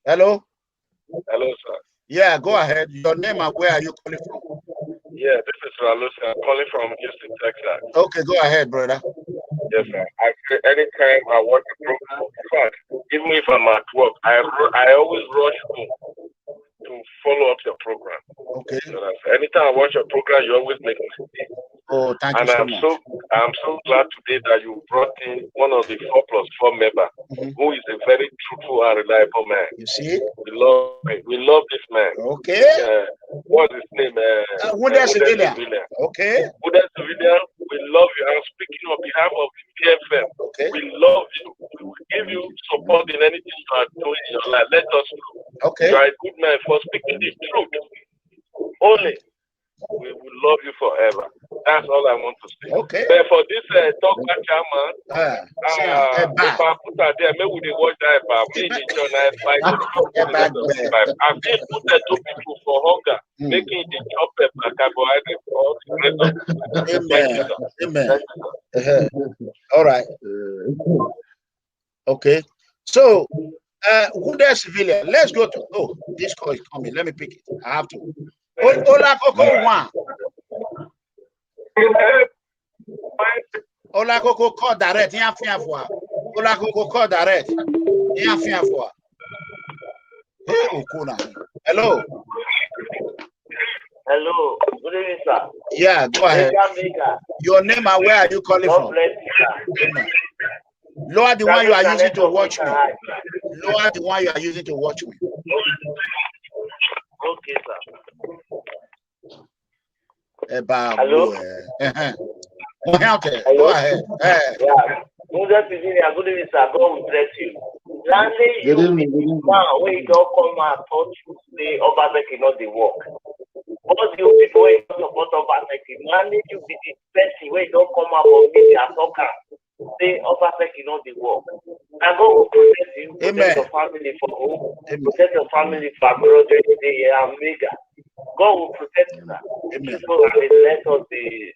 Hello? Hello, sir. Yeah, go ahead. Your name and where are you calling from? Yeah, this is Ralusa. I'm calling from Houston, Texas. Okay, go ahead, brother. Yes, sir. Anytime I watch a program, in fact, even if I'm at work, I always rush to follow up your program. Okay. Anytime I watch your program, you always make mistakes. Oh, thank you so much. I'm so glad today that you brought in one of the 4+4 member, who is a very truthful and reliable man. You see? We love this man. Okay. What's his name? WHUDAN civilian. Okay. WHUDAN civilian, we love you. I'm speaking on behalf of the PFM. Okay. We love you. We will give you support in anything you are doing in your life. Let us know. Okay. You are a good man for speaking the truth. Only. We will love you forever. That's all I want to say. Okay. But for this talk chairman, if I put that there, maybe we watch that I've been put that to people for hunger, making the job carbohydrate. Amen. All right. Okay. So, WHUDAN civilian. Let's go to. This call is coming. Let me pick it. I have to. Ola Koko 1. Ola Koko call direct. Ola Koko call direct. Hello. Hello. Good evening, sir. Yeah, go ahead. Your name and where are you calling from? Lower the one you are using to watch me. Lower the one you are using to watch me. Okay, sir. Hello. Go ahead. Yeah. Good evening, sir. God will bless you. Good evening. Now, when you don't come and touch you, say Obaseki'S not the work. All the people who don't support Obaseki'S, manage you be the person when you don't come up on media talker. say Obaseki not the work. And God will protect you, protect your family from home, protect your family from they are mega. God will protect you. So let us the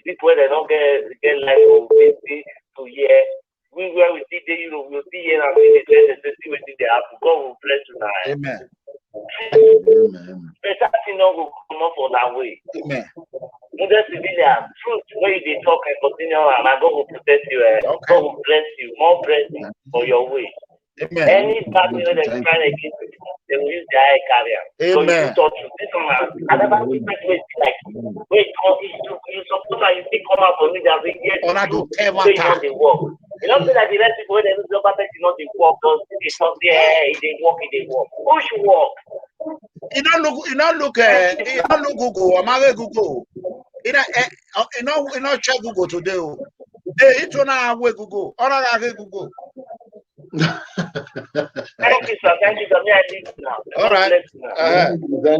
people that don't get life of 50 to year. We where we see the we'll see here and see the trend and see what they have. God will bless you now. Amen. Better thing not will come up for that way. Amen. Mother civilian, truth where they talk and continue and God will protect you. God will bless you, more blessing for your way. Amen. Any battle that they're trying against you, they will use their eye carrier. Amen. So you this one, I never different ways like wait, you suppose that you still come out for me that we get on a do say not the work. You don't say that the rest people when they lose the battle not the work, because it's not there, they work, Who should work? You don't look Google, I'm not Google. You know check Google today. It's on our way Google. On our way Google. Thank you, sir. Thank you, sir. Me, I leave now. All right.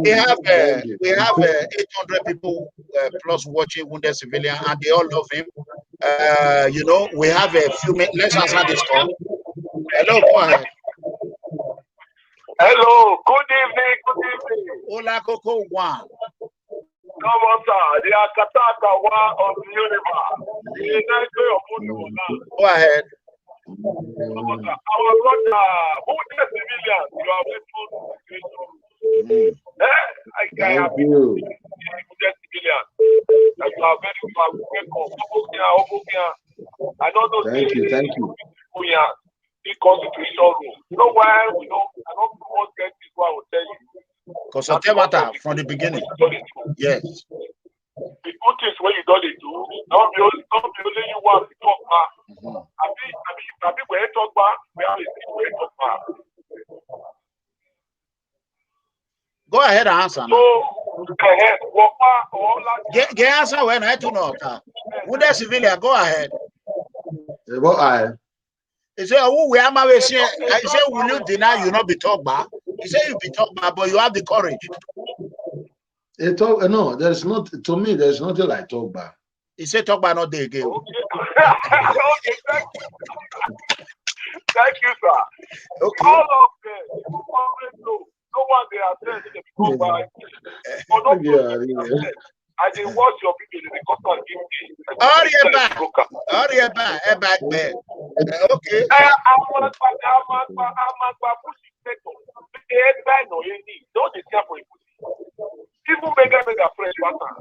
We have 800 people plus watching Wounded Civilian, and they all love him. You know, we have a few minutes. Let's answer this call. Hello, go ahead. Hello, good evening. Hola, Coco One. Come on, sir. They are Kataka of the universe. Go ahead. Our brother, who is civilian, you are faithful. Thank you. Civilian. You are very welcome. I don't know. Thank you. The constitution room. You know why? I don't know what get this one will tell you. Because of matter from the beginning. Yes. The good things when you don't do, don't be only you want to talk back. I mean, when you talk back, we have to talk back. Go ahead and answer. Get answer when I do not. Would that civilian go ahead? Go ahead. He said, "Oh, we are married." I said, "Will you deny you not be talked about?" He said, "You be talked about, but you have the courage." No, there's not. To me, there's nothing like talk about. He said, "Talk about not the again." Okay, thank you, sir. Okay. All of them, no one they are saying they talk about. I didn't watch your video. They come and give me. Okay. Even mega fresh water.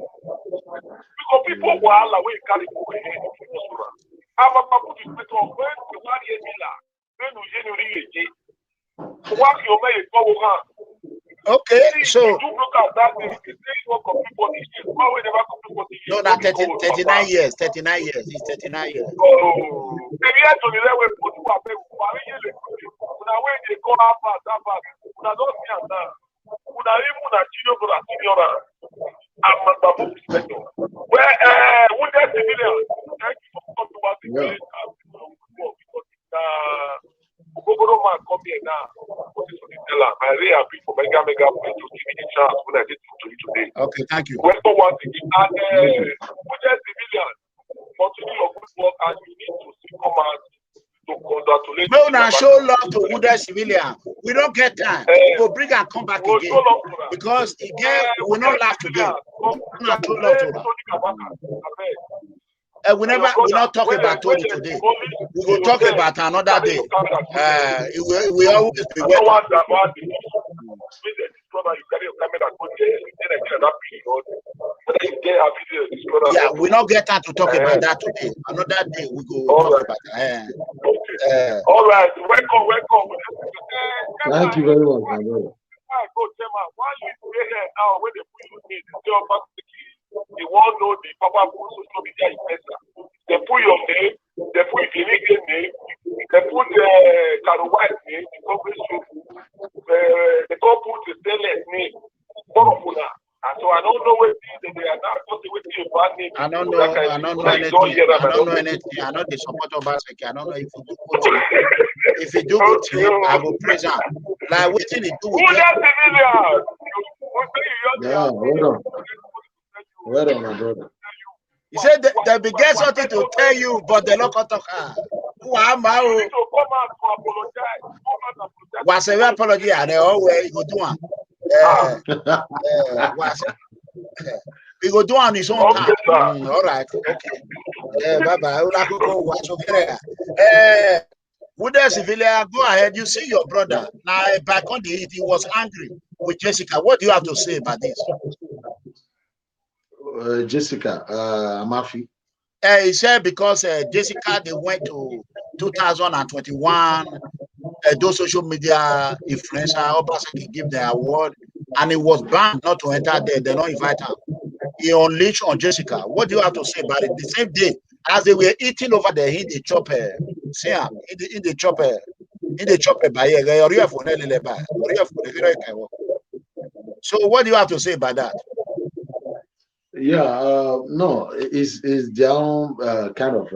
Because people were all away carry over here. I'm a put it on when you want a miller. When you genuinely what you may go. Okay, so no, not 39 years. 39 years. It's 39 years. Oh, I'm really happy for mega to give me the chance when I did to you today. Okay, thank you. Welcome once again. And civilian, continue your good work, and you need to see command to congratulate. No, now show love to Wounded Civilian. We don't get time. We'll bring and come back again because again we not laugh today. We not show love to her. We not talk about Tony today. We will talk about another day. We always be welcome. Yeah, we not get time to talk about that today. Another day we go talk about that. All right, welcome. Thank you very much, my brother. You won't know the powerful social media investor. They put your name, they put Finnegan name, they put Carol White name, the company show, they don't put the stainless name. And so I don't know what they are not just waiting a bad name. I don't know anything. I know the support of Obaseki'S. I don't know if you do good thing. If you do good thing, I will praise him. Like what did he do? Yeah, hold on. Well done, my brother. He said they began something to tell you, but they don't talk. Who am I? You need to come out to apologize. Come out to apologize. Was a apology, and they always go do one. We go do on his own time. All right, okay. Bye bye. Would the civilian go ahead? You see your brother now back on the heat. He was angry with Jessica. What do you have to say about this? Jessica, Amafi. He said because Jessica, they went to 2021. Those social media influencer, Obaseki give the award, and it was banned not to enter there. They don't invite her. He unleashed on Jessica. What do you have to say about it? The same day as they were eating over there, in the chopper, in the chopper by So what do you have to say about that? Yeah, no, it's their own kind of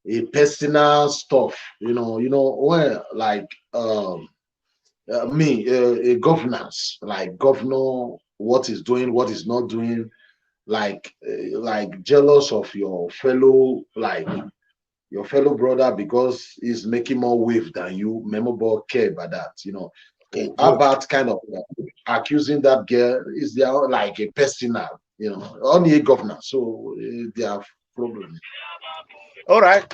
a personal stuff, where like a governance, like governor, what is doing, what is not doing, like jealous of your fellow brother because he's making more wave than you. Memorable care about that, Okay, about kind of accusing that girl is their like a personal, only a governor, so they have problems. All right.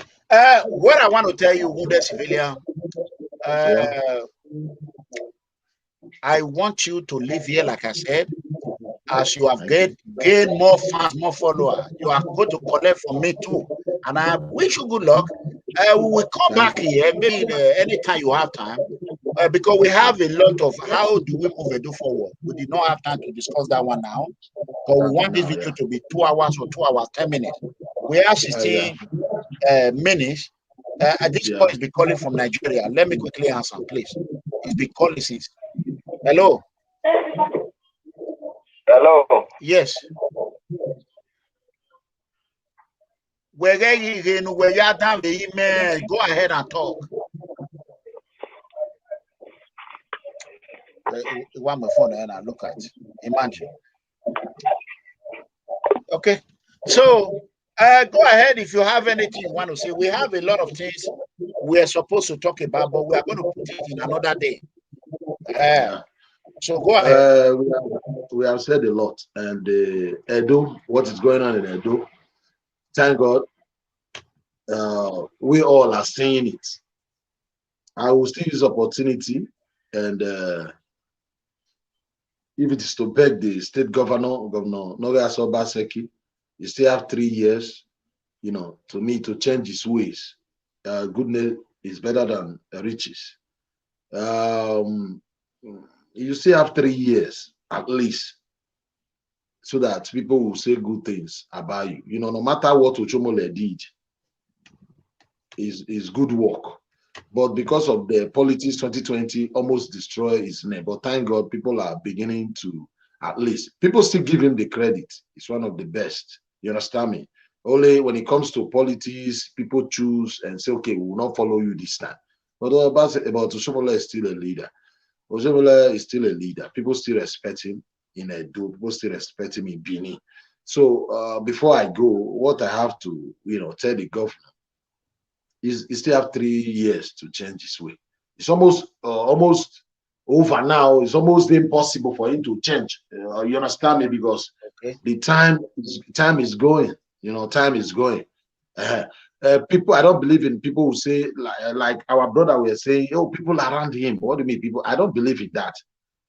What I want to tell you, wounded civilian, I want you to live here, like I said, as you have gained more fans, more followers. You are going to collect from me too. And I wish you good luck. We will come back here, maybe anytime you have time, because we have a lot of how do we move and do forward. We did not have time to discuss that one now, but we want this video to be 2 hours or 2 hours, 10 minutes. We have 16 minutes. This call is be calling from Nigeria. Let me quickly answer, please. It's be calling since. Hello. Hello. Yes. Where you down the email, go ahead and talk. One my phone and I look at. Imagine. Okay. So go ahead if you have anything you want to say. We have a lot of things we are supposed to talk about, but we are going to put it in another day. So go ahead. We have said a lot, and Edo, what is going on in Edo? Thank God, we all are seeing it. I will still use opportunity, and if it is to beg the state Governor Obaseki, you still have 3 years, to me to change his ways. Goodness is better than riches. You still have 3 years at least, so that people will say good things about you. No matter what Ochomole did, is good work. But because of the politics, 2020 almost destroyed his name. But thank God, people are beginning to, at least, people still give him the credit. It's one of the best. You understand me? Only when it comes to politics, people choose and say, okay, we will not follow you this time. But about Ochomole is still a leader. Ogbeti is still a leader. People still respect him in Edo. People still respect him in Benin. So before I go, what I have to, tell the governor is he still have 3 years to change his way. It's almost over now. It's almost impossible for him to change. You understand me? Because the time is going. Time is going. People, I don't believe in people who say like our brother were saying, oh, people around him. What do you mean, people? I don't believe in that.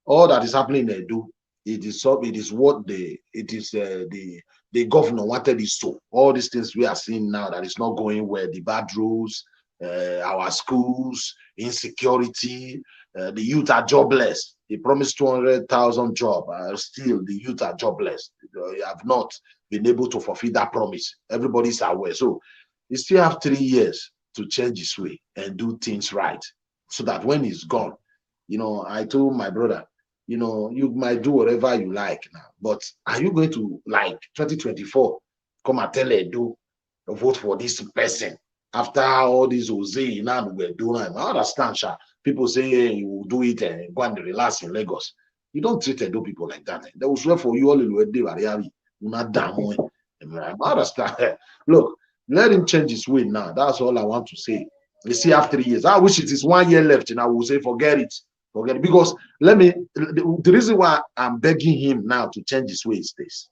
All that is happening in Edo, it is what the governor wanted it so. All these things we are seeing now that is not going well, the bad roads, our schools, insecurity, the youth are jobless. They promised 200,000 jobs. Still, the youth are jobless. They have not been able to fulfill that promise. Everybody's aware. So he still have 3 years to change his way and do things right, so that when he's gone, I told my brother, you might do whatever you like now, but are you going to, like 2024, come and tell Edo, vote for this person after all these Obazee now we're doing? I understand, Sha. People say you will do it and go and relax in Lagos. You don't treat Edo people like that. They will swear for you all in the day. I understand. Look, let him change his way now. That's all I want to say. You see, after 3 years, I wish it is 1 year left, and I will say, forget it. Forget it. Because the reason why I'm begging him now to change his way is this.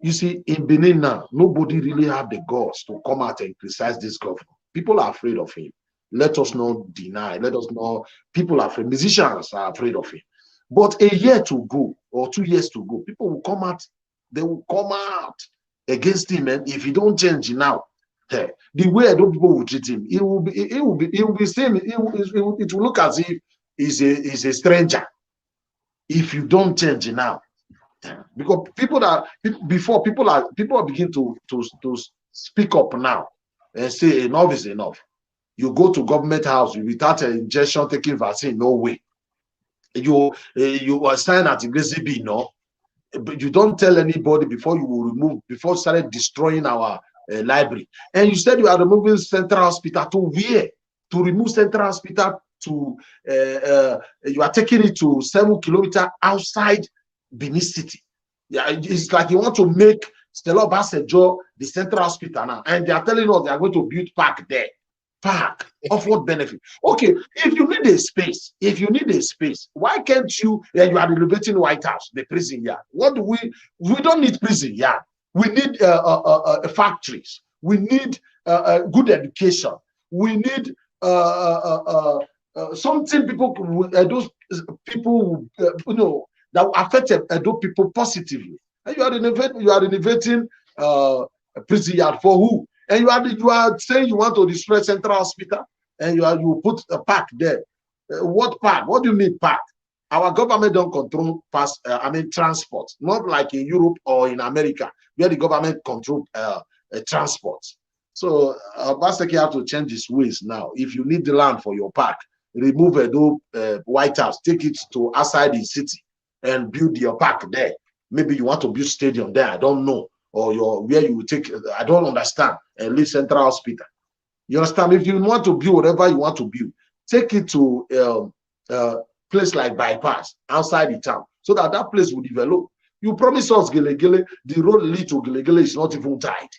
You see, in Benin now, nobody really have the guts to come out and criticize this government. People are afraid of him. Let us not deny. Let us know. People are afraid. Musicians are afraid of him. But a year to go or 2 years to go, people will come out. They will come out against him, and if he don't change now, the way I don't people will treat him, it will be same. It will look as if he's a stranger. If you don't change now, because people are begin to speak up now and say enough is enough. You go to government house without an injection, taking vaccine, no way. You are signed at Igbesi, no, but you don't tell anybody before you will remove, before you started destroying our library. And you said you are removing Central Hospital to where? To remove Central Hospital to you are taking it to 7 kilometers outside Benin City. Yeah, it's like you want to make Stella Obasejo the Central Hospital now, and they are telling us they are going to build park there. Park of what benefit? Okay, if you need a space, why can't you? You are renovating White House, the prison yard. What do we don't need prison yard. We need factories. We need good education. We need something those people that will affect those people positively. And you are renovating prison yard for who? And you are saying you want to destroy Central Hospital, and you put a park there. What park? What do you mean park? Our government don't control transport, not like in Europe or in America, where the government control transport. So Obaseki have to change his ways now. If you need the land for your park, remove White House, take it to outside the city, and build your park there. Maybe you want to build stadium there. I don't know. Or where you will take, I don't understand, and leave Central Hospital. You understand? If you want to build whatever you want to build, take it to place like Bypass outside the town, so that place will develop. You promise us Gelegele, the road lead to Gelegele is not even tied.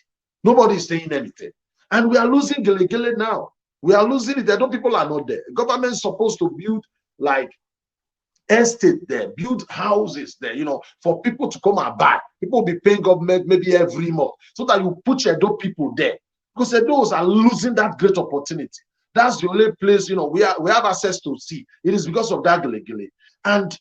Nobody is saying anything. And we are losing Gelegele now. We are losing it. Those people are not there. Government is supposed to build like estate there, build houses there, for people to come and buy. People will be paying government maybe every month, so that you put your people there, because those are losing that great opportunity. That's the only place we have access to see. It is because of that Gelegele. And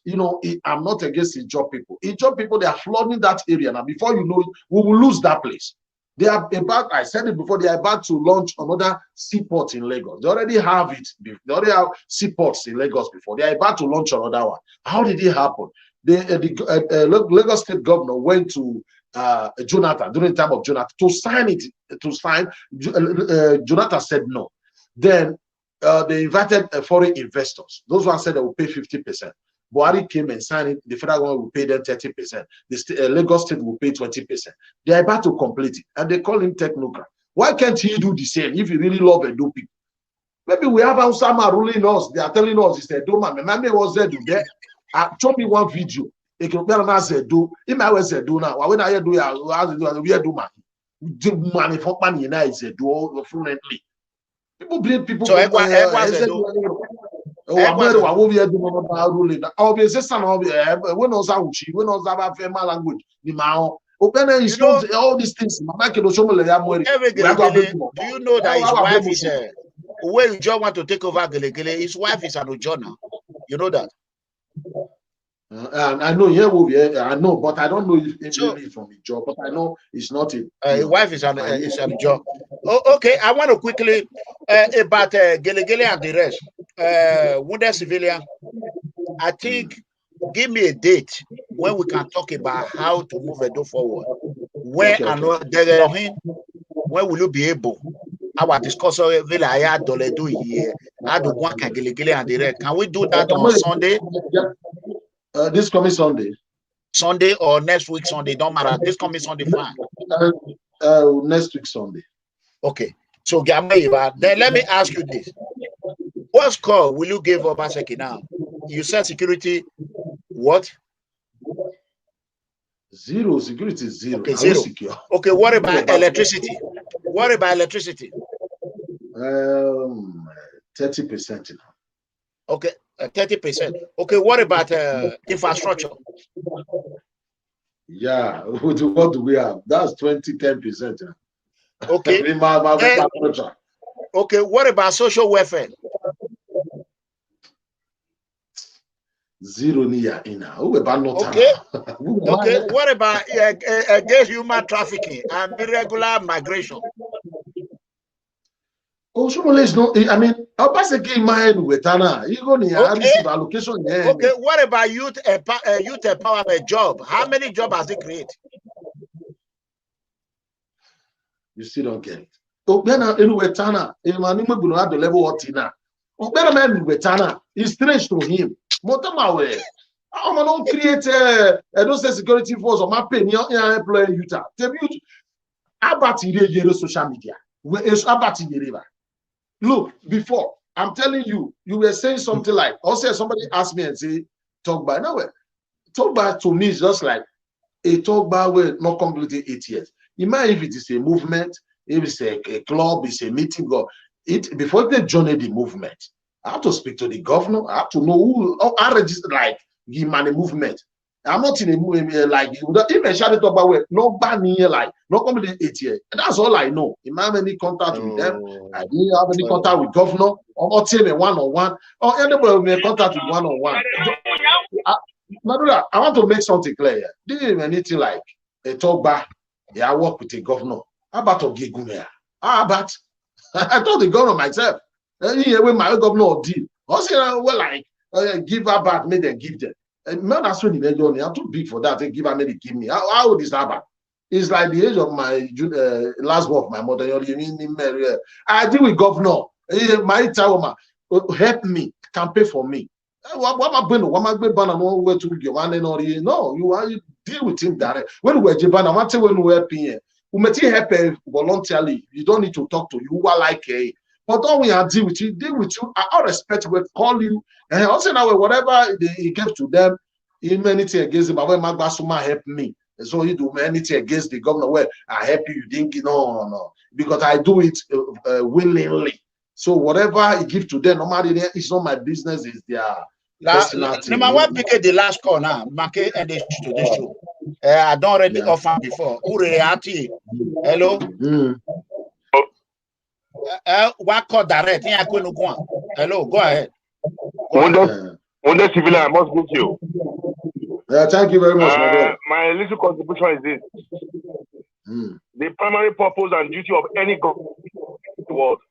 I'm not against Ijaw people. Ijaw people, they are flooding that area now. Before you know it, we will lose that place. They are about, I said it before, they are about to launch another seaport in Lagos. They already have it. They already have seaports in Lagos before. They are about to launch another one. How did it happen? The Lagos State governor went to Jonathan during the time of Jonathan to sign it. Jonathan said no. Then they invited foreign investors. Those ones said they will pay 50%. Buhari came and signed it. The federal government will pay them 30%. The Lagos State will pay 20%. They are about to complete it, and they call him technocrat. Why can't he do the same if he really love Edo people? Maybe we have Osama ruling us. They are telling us it's Edo man. Remember was there today? Show me one video. It can be Edo. If I was Edo now, when I do man, the money for money now is Edo fluently. People blame people. So Oh, I'm very well. We are doing ruling. I'll be a sister. When was I? When was I? Family language. The Mao. Open all these things. Do you know that his wife is when John want to take over Gelegele? His wife is an Ojona. You know that? I know here will be. I know, but I don't know if it's really from a job. But I know it's not a. His wife is an job. Oh, okay. I want to quickly about Gelegele and the rest. Wounded civilian. I think. Give me a date when we can talk about how to move Edo forward. When when will you be able? Our discussion will I had do here. I do one can Gelegele and the rest. Can we do that on Sunday? This coming Sunday. Sunday or next week Sunday, don't matter. This coming Sunday, fine. Next week Sunday. Okay. So then let me ask you this. What score will you give Obaseki now? You said security what? Zero. Security is zero. Okay, zero. Secure. Okay, what about electricity? What about electricity? 30%. Okay, 30%. Okay, what about infrastructure? Yeah, what do we have? That's 10%. Okay. Okay, what about social welfare? Zero near in. Okay. Okay, what about against human trafficking and irregular migration? Oh, is no. I mean, Obaseki'S mind with Tana. You go near receive allocation. Okay, what about youth empowerment job? How many jobs has it created? You still don't get it. Ogbena anyway Tana. Emanimo Buno at the level of Tina. Ogbena man with Tana is strange to him. Motamawe. I'm not create a don't say security force or my pen employer Utah. Abati social media. Where is Abati Yereba? Look, before I'm telling you, you were saying something like, also somebody asked me and say, talk by now. Talk by to me is just like a talk by where not completely 8 years. Imagine if it is a movement, if it's a club, it's a meeting, or it before they join the movement. I have to speak to the governor. I have to know who I register like give money movement. I'm not in a movement like even shout talk about where no banning like no completely 8 years. And that's all I know. If I have any contact with them, I didn't have any contact with governor or team one-on-one or anybody with contact with one-on-one. I want to make something clear here. Didn't even anything like a talk back. Yeah, I work with a governor. How about Ogigumea? How about I told the governor myself. Here with my governor deal. Also, well, like give her back, make them give them. Man, that's when I'm too big for that. They give her, maybe give me. How old is that? It's like the age of my last one of my mother. I deal with governor. My child, help me, campaign for me. What am I going to? What am I going to do? No, you deal with him direct. When we're Japan, I want to when we're helping. We may help voluntarily. You don't need to talk to you. Who are like a. But don't we are deal with you? I respect. We call you. And also now, whatever he gave to them, he made anything against him. But when Magbasuma help me, and so he do anything against the governor. Well, I help you. You didn't no, because I do it willingly. So whatever he give to them, no matter it's not my business. It's their personal thing. Number one, pick the last call now. Market and this to this show. I don't already offer before. Hello. What call direct? Hello, go ahead. One civilian, I must greet you. Thank you very much, my brother. My little contribution is this. The primary purpose and duty of any government in the world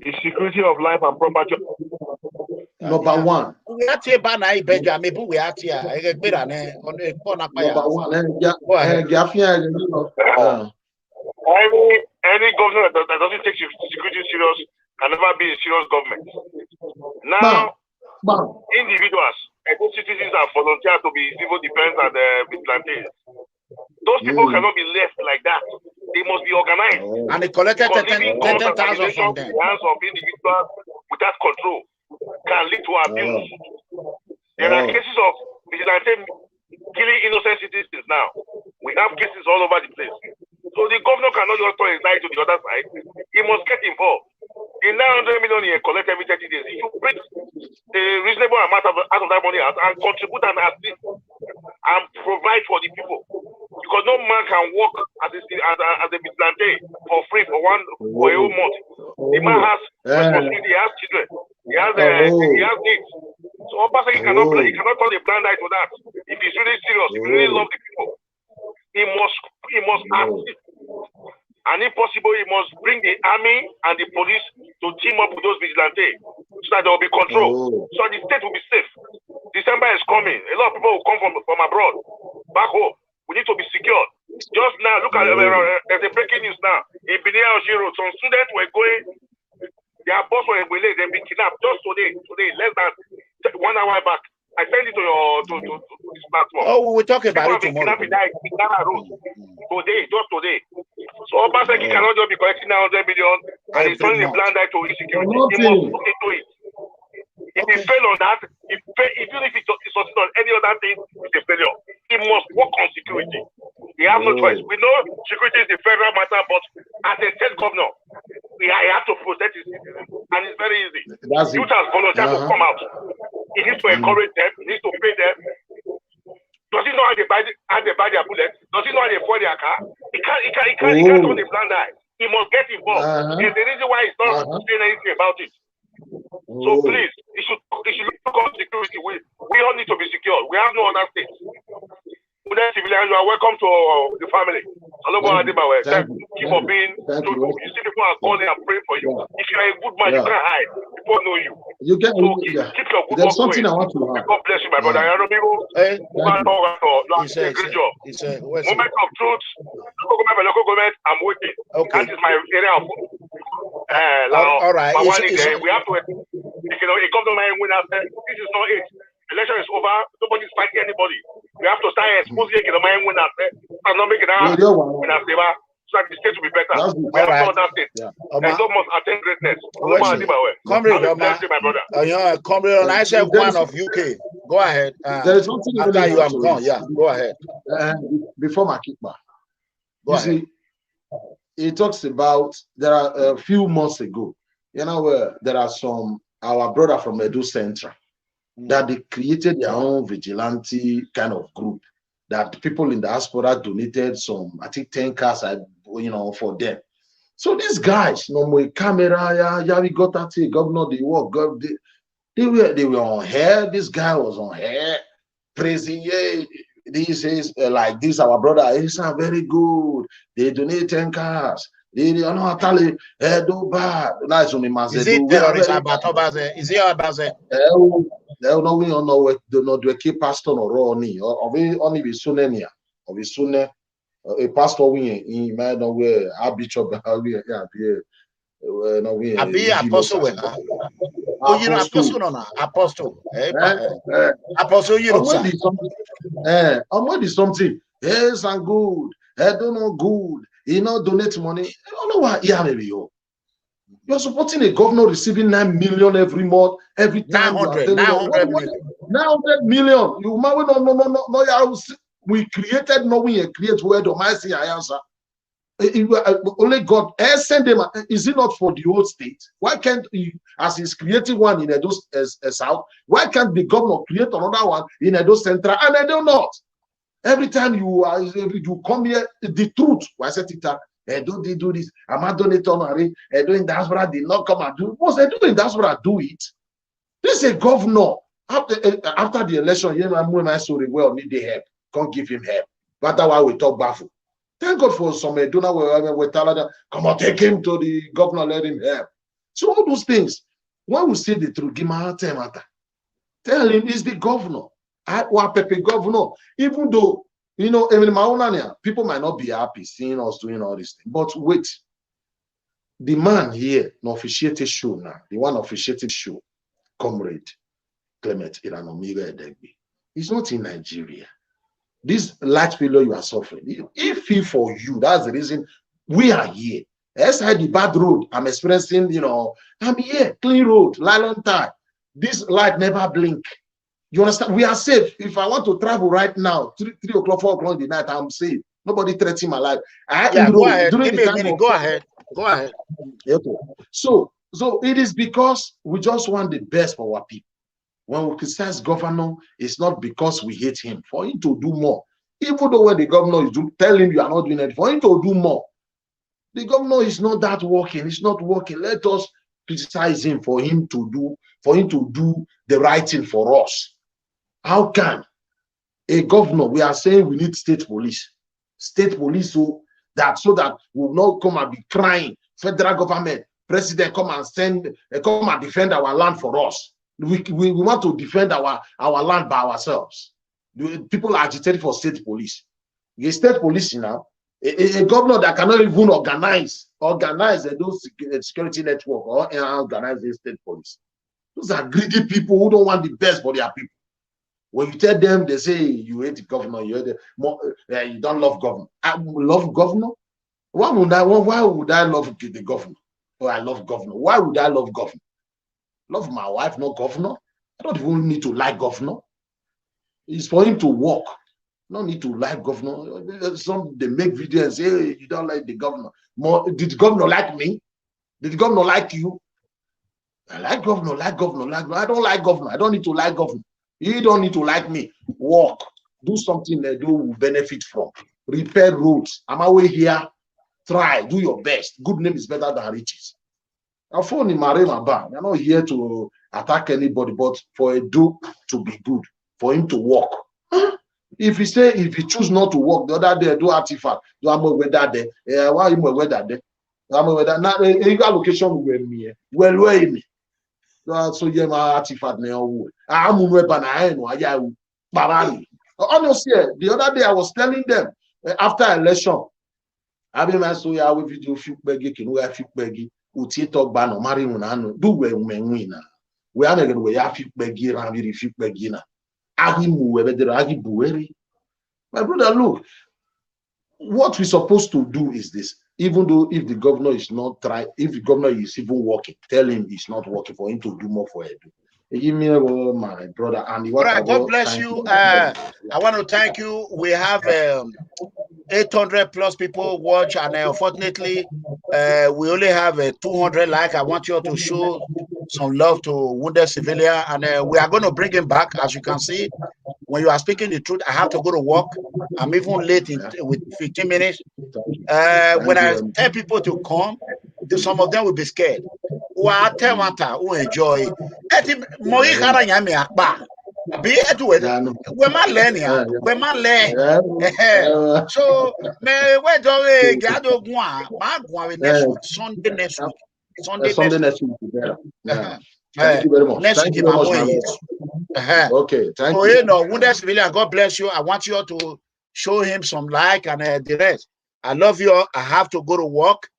is security of life and property. Number one. We are here, maybe we are here. Any government that doesn't take security serious can never be a serious government. Now, individuals, citizens are volunteers to be civil defense and vigilantes. Those people cannot be left like that. They must be organized. And they collected 10,000 from them. The hands of individuals without control can lead to abuse. There are cases of vigilantes killing innocent citizens now. We have cases all over the place. So the governor cannot just turn his eye to the other side. He must get involved. The 900 million he collect every 30 days. He should bring a reasonable amount out of that money out and contribute and assist and provide for the people. Because no man can work as a vigilante for free for a whole month. The man has responsibility, he has children, he has needs. So Obazee cannot turn a blind eye to that. If he's really serious, if he really loves the people, he must assist. And if possible, he must bring the army and the police to team up with those vigilantes so that there will be control. So the state will be safe. December is coming. A lot of people will come from abroad, back home. We need to be secured. Just now, look at there's a breaking news now. In Benin Road, some students were going, their boss were they've been kidnapped just today, less than 1 hour back. I sent it to this platform. Oh, we'll talk about it tomorrow. Today, just today. So Obaseki'S cannot just be collecting 900 million and he's turning a blind eye to insecurity. He must look into it. If he fail on that, even if he succeeds on any other thing, it's a failure. He must work on security. choice. We know security is the federal matter, but as a state governor, I have to protect his citizens, and it's very easy. Youth has volunteered to come out. He needs to encourage them. He needs to pay them. Does he know how they buy their bullets? Does he know how they foil their car? He can't on the blind eye. He must get involved. There's the reason why he's not saying anything about it. So please, he should look on security. We all need to be secure. We have no other state. Civilians, you are welcome to the family. Thank you for being. You see, people are calling and praying for you. If you are a good man, you can't hide. People know you. You can. So keep your good There's work something going. I want to add. God bless you, my brother. It's a Moment of truth. Local government. I'm waiting. Okay. That is my area of. All right. We have to. A government win after. This is not it. Election is over. Nobody's fighting anybody. We have to start exposing the mind when and not make it out. When I say so that the state will be better. We have to understand it. And so must attain greatness. Comrade, my brother. Comrade, I said one of UK. Go ahead. There is something after you have gone. Yeah, go ahead. Before my kickback, you see, he talks about there are a few months ago, where there are our brother from Edo Central that they created their own vigilante kind of group that people in the diaspora donated some, I think 10 cars, for them. So these guys, with camera, we got that governor, they work, they were on hair. This guy was on hair, praising, this is like this, our brother, it's not very good. They donate 10 cars. They don't know how to do bad. Is it terrorist about Obazee? Is it Obazee? No, we don't know what the key pastor or we only be Sunenia or we Sunne a pastor we might know where our bishop we apostle. Oh, you know, apostle no apostle. Apostle, you know. I'm what is something. Yes, and good. I don't know good. Donate money. I don't know why. Yeah, maybe you. You're supporting a governor receiving 9 million every month, every time. 900 million. You no. We created no we create where the mighty answer. Only God send them. Is it not for the whole state? Why can't he, as he's creating one in Edo South, why can't the governor create another one in Edo Central? And I do not. Every time you come here, the truth. Why said it? Edo did do this. I'm not doing it on Edo in diaspora did not come and do it. Was Edo in diaspora do it? This is a governor. After the election, my story well need the help. Can't give him help. But that's why we talk baffle. Thank God for some donor we tell them, come on, take him to the governor, let him help. So all those things, when we say the truth, give him tell him he's the governor. Governor, even though people might not be happy seeing us doing all this thing. But wait, the man here, no officiated show now, the one officiated show, Comrade Clement ERANOMIGHO EDEGBE, he's not in Nigeria. This light failure you are suffering, if he for you, that's the reason we are here. Aside the bad road I'm experiencing, I'm here, clean road, nylon tie. This light never blink. You understand? We are safe. If I want to travel right now, 3 o'clock, 4 o'clock in the night, I'm safe. Nobody threatening my life. Go ahead. Give me a minute. Go ahead. Okay. So it is because we just want the best for our people. When we criticize governor, it's not because we hate him. For him to do more, even though when the governor is tell him you are not doing it, for him to do more. The governor is not that working. It's not working. Let us criticize him for him to do the right thing for us. How can a governor, we are saying we need state police so that we will not come and be crying, federal government, president come and defend our land for us. We want to defend our land by ourselves. People are agitated for state police. The state police now, a governor that cannot even organize those security network or organize the state police. Those are greedy people who don't want the best for their people. When you tell them, they say you hate the governor, you don't love governor. I love governor. Why would I love the governor? Oh, I love governor. Why would I love governor? Love my wife, not governor. I don't even need to like governor. It's for him to work. No need to like governor. Some they make videos and say, hey, you don't like the governor. Did the governor like me? Did the governor like you? I like governor, like governor, like governor. I don't like governor. I don't need to like governor. You don't need to like me. Work. Do something that you will benefit from. Repair roads. I'm away here. Try. Do your best. Good name is better than riches. I'm not here to attack anybody, but for a duke to be good, for him to work. If he choose not to work, the other day do artifact, do I'm over that day. Why you over that day? I'm over that. Now, location will me. Well, where me? So yeah, my artifact now. I'm over honestly, the other day I was telling them after election. I mean, I saw ya with video few beggy, can we have few beggy, uti talk ban or marry one, do we win? We are going to have few beggy and very few beginner. My brother, look, what we're supposed to do is this. Even though if the governor is not trying, if the governor is even working, tell him it's not working for him to do more for Edu. Give me my brother and God bless you. I want to thank you. We have 800 plus people watch, and unfortunately, we only have 200 likes. I want you to show some love to wounded civilian, and we are going to bring him back. As you can see, when you are speaking the truth, I have to go to work. I'm even late with 15 minutes. When I tell people to come, some of them will be scared. Who enjoy. Be it with we're my learning. We're my learning. So, may we do gather one next Sunday next week. Sunday next week. Thank you very much. Thank you very much. Okay, thank you. You know, wounded civilian, God bless you. I want you all to show him some like and the rest. I love you all. I have to go to work.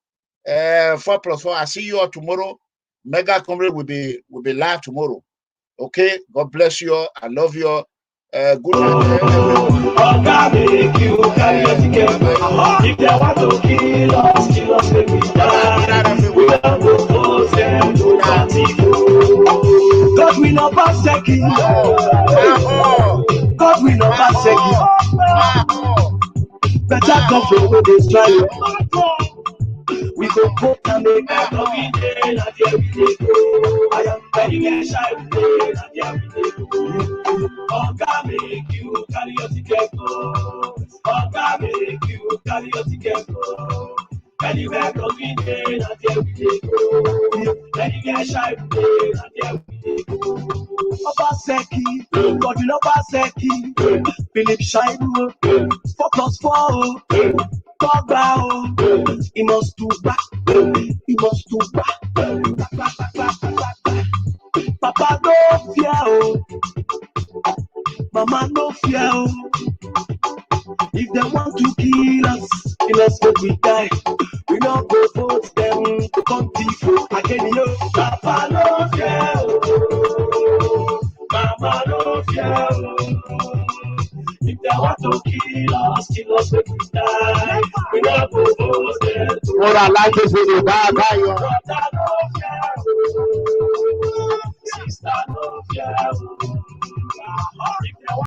4+4. I see you all tomorrow. MEGACOMRADE will be live tomorrow. Okay, God bless you all. I love you all. Good night, everyone. If they want to kill us, when we die. We don't go them to God will not Obaseki. God will not Obaseki. Better come from where they try. We go put and make a loving day, and there we go. I am very shy today, and there we go. God make you carry your ticket go. God make you carry your ticket go. Anywhere loving day, and there we go. Anywhere shy today, and there we go. Obaseki, God will Obaseki. Philip Shaibu, 4+4. He must do back. He must do back. Papa no fear, oh. Mama no fear, oh. If they want to kill us when we die. We don't go vote them to come tifo again, yo. Papa no fear, oh. Mama no fear, oh. If they want to kill us when we die. We don't go vote them to I like this video. Bye, bye.